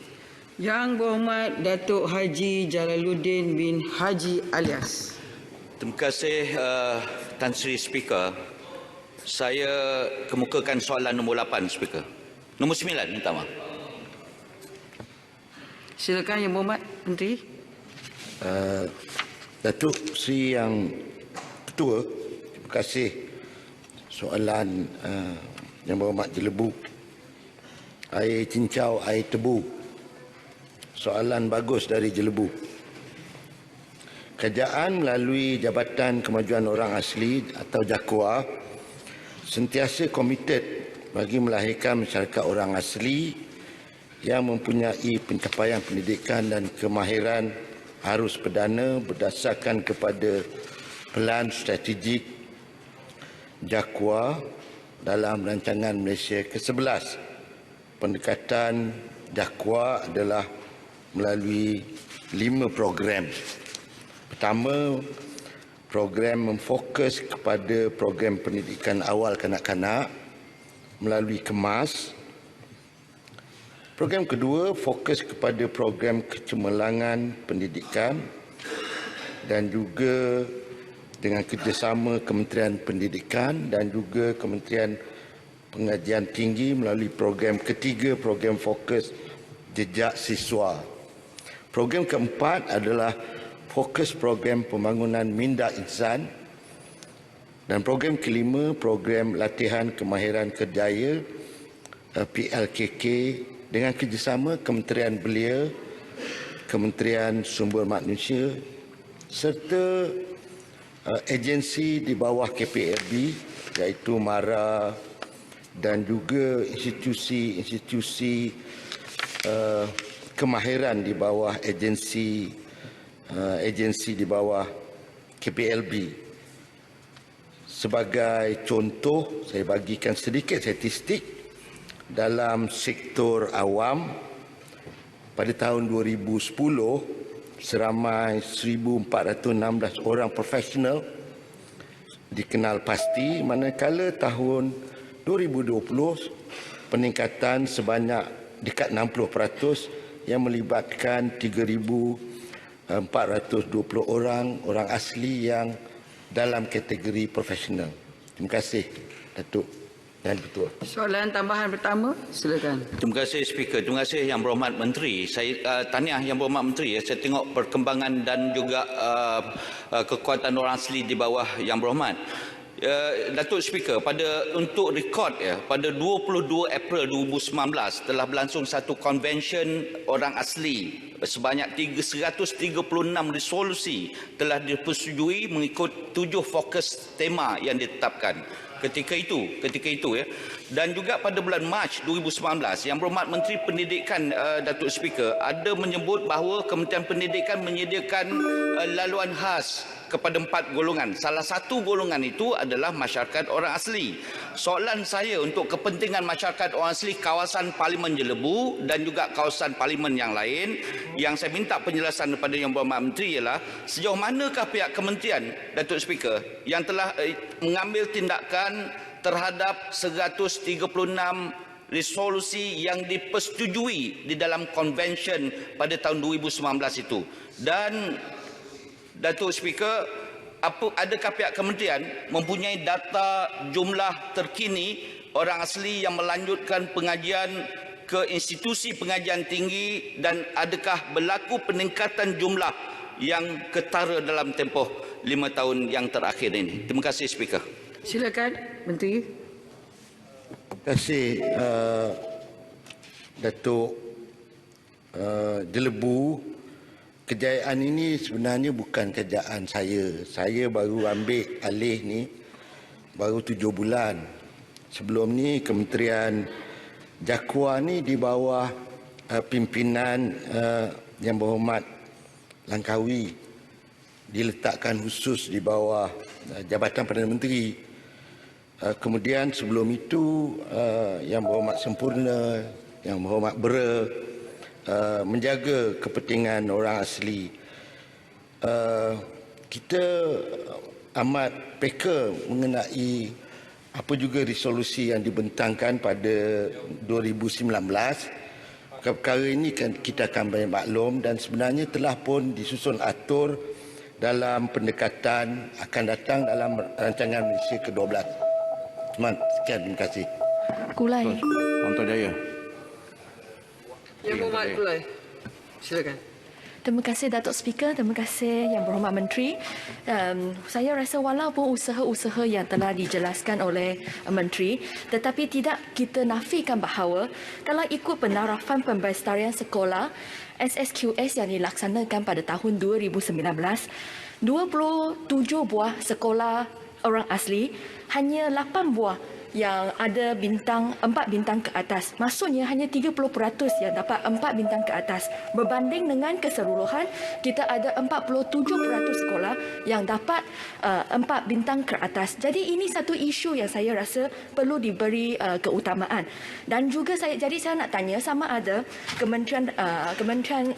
Yang Berhormat Datuk Haji Jalaluddin bin Haji Alias. Terima kasih Tan Sri Speaker. Saya kemukakan soalan nombor 8 Speaker. Nombor 9 minta maaf. Silakan Yang Berhormat Menteri. Datuk Sri Yang Ketua, terima kasih soalan Yang Berhormat Jelebu. Air cincau, air tebu. Soalan bagus dari Jelebu. Kerajaan melalui Jabatan Kemajuan Orang Asli atau JAKWA sentiasa komited bagi melahirkan masyarakat orang asli yang mempunyai pencapaian pendidikan dan kemahiran arus perdana berdasarkan kepada pelan strategik JAKWA dalam rancangan Malaysia ke-11. Pendekatan JAKWA adalah melalui 5 program. Pertama, program memfokus kepada program pendidikan awal kanak-kanak melalui KEMAS. Program kedua fokus kepada program kecemerlangan pendidikan dan juga dengan kerjasama Kementerian Pendidikan dan juga Kementerian Pengajian Tinggi melalui program ketiga, program fokus jejak siswa. Program keempat adalah fokus program pembangunan minda insan dan program kelima, program latihan kemahiran kerjaya PLKK dengan kerjasama Kementerian Belia, Kementerian Sumber Manusia serta agensi di bawah KPLB iaitu MARA dan juga institusi-institusi kemahiran di bawah agensi di bawah KPLB. Sebagai contoh, saya bagikan sedikit statistik dalam sektor awam pada tahun 2010 seramai 1,416 orang profesional dikenal pasti, manakala tahun 2020 peningkatan sebanyak dekat 60% yang melibatkan 3,420 orang asli yang dalam kategori profesional. Terima kasih, Datuk dan Ketua. Soalan tambahan pertama, silakan. Terima kasih Speaker. Terima kasih Yang Berhormat Menteri. Saya tahniah Yang Berhormat Menteri. Saya tengok perkembangan dan juga kekuatan orang asli di bawah Yang Berhormat. Datuk Speaker, untuk rekod pada 22 April 2019 telah berlangsung satu konvensyen orang asli sebanyak 136 resolusi telah dipersetujui mengikut 7 fokus tema yang ditetapkan. Ketika itu dan juga pada bulan Mac 2019 Yang Berhormat Menteri Pendidikan Datuk Speaker ada menyebut bahawa Kementerian Pendidikan menyediakan laluan khas kepada 4 golongan. Salah satu golongan itu adalah masyarakat orang asli. Soalan saya untuk kepentingan masyarakat orang asli kawasan Parlimen Jelebu dan juga kawasan Parlimen yang lain, yang saya minta penjelasan kepada Yang Berhormat Menteri ialah sejauh manakah pihak kementerian, Datuk Speaker, yang telah mengambil tindakan terhadap 136 resolusi yang dipersetujui di dalam konvensyen pada tahun 2019 itu. Dan Datuk Speaker, adakah pihak kementerian mempunyai data jumlah terkini orang asli yang melanjutkan pengajian ke institusi pengajian tinggi dan adakah berlaku peningkatan jumlah yang ketara dalam tempoh 5 tahun yang terakhir ini? Terima kasih Speaker. Silakan Menteri. Terima kasih Datuk Jelebu. Kejayaan ini sebenarnya bukan kejayaan saya. Saya baru ambil alih ni baru 7 bulan. Sebelum ni Kementerian JAKWA ni di bawah pimpinan Yang Berhormat Langkawi, diletakkan khusus di bawah Jabatan Perdana Menteri. Kemudian sebelum itu Yang Berhormat Sempurna, Yang Berhormat Bera menjaga kepentingan orang asli. Kita amat peka mengenai apa juga resolusi yang dibentangkan pada 2019. Perkara ini kita akan banyak maklum dan sebenarnya telah pun disusun atur dalam pendekatan akan datang dalam rancangan Malaysia ke-12. Sekian, terima kasih. Kulai. Untuk Jaya. Yang Berhormat Kulai. Silakan. Terima kasih Datuk Speaker, terima kasih Yang Berhormat Menteri. Saya rasa walaupun usaha-usaha yang telah dijelaskan oleh Menteri, tetapi tidak kita nafikan bahawa kalau ikut penarafan pembestarian sekolah SSQS yang dilaksanakan pada tahun 2019, 27 buah sekolah orang asli, hanya 8 buah yang ada bintang 4 bintang ke atas. Maksudnya hanya 30% yang dapat 4 bintang ke atas. Berbanding dengan keseluruhan, kita ada 47% sekolah yang dapat 4 bintang ke atas. Jadi ini satu isu yang saya rasa perlu diberi keutamaan. Dan juga saya nak tanya sama ada Kementerian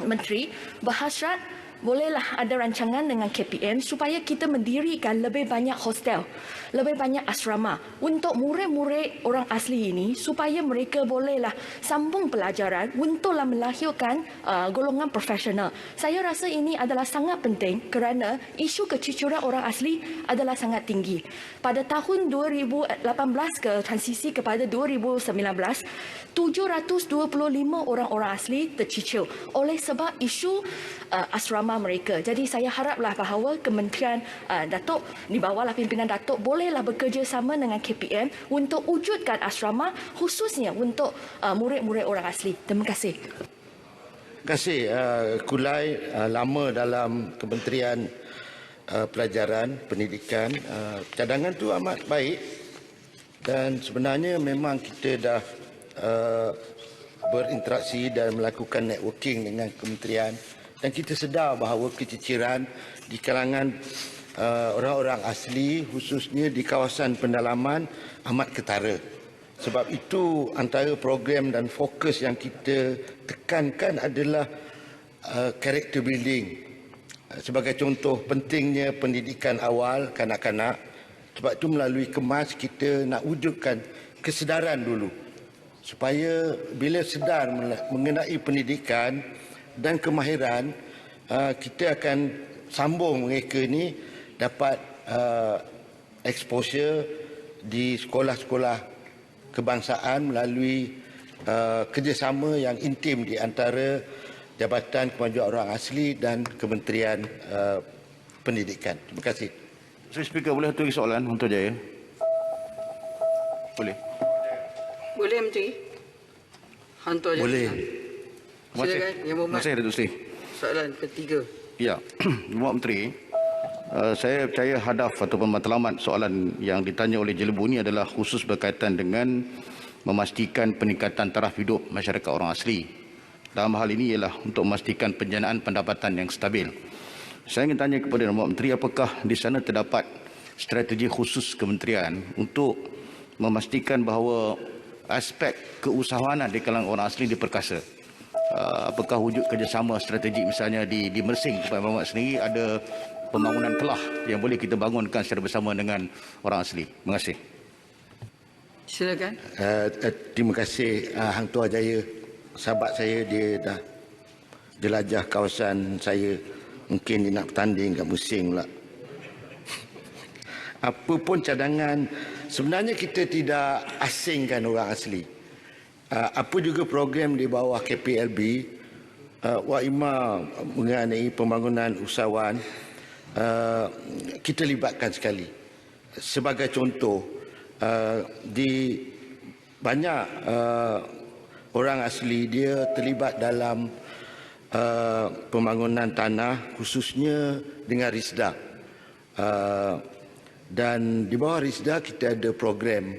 Menteri berhasrat bolehlah ada rancangan dengan KPM supaya kita mendirikan lebih banyak hostel, lebih banyak asrama untuk murid-murid orang asli ini supaya mereka bolehlah sambung pelajaran untuklah melahirkan golongan profesional. Saya rasa ini adalah sangat penting kerana isu kecucuran orang asli adalah sangat tinggi. Pada tahun 2018 ke transisi kepada 2019, 725 orang-orang asli tercicir oleh sebab isu asrama mereka. Jadi saya haraplah bahawa Kementerian Datuk di bawahlah pimpinan Datuk bolehlah bekerjasama dengan KPM untuk wujudkan asrama khususnya untuk murid-murid orang asli. Terima kasih. Terima kasih. Kulai lama dalam Kementerian Pelajaran Pendidikan. Cadangan tu amat baik dan sebenarnya memang kita dah berinteraksi dan melakukan networking dengan kementerian. Dan kita sedar bahawa keciciran di kalangan orang-orang asli khususnya di kawasan pendalaman amat ketara. Sebab itu antara program dan fokus yang kita tekankan adalah character building. Sebagai contoh pentingnya pendidikan awal kanak-kanak. Sebab itu melalui KEMAS kita nak wujudkan kesedaran dulu. Supaya bila sedar mengenai pendidikan dan kemahiran, kita akan sambung mereka ini dapat exposure di sekolah-sekolah kebangsaan melalui kerjasama yang intim di antara Jabatan Kemajuan Orang Asli dan Kementerian Pendidikan. Terima kasih. Mr. Speaker, boleh satu lagi soalan untuk Jaya? Boleh. Boleh Menteri? Hantu aja. Boleh. Silakan Yang Berhormat. Terima kasih Datuk Seri. Soalan ketiga. Ya, Bapak Menteri, saya percaya hadaf ataupun matlamat soalan yang ditanya oleh Jelebu ini adalah khusus berkaitan dengan memastikan peningkatan taraf hidup masyarakat orang asli. Dalam hal ini ialah untuk memastikan penjanaan pendapatan yang stabil. Saya ingin tanya kepada Bapak Menteri, apakah di sana terdapat strategi khusus kementerian untuk memastikan bahawa aspek keusahawanan di kalangan orang asli diperkasa? Apakah wujud kerjasama strategi misalnya di Mersing tempat Bapak sendiri ada pembangunan kelah yang boleh kita bangunkan secara bersama dengan orang asli? Terima kasih. Silakan. Terima kasih Hang Tuah Jaya. Sahabat saya dia dah jelajah kawasan saya. Mungkin dia nak bertanding kat Mersing pula. Apa pun cadangan, sebenarnya kita tidak asingkan orang asli. Apa juga program di bawah KPLB, Wak Ima mengenai pembangunan usahawan, kita libatkan sekali. Sebagai contoh, di banyak orang asli dia terlibat dalam pembangunan tanah, khususnya dengan RISDA. Dan di bawah RISDA kita ada program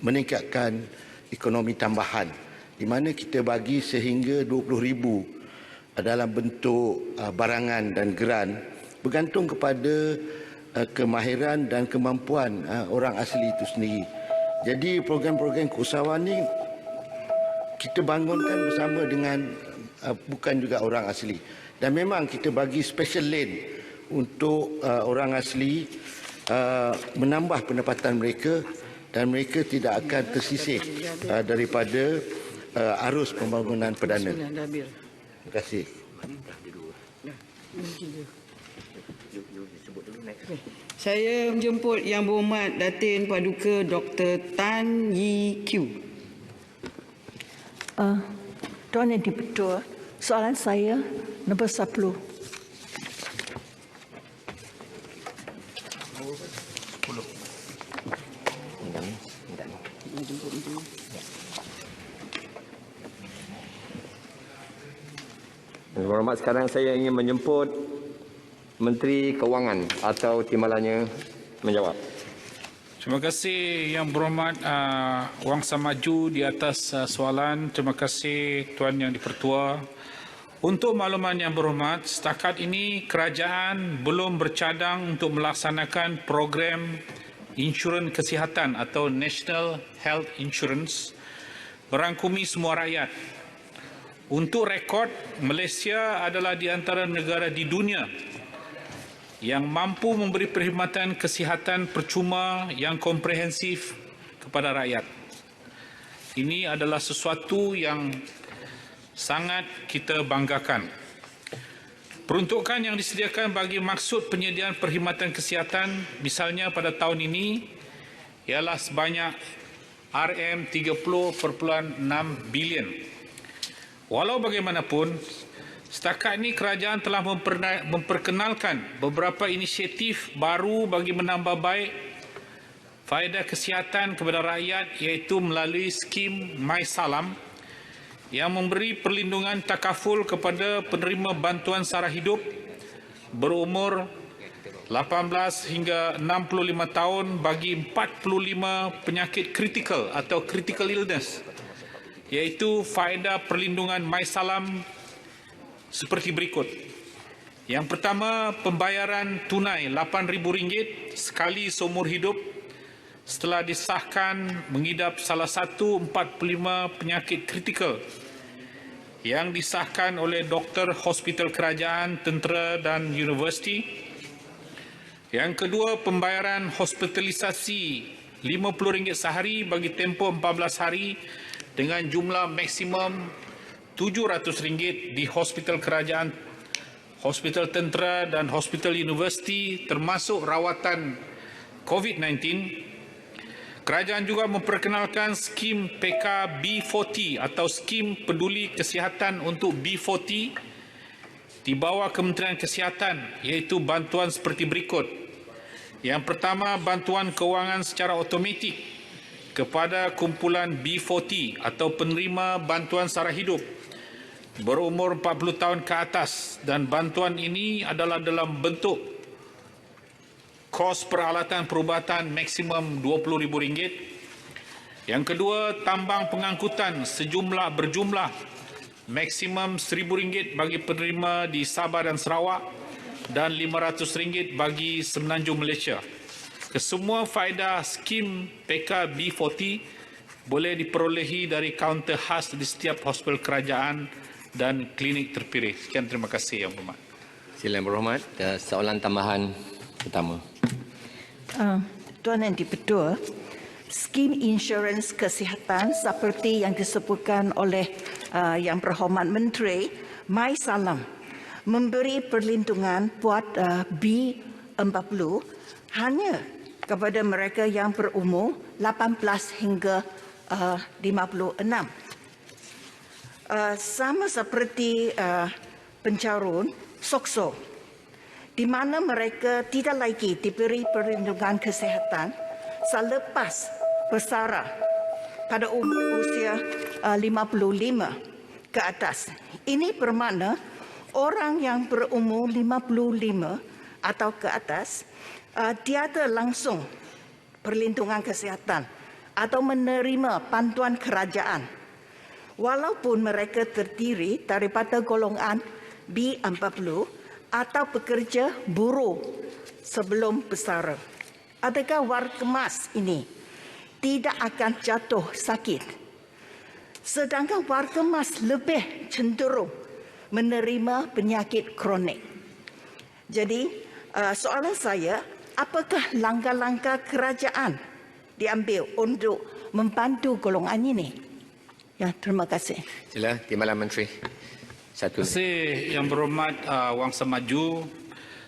meningkatkan ekonomi tambahan di mana kita bagi sehingga 20,000 dalam bentuk barangan dan geran bergantung kepada kemahiran dan kemampuan orang asli itu sendiri. Jadi program-program keusahawan ni kita bangunkan bersama dengan bukan juga orang asli. Dan memang kita bagi special lane untuk orang asli menambah pendapatan mereka dan mereka tidak akan tersisih daripada arus pembangunan perdana. Terima kasih. Saya menjemput Yang Berhormat Datin Paduka Dr. Tan Yee Kiew. Tuan Yang di-Pertua, Soalan saya nombor 10. Yang berhormat, sekarang saya ingin menjemput Menteri Kewangan atau timbalannya menjawab. Terima kasih Yang Berhormat Wang Samaju di atas soalan. Terima kasih Tuan Yang Dipertua. Untuk makluman Yang Berhormat, setakat ini kerajaan belum bercadang untuk melaksanakan program insurans kesihatan atau National Health Insurance merangkumi semua rakyat. Untuk rekod, Malaysia adalah di antara negara di dunia yang mampu memberi perkhidmatan kesihatan percuma yang komprehensif kepada rakyat. Ini adalah sesuatu yang sangat kita banggakan. Peruntukan yang disediakan bagi maksud penyediaan perkhidmatan kesihatan, misalnya pada tahun ini, ialah sebanyak RM30.6 bilion. Walau bagaimanapun, setakat ini kerajaan telah memperkenalkan beberapa inisiatif baru bagi menambah baik faedah kesihatan kepada rakyat, iaitu melalui skim MySalam yang memberi perlindungan takaful kepada penerima bantuan sara hidup berumur 18 hingga 65 tahun bagi 45 penyakit kritikal atau critical illness, iaitu faedah perlindungan MySalam seperti berikut. Yang pertama, pembayaran tunai RM8,000 sekali seumur hidup setelah disahkan mengidap salah satu 45 penyakit kritikal yang disahkan oleh doktor hospital kerajaan, tentera dan universiti. Yang kedua, pembayaran hospitalisasi RM50 sehari bagi tempoh 14 hari dengan jumlah maksimum RM700 di hospital kerajaan, hospital tentera dan hospital universiti termasuk rawatan COVID-19. Kerajaan juga memperkenalkan skim PK B40 atau skim peduli kesihatan untuk B40 di bawah Kementerian Kesihatan, iaitu bantuan seperti berikut. Yang pertama, bantuan kewangan secara automatik kepada kumpulan B40 atau penerima bantuan sara hidup berumur 40 tahun ke atas, dan bantuan ini adalah dalam bentuk kos peralatan perubatan maksimum RM20,000. Yang kedua, tambang pengangkutan berjumlah maksimum RM1,000 bagi penerima di Sabah dan Sarawak dan RM500 bagi Semenanjung Malaysia. Kesemua faedah skim PK B40 boleh diperolehi dari kaunter khas di setiap hospital kerajaan dan klinik terpilih. Sekian, terima kasih Yang Berhormat. Sila Yang Berhormat, soalan tambahan pertama. Tuan Yang Dipertua, skim insurans kesihatan seperti yang disebutkan oleh Yang Berhormat Menteri, MySalam memberi perlindungan buat B40 hanya kepada mereka yang berumur 18 hingga 56. Sama seperti pencarun SOKSO, di mana mereka tidak lagi diberi perlindungan kesihatan selepas bersara pada usia 55 ke atas. Ini bermakna orang yang berumur 55 atau ke atas tiada langsung perlindungan kesihatan atau menerima bantuan kerajaan, walaupun mereka terdiri daripada golongan B40 atau pekerja buruh sebelum bersara. Adakah warga emas ini tidak akan jatuh sakit, sedangkan warga emas lebih cenderung menerima penyakit kronik? Jadi, soalan saya, apakah langkah-langkah kerajaan diambil untuk membantu golongan ini? Ya, terima kasih. Sila, Timbalan Menteri. Terima kasih Yang Berhormat Wang Samaju.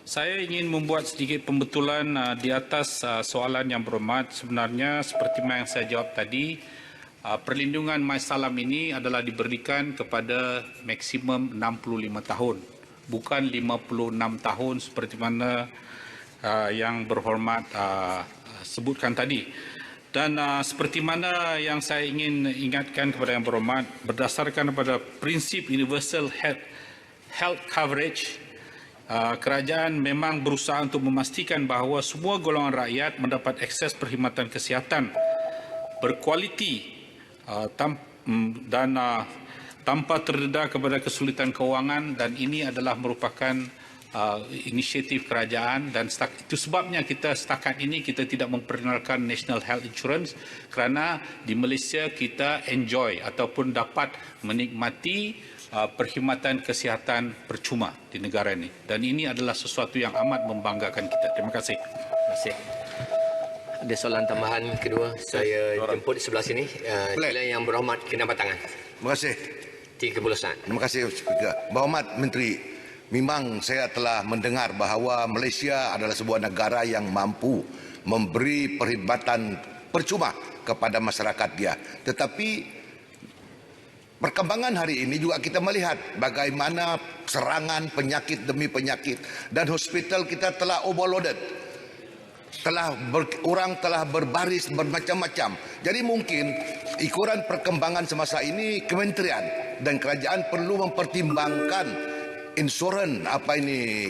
Saya ingin membuat sedikit pembetulan di atas soalan Yang Berhormat. Sebenarnya seperti yang saya jawab tadi, perlindungan Maisalam ini adalah diberikan kepada maksimum 65 tahun, bukan 56 tahun seperti mana yang berhormat sebutkan tadi. Dan seperti mana yang saya ingin ingatkan kepada yang berhormat, berdasarkan pada prinsip universal health coverage, kerajaan memang berusaha untuk memastikan bahawa semua golongan rakyat mendapat akses perkhidmatan kesihatan berkualiti dan tanpa terdedah kepada kesulitan kewangan, dan ini adalah merupakan inisiatif kerajaan, dan itu sebabnya kita setakat ini kita tidak memperkenalkan National Health Insurance, kerana di Malaysia kita enjoy ataupun dapat menikmati perkhidmatan kesihatan percuma di negara ini, dan ini adalah sesuatu yang amat membanggakan kita. Terima kasih. Terima kasih. Ada soalan tambahan kedua, saya jemput di sebelah sini. Sila yang berhormat kena tangan. Terima kasih. 30 saat. Terima kasih, Speaker. Berhormat Menteri, memang saya telah mendengar bahawa Malaysia adalah sebuah negara yang mampu memberi perkhidmatan percuma kepada masyarakat dia. Tetapi perkembangan hari ini juga kita melihat bagaimana serangan penyakit demi penyakit, dan hospital kita telah overloaded. Orang telah berbaris bermacam-macam. Jadi mungkin ikuran perkembangan semasa ini kementerian dan kerajaan perlu mempertimbangkan insuran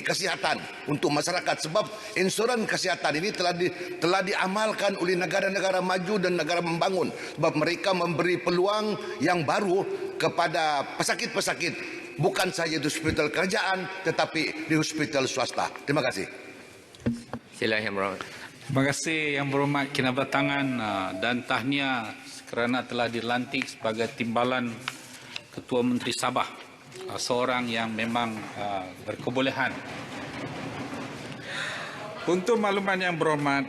kesihatan untuk masyarakat, sebab insuran kesihatan ini telah diamalkan oleh negara-negara maju dan negara membangun, sebab mereka memberi peluang yang baru kepada pesakit-pesakit, bukan saja di hospital kerajaan tetapi di hospital swasta. Terima kasih. Sila yang berhormat. Terima kasih yang berhormat Kinabatangan, dan tahniah kerana telah dilantik sebagai timbalan Ketua Menteri Sabah, seorang yang memang berkebolehan. Untuk makluman yang berhormat,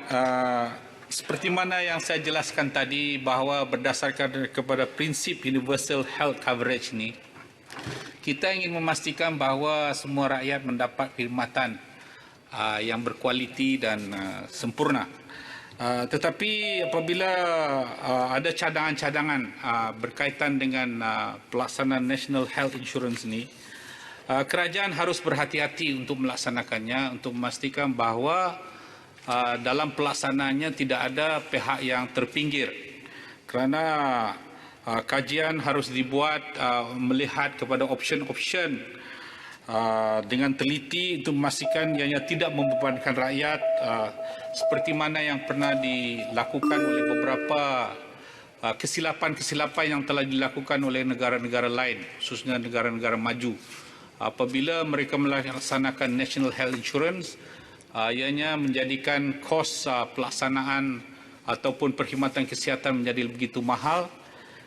seperti mana yang saya jelaskan tadi, bahawa berdasarkan kepada prinsip universal health coverage ini, kita ingin memastikan bahawa semua rakyat mendapat perkhidmatan yang berkualiti dan sempurna. Tetapi apabila ada cadangan-cadangan berkaitan dengan pelaksanaan National Health Insurance ini, kerajaan harus berhati-hati untuk melaksanakannya, untuk memastikan bahawa dalam pelaksanaannya tidak ada pihak yang terpinggir. Kerana kajian harus dibuat melihat kepada option-option dengan teliti untuk memastikan ianya tidak membebankan rakyat, seperti mana yang pernah dilakukan oleh beberapa kesilapan-kesilapan yang telah dilakukan oleh negara-negara lain, khususnya negara-negara maju. Apabila mereka melaksanakan National Health Insurance, ianya menjadikan kos pelaksanaan ataupun perkhidmatan kesihatan menjadi begitu mahal,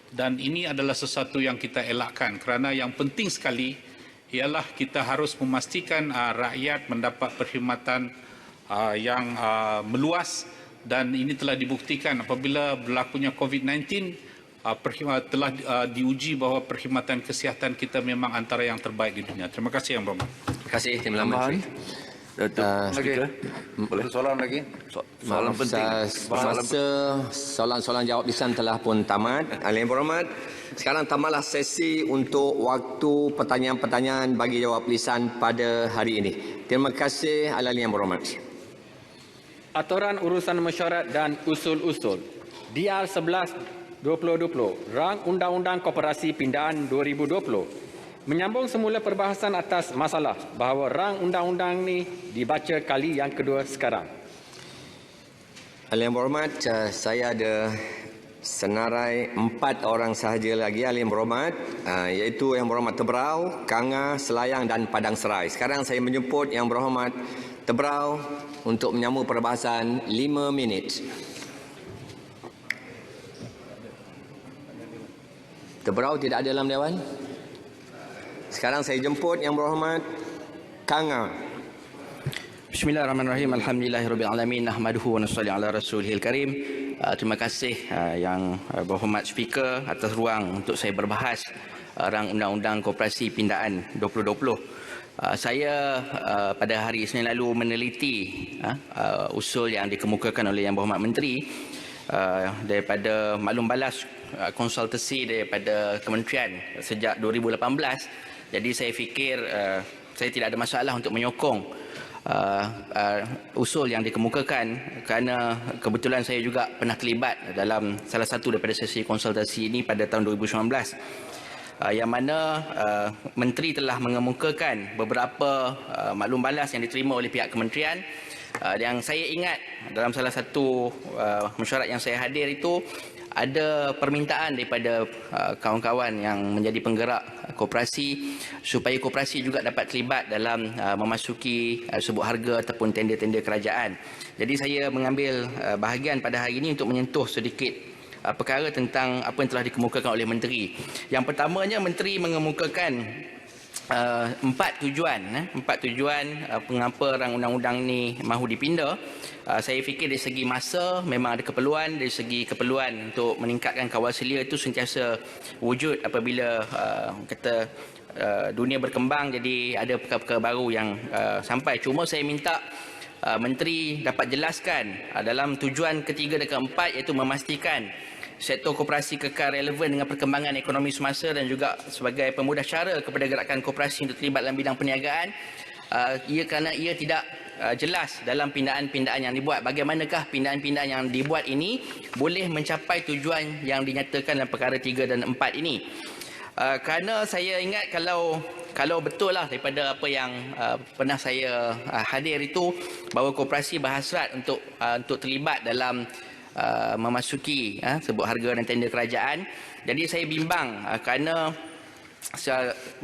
dan ini adalah sesuatu yang kita elakkan, kerana yang penting sekali ialah kita harus memastikan rakyat mendapat perkhidmatan yang meluas, dan ini telah dibuktikan apabila berlakunya COVID-19 telah diuji bahawa perkhidmatan kesihatan kita memang antara yang terbaik di dunia. Terima kasih yang berhormat. Terima kasih Timbalan Menteri. Boleh soalan lagi? Soalan penting. Masa soalan-soalan jawab lisan telah pun tamat. Yang berhormat, sekarang tamatlah sesi untuk waktu pertanyaan-pertanyaan bagi jawab lisan pada hari ini. Terima kasih ahli yang berhormat. Aturan Urusan Mesyuarat dan Usul-Usul DR 11/2020 Rang Undang-Undang Koperasi Pindaan 2020 menyambung semula perbahasan atas masalah bahawa rang undang-undang ini dibaca kali yang kedua sekarang. Ahli yang berhormat, saya ada senarai 4 orang sahaja lagi ahli yang berhormat, iaitu yang berhormat Tebrau, Kanga, Selayang dan Padang Serai. Sekarang saya menjemput yang berhormat Tebrau untuk menyambung perbahasan 5 minit. Tebrau tidak ada dalam Dewan. Sekarang saya jemput yang berhormat Kanga. Bismillahirrahmanirrahim. Alhamdulillahirabbil alamin. Nahmaduhu wa nusalli ala rasulihil karim. Terima kasih yang berhormat speaker atas ruang untuk saya berbahas rang undang-undang koperasi pindaan 2020. Saya pada hari Isnin lalu meneliti usul yang dikemukakan oleh yang berhormat menteri daripada maklum balas konsultasi daripada kementerian sejak 2018. Jadi saya fikir saya tidak ada masalah untuk menyokong usul yang dikemukakan, kerana kebetulan saya juga pernah terlibat dalam salah satu daripada sesi konsultasi ini pada tahun 2019, yang mana menteri telah mengemukakan beberapa maklum balas yang diterima oleh pihak kementerian. Yang saya ingat dalam salah satu mesyuarat yang saya hadir itu, ada permintaan daripada kawan-kawan yang menjadi penggerak koperasi supaya koperasi juga dapat terlibat dalam memasuki sebut harga ataupun tender-tender kerajaan. Jadi saya mengambil bahagian pada hari ini untuk menyentuh sedikit perkara tentang apa yang telah dikemukakan oleh menteri. Yang pertamanya, menteri mengemukakan empat tujuan mengapa rang undang-undang ni mahu dipinda. Saya fikir dari segi masa memang ada keperluan, dari segi keperluan untuk meningkatkan kawal selia itu sentiasa wujud apabila dunia berkembang, jadi ada perkara-perkara baru yang sampai. Cuma saya minta menteri dapat jelaskan dalam tujuan ketiga dan keempat, iaitu memastikan sektor koperasi kekal relevan dengan perkembangan ekonomi semasa dan juga sebagai pemudah cara kepada gerakan koperasi untuk terlibat dalam bidang perniagaan. Kerana ia tidak jelas dalam pindaan-pindaan yang dibuat. Bagaimanakah pindaan-pindaan yang dibuat ini boleh mencapai tujuan yang dinyatakan dalam perkara 3 dan 4 ini. Kerana saya ingat kalau betul lah daripada apa yang pernah saya hadir itu, bahawa koperasi berhasrat untuk terlibat dalam memasuki sebut harga dan tender kerajaan. Jadi saya bimbang kerana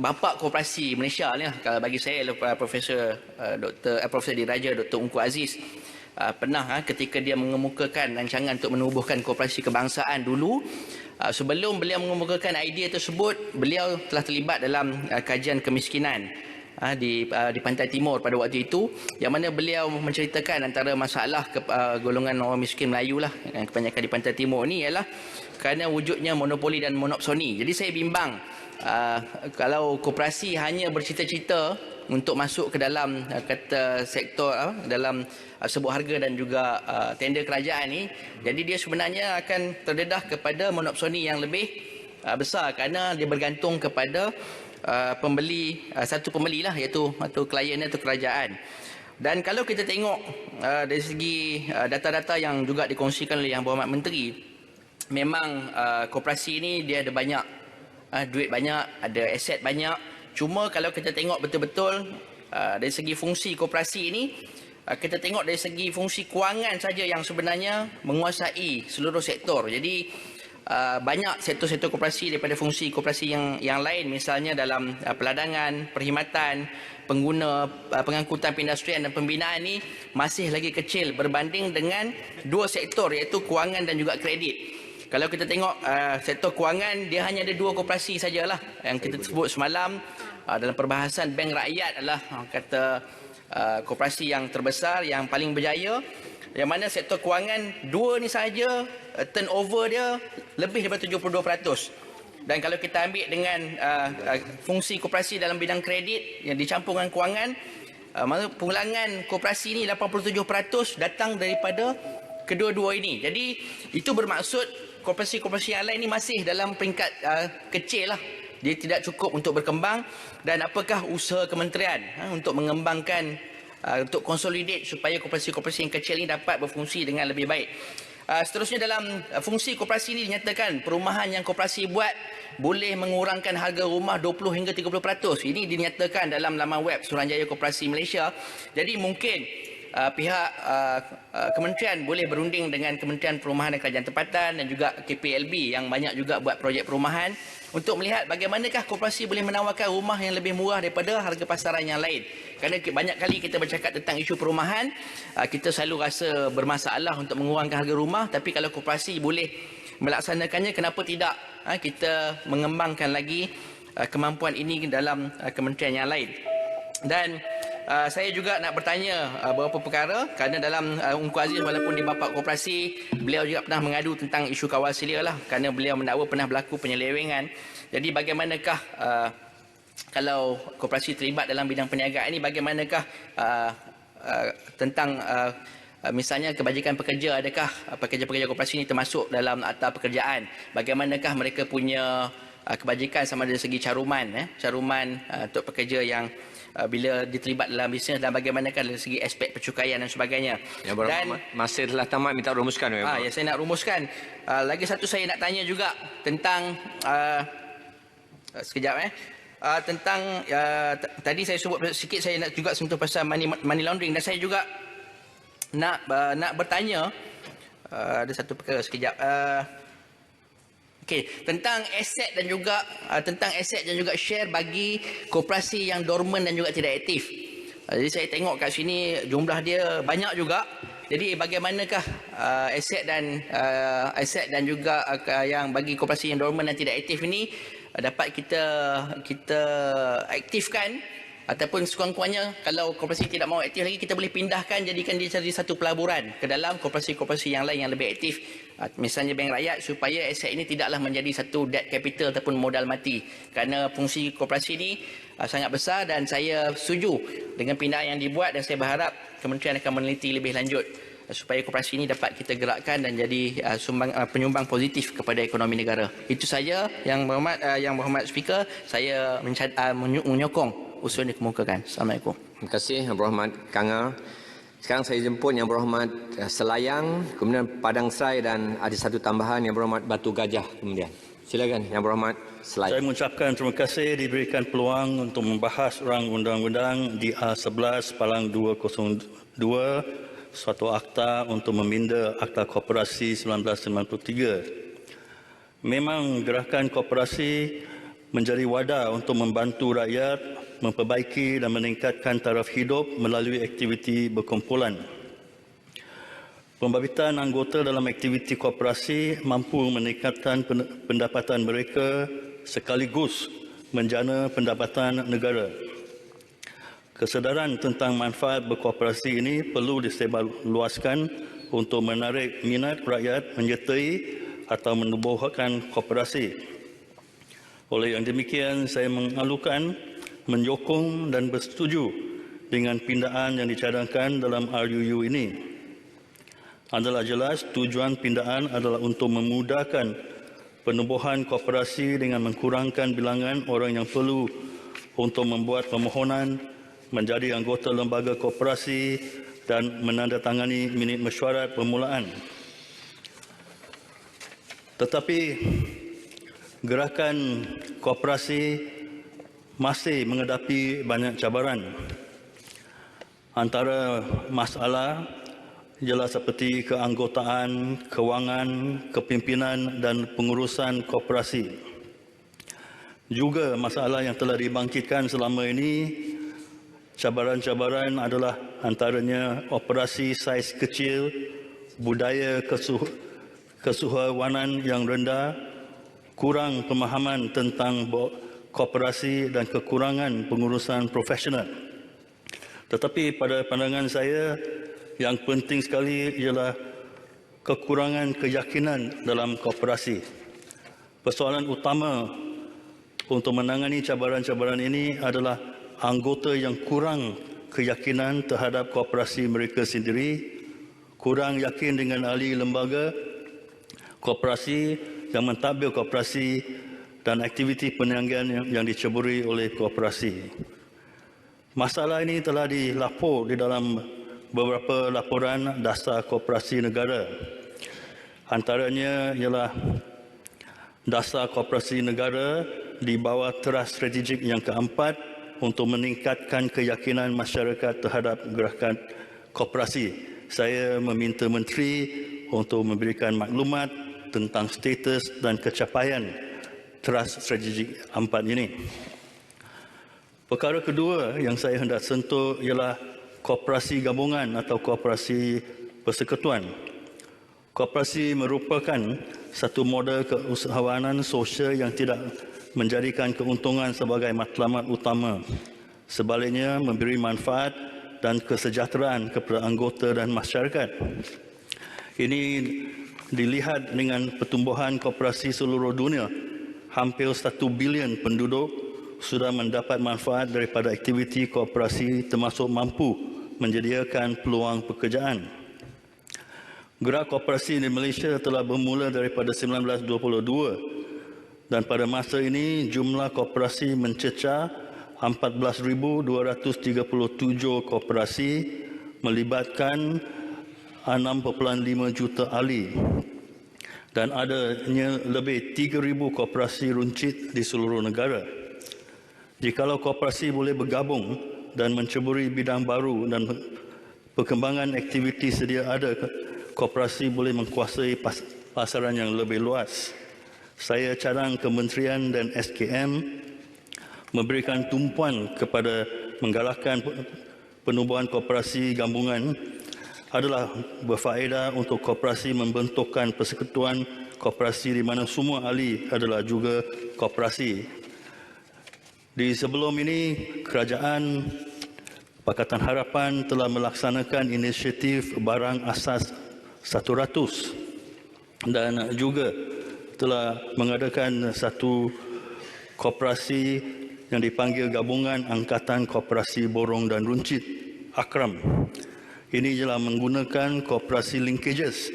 bapa koperasi Malaysia ni, bagi saya Profesor Diraja Dr. Ungku Aziz pernah ketika dia mengemukakan rancangan untuk menubuhkan koperasi kebangsaan dulu, sebelum beliau mengemukakan idea tersebut, beliau telah terlibat dalam kajian kemiskinan di Pantai Timur pada waktu itu, yang mana beliau menceritakan antara masalah golongan orang miskin Melayu lah yang kebanyakan di Pantai Timur ni ialah kerana wujudnya monopoli dan monopsoni. Jadi saya bimbang kalau koperasi hanya bercita-cita untuk masuk ke dalam sektor dalam sebut harga dan juga tender kerajaan ni, jadi dia sebenarnya akan terdedah kepada monopsoni yang lebih besar, kerana dia bergantung kepada satu pembeli lah, iaitu atau klien atau kerajaan. Dan kalau kita tengok dari segi data-data yang juga dikongsikan oleh Yang Berhormat Menteri, memang koperasi ini dia ada banyak duit banyak, ada aset banyak. Cuma kalau kita tengok betul-betul dari segi fungsi koperasi ini, kita tengok dari segi fungsi kewangan saja yang sebenarnya menguasai seluruh sektor. Jadi banyak sektor-sektor koperasi daripada fungsi koperasi yang lain, misalnya dalam peladangan, perkhidmatan, pengguna, pengangkutan perindustrian dan pembinaan ini masih lagi kecil berbanding dengan dua sektor, iaitu kewangan dan juga kredit. Kalau kita tengok sektor kewangan, dia hanya ada dua koperasi sajalah yang kita sebut semalam dalam perbahasan Bank Rakyat adalah kata koperasi yang terbesar, yang paling berjaya, yang mana sektor kewangan dua ni saja turnover dia lebih daripada 72%. Dan kalau kita ambil dengan fungsi koperasi dalam bidang kredit yang dicampur dengan kewangan, pengulangan koperasi ini 87% datang daripada kedua-dua ini. Jadi itu bermaksud koperasi-koperasi yang lain ini masih dalam peringkat kecil lah. Dia tidak cukup untuk berkembang. Dan apakah usaha kementerian untuk mengembangkan, untuk consolidate supaya koperasi-koperasi yang kecil ini dapat berfungsi dengan lebih baik. Seterusnya dalam fungsi koperasi ini dinyatakan perumahan yang koperasi buat boleh mengurangkan harga rumah 20 hingga 30%. Ini dinyatakan dalam laman web Suruhanjaya Koperasi Malaysia. Jadi mungkin pihak kementerian boleh berunding dengan Kementerian Perumahan dan Kerajaan Tempatan dan juga KPLB yang banyak juga buat projek perumahan untuk melihat bagaimanakah koperasi boleh menawarkan rumah yang lebih murah daripada harga pasaran yang lain. Kerana banyak kali kita bercakap tentang isu perumahan, kita selalu rasa bermasalah untuk mengurangkan harga rumah, tapi kalau koperasi boleh melaksanakannya, kenapa tidak kita mengembangkan lagi kemampuan ini dalam kementerian yang lain. Dan saya juga nak bertanya beberapa perkara, kerana dalam Ungku Aziz walaupun di bapa koperasi, beliau juga pernah mengadu tentang isu kawal selia lah, kerana beliau mendakwa pernah berlaku penyelewengan. Jadi bagaimanakah kalau koperasi terlibat dalam bidang perniagaan ini, bagaimanakah tentang Misalnya kebajikan pekerja, adakah pekerja-pekerja koperasi ini termasuk dalam akta pekerjaan? Bagaimanakah mereka punya kebajikan sama dari segi caruman untuk pekerja yang bila diterlibat dalam bisnes, dan bagaimanakah dari segi aspek percukaian dan sebagainya. Dan masa telah tamat, minta rumuskan. ya, saya nak rumuskan. Lagi satu saya nak tanya juga tentang tentang tadi saya sebut sikit, saya nak juga sentuh pasal money laundering, dan saya juga nak bertanya ada satu perkara sekejap. Tentang aset dan juga share bagi koperasi yang dorman dan juga tidak aktif. Jadi saya tengok kat sini jumlah dia banyak juga. Jadi bagaimanakah aset dan juga yang bagi koperasi yang dorman dan tidak aktif ini dapat kita aktifkan, ataupun sekurang-kurangnya kalau koperasi tidak mahu aktif lagi, kita boleh pindahkan, jadikan dia jadi satu pelaburan ke dalam koperasi-koperasi yang lain yang lebih aktif. Misalnya bank rakyat, supaya aset ini tidaklah menjadi satu debt capital ataupun modal mati. Kerana fungsi koperasi ini sangat besar, dan saya setuju dengan pindahan yang dibuat, dan saya berharap kementerian akan meneliti lebih lanjut supaya koperasi ini dapat kita gerakkan dan jadi penyumbang positif kepada ekonomi negara. Itu saja yang berhormat Speaker, saya menyokong usul ini dikemukakan. Assalamualaikum. Terima kasih Yang Berhormat Kanga. Sekarang saya jemput Yang Berhormat Selayang, kemudian Padang Serai, dan ada satu tambahan Yang Berhormat Batu Gajah kemudian. Silakan Yang Berhormat Selayang. Saya mengucapkan terima kasih diberikan peluang untuk membahas rang undang-undang DR11/202, suatu akta untuk meminda Akta Koperasi 1993. Memang gerakan koperasi menjadi wadah untuk membantu rakyat memperbaiki dan meningkatkan taraf hidup melalui aktiviti berkumpulan. Pembabitan anggota dalam aktiviti koperasi mampu meningkatkan pendapatan mereka sekaligus menjana pendapatan negara. Kesedaran tentang manfaat berkoperasi ini perlu disebarluaskan untuk menarik minat rakyat menyertai atau menubuhkan koperasi. Oleh yang demikian, saya mengalukan, menyokong dan bersetuju dengan pindaan yang dicadangkan dalam RUU ini. Adalah jelas tujuan pindaan adalah untuk memudahkan penubuhan koperasi dengan mengkurangkan bilangan orang yang perlu untuk membuat permohonan menjadi anggota lembaga koperasi dan menandatangani minit mesyuarat permulaan. Tetapi gerakan koperasi masih menghadapi banyak cabaran. Antara masalah ialah seperti keanggotaan, kewangan, kepimpinan dan pengurusan koperasi. Juga masalah yang telah dibangkitkan selama ini, cabaran-cabaran adalah antaranya operasi saiz kecil, budaya kesuhawanan yang rendah, kurang pemahaman tentang koperasi dan kekurangan pengurusan profesional. Tetapi pada pandangan saya, yang penting sekali ialah kekurangan keyakinan dalam koperasi. Persoalan utama untuk menangani cabaran-cabaran ini adalah anggota yang kurang keyakinan terhadap koperasi mereka sendiri, kurang yakin dengan ahli lembaga koperasi yang mentadbir koperasi dan aktiviti perniagaan yang diceburi oleh koperasi. Masalah ini telah dilapor di dalam beberapa laporan dasar koperasi negara. Antaranya ialah dasar koperasi negara di bawah teras strategik yang keempat untuk meningkatkan keyakinan masyarakat terhadap gerakan koperasi. Saya meminta Menteri untuk memberikan maklumat tentang status dan capaian teras strategik 4 ini. Perkara kedua yang saya hendak sentuh ialah koperasi gabungan atau koperasi persekutuan. Koperasi merupakan satu model keusahawanan sosial yang tidak menjadikan keuntungan sebagai matlamat utama. Sebaliknya, memberi manfaat dan kesejahteraan kepada anggota dan masyarakat. Ini dilihat dengan pertumbuhan koperasi seluruh dunia. Hampir 1 bilion penduduk sudah mendapat manfaat daripada aktiviti koperasi, termasuk mampu menyediakan peluang pekerjaan. Gerak koperasi di Malaysia telah bermula daripada 1922 dan pada masa ini jumlah koperasi mencecah 14,237 koperasi melibatkan 6.5 juta ahli dan adanya lebih 3,000 koperasi runcit di seluruh negara. Jikalau koperasi boleh bergabung dan menceburi bidang baru dan perkembangan aktiviti sedia ada, koperasi boleh menguasai pasaran yang lebih luas. Saya cadang Kementerian dan SKM memberikan tumpuan kepada menggalakkan penubuhan koperasi gabungan adalah berfaedah untuk koperasi membentukkan persekutuan koperasi di mana semua ahli adalah juga koperasi. Di sebelum ini, Kerajaan Pakatan Harapan telah melaksanakan inisiatif barang asas 100 dan juga telah mengadakan satu koperasi yang dipanggil Gabungan Angkatan Koperasi Borong dan Runcit, AKRAM. Ini ialah menggunakan koperasi linkages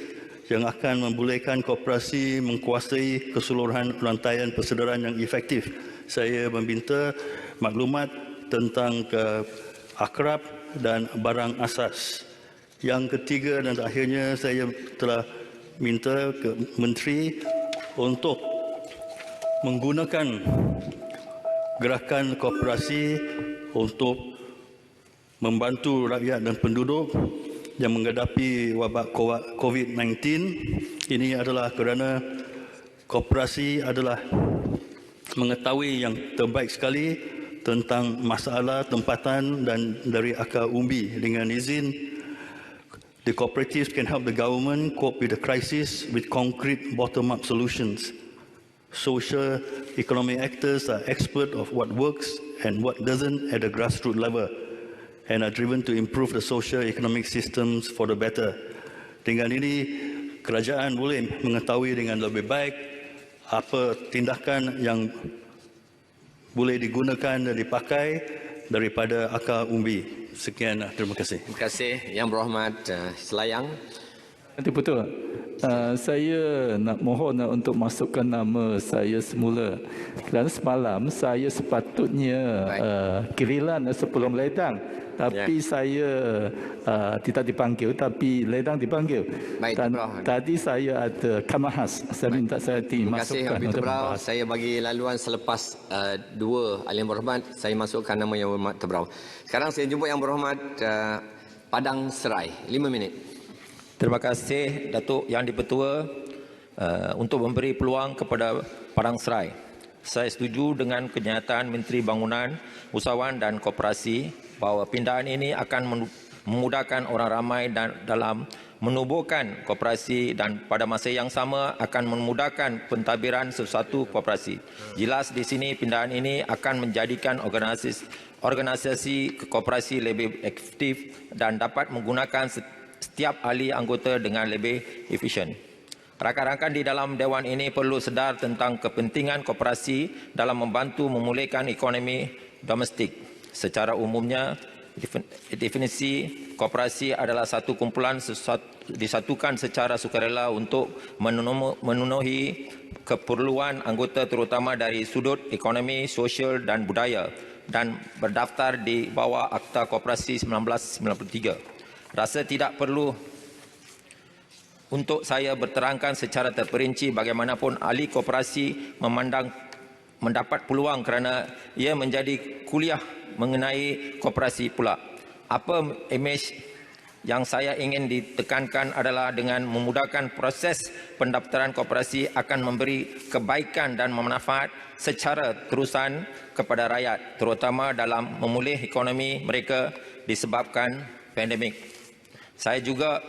yang akan membolehkan koperasi menguasai keseluruhan rantaian persedaran yang efektif. Saya meminta maklumat tentang akrab dan barang asas. Yang ketiga dan akhirnya saya telah minta ke Menteri untuk menggunakan gerakan koperasi untuk membantu rakyat dan penduduk yang menghadapi wabak COVID-19. Ini adalah kerana koperasi adalah mengetahui yang terbaik sekali tentang masalah tempatan dan dari akar umbi. Dengan izin, the cooperatives can help the government cope with the crisis with concrete bottom-up solutions. Social economic actors are expert of what works and what doesn't at the grassroots level, and are driven to improve the social economic systems for the better. Dengan ini, kerajaan boleh mengetahui dengan lebih baik apa tindakan yang boleh digunakan dan dipakai daripada akar umbi. Sekian, terima kasih. Terima kasih Yang Berhormat Selayang. Nanti betul. Saya nak mohon untuk masukkan nama saya semula. Kerana semalam saya sepatutnya kirilan sebelum ledang. Tapi saya tidak dipanggil, tapi ledang dipanggil. Baik, dan tadi saya ada kamahas. Saya minta saya Terima kasih dimasukkan Habib untuk Tebrau. membahas. Saya bagi laluan selepas dua Ahli Yang Berhormat, saya masukkan nama Yang Berhormat Tebrau. Sekarang saya jemput Yang Berhormat Padang Serai. 5 minit. Terima kasih Datuk Yang Dipertua untuk memberi peluang kepada Padang Serai. Saya setuju dengan kenyataan Menteri Bangunan, Usahawan dan Koperasi bahawa pindahan ini akan memudahkan orang ramai dan dalam menubuhkan koperasi dan pada masa yang sama akan memudahkan pentadbiran sesuatu koperasi. Jelas di sini pindahan ini akan menjadikan organisasi koperasi lebih efektif dan dapat menggunakan setiap ahli anggota dengan lebih efisien. Rakan-rakan di dalam Dewan ini perlu sedar tentang kepentingan koperasi dalam membantu memulihkan ekonomi domestik. Secara umumnya, definisi koperasi adalah satu kumpulan disatukan secara sukarela untuk memenuhi keperluan anggota terutama dari sudut ekonomi, sosial dan budaya dan berdaftar di bawah Akta Koperasi 1993. Rasa tidak perlu untuk saya berterangkan secara terperinci bagaimanapun ahli koperasi mendapat peluang kerana ia menjadi kuliah mengenai koperasi pula. Apa imej yang saya ingin ditekankan adalah dengan memudahkan proses pendaftaran koperasi akan memberi kebaikan dan manfaat secara terusan kepada rakyat, terutama dalam memulih ekonomi mereka disebabkan pandemik. Saya juga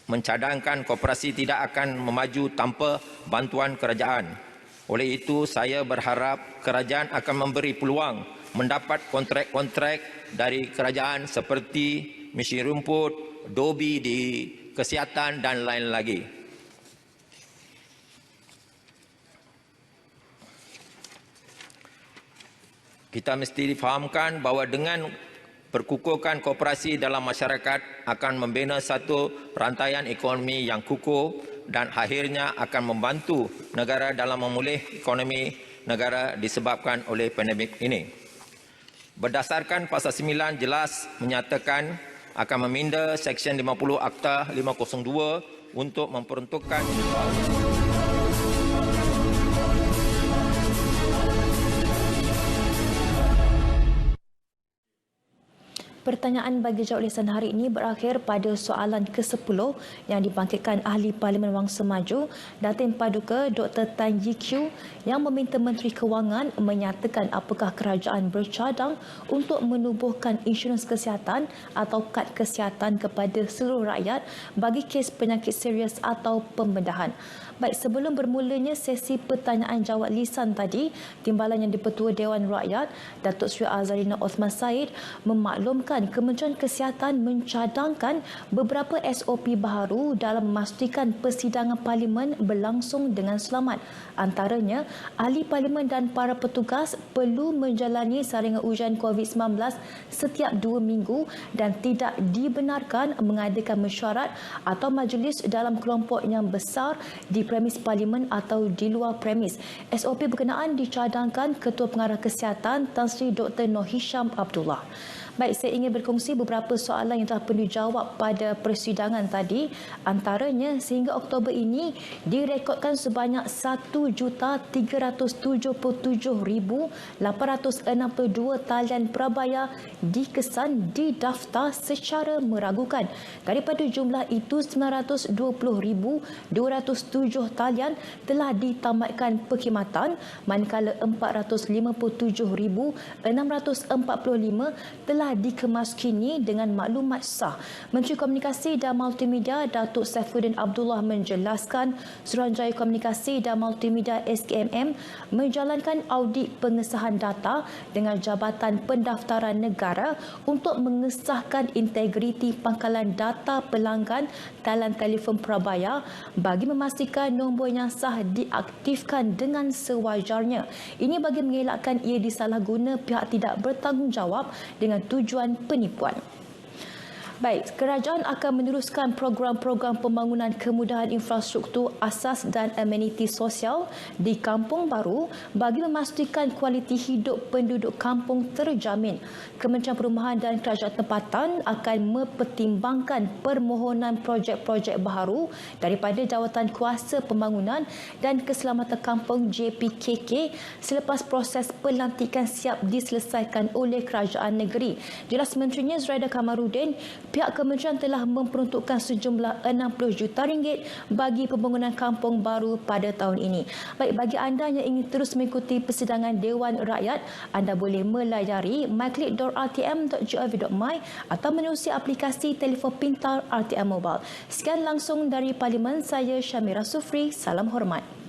mencadangkan koperasi tidak akan memaju tanpa bantuan kerajaan. Oleh itu, saya berharap kerajaan akan memberi peluang mendapat kontrak-kontrak dari kerajaan seperti mesin rumput, dobi di kesihatan dan lain lagi. Kita mesti difahamkan bahawa dengan Perkukuhan koperasi dalam masyarakat akan membina satu rantaian ekonomi yang kukuh dan akhirnya akan membantu negara dalam memulih ekonomi negara disebabkan oleh pandemik ini. Berdasarkan Pasal 9 jelas menyatakan akan meminda Seksyen 50 Akta 502 untuk memperuntukkan Pertanyaan bagi jawab lisan hari ini berakhir pada soalan ke-10 yang dibangkitkan Ahli Parlimen Wangsa Maju, Datin Paduka Dr. Tan Yee Kiew yang meminta Menteri Kewangan menyatakan apakah kerajaan bercadang untuk menubuhkan insurans kesihatan atau kad kesihatan kepada seluruh rakyat bagi kes penyakit serius atau pembedahan. Baik, sebelum bermulanya sesi pertanyaan jawab lisan tadi, Timbalan Yang di-Pertua Dewan Rakyat, Datuk Seri Azarina Othman Said memaklumkan Kementerian Kesihatan mencadangkan beberapa SOP baharu dalam memastikan persidangan Parlimen berlangsung dengan selamat. Antaranya, ahli Parlimen dan para petugas perlu menjalani saringan ujian COVID-19 setiap 2 minggu dan tidak dibenarkan mengadakan mesyuarat atau majlis dalam kelompok yang besar di premis Parlimen atau di luar premis. SOP berkenaan dicadangkan Ketua Pengarah Kesihatan Tan Sri Dr. Noor Hisham Abdullah. Baik, saya ingin berkongsi beberapa soalan yang telah perlu dijawab pada persidangan tadi. Antaranya, sehingga Oktober ini direkodkan sebanyak 1,377,862 talian prabaya dikesan didaftar secara meragukan. Daripada jumlah itu, 920,207 talian telah ditamatkan perkhidmatan, manakala 457,645 telah dikemas kini dengan maklumat sah. Menteri Komunikasi dan Multimedia Datuk Saifuddin Abdullah menjelaskan Suruhanjaya Komunikasi dan Multimedia SKMM menjalankan audit pengesahan data dengan Jabatan Pendaftaran Negara untuk mengesahkan integriti pangkalan data pelanggan talian telefon prabaya bagi memastikan nombor yang sah diaktifkan dengan sewajarnya. Ini bagi mengelakkan ia disalahguna pihak tidak bertanggungjawab dengan tujuan penipuan. Baik, kerajaan akan meneruskan program-program pembangunan kemudahan infrastruktur asas dan ameniti sosial di kampung baru bagi memastikan kualiti hidup penduduk kampung terjamin. Kementerian Perumahan dan Kerajaan Tempatan akan mempertimbangkan permohonan projek-projek baru daripada Jawatan Kuasa Pembangunan dan Keselamatan Kampung JPKK selepas proses pelantikan siap diselesaikan oleh kerajaan negeri. Jelas Menterinya Zuraida Kamarudin, pihak kementerian telah memperuntukkan sejumlah 60 juta ringgit bagi pembangunan kampung baru pada tahun ini. Baik, bagi anda yang ingin terus mengikuti persidangan Dewan Rakyat, anda boleh melayari myclick.rtm.gov.my atau menerusi aplikasi telefon pintar RTM Mobile. Sekian langsung dari Parlimen, saya Syamira Sufri. Salam hormat.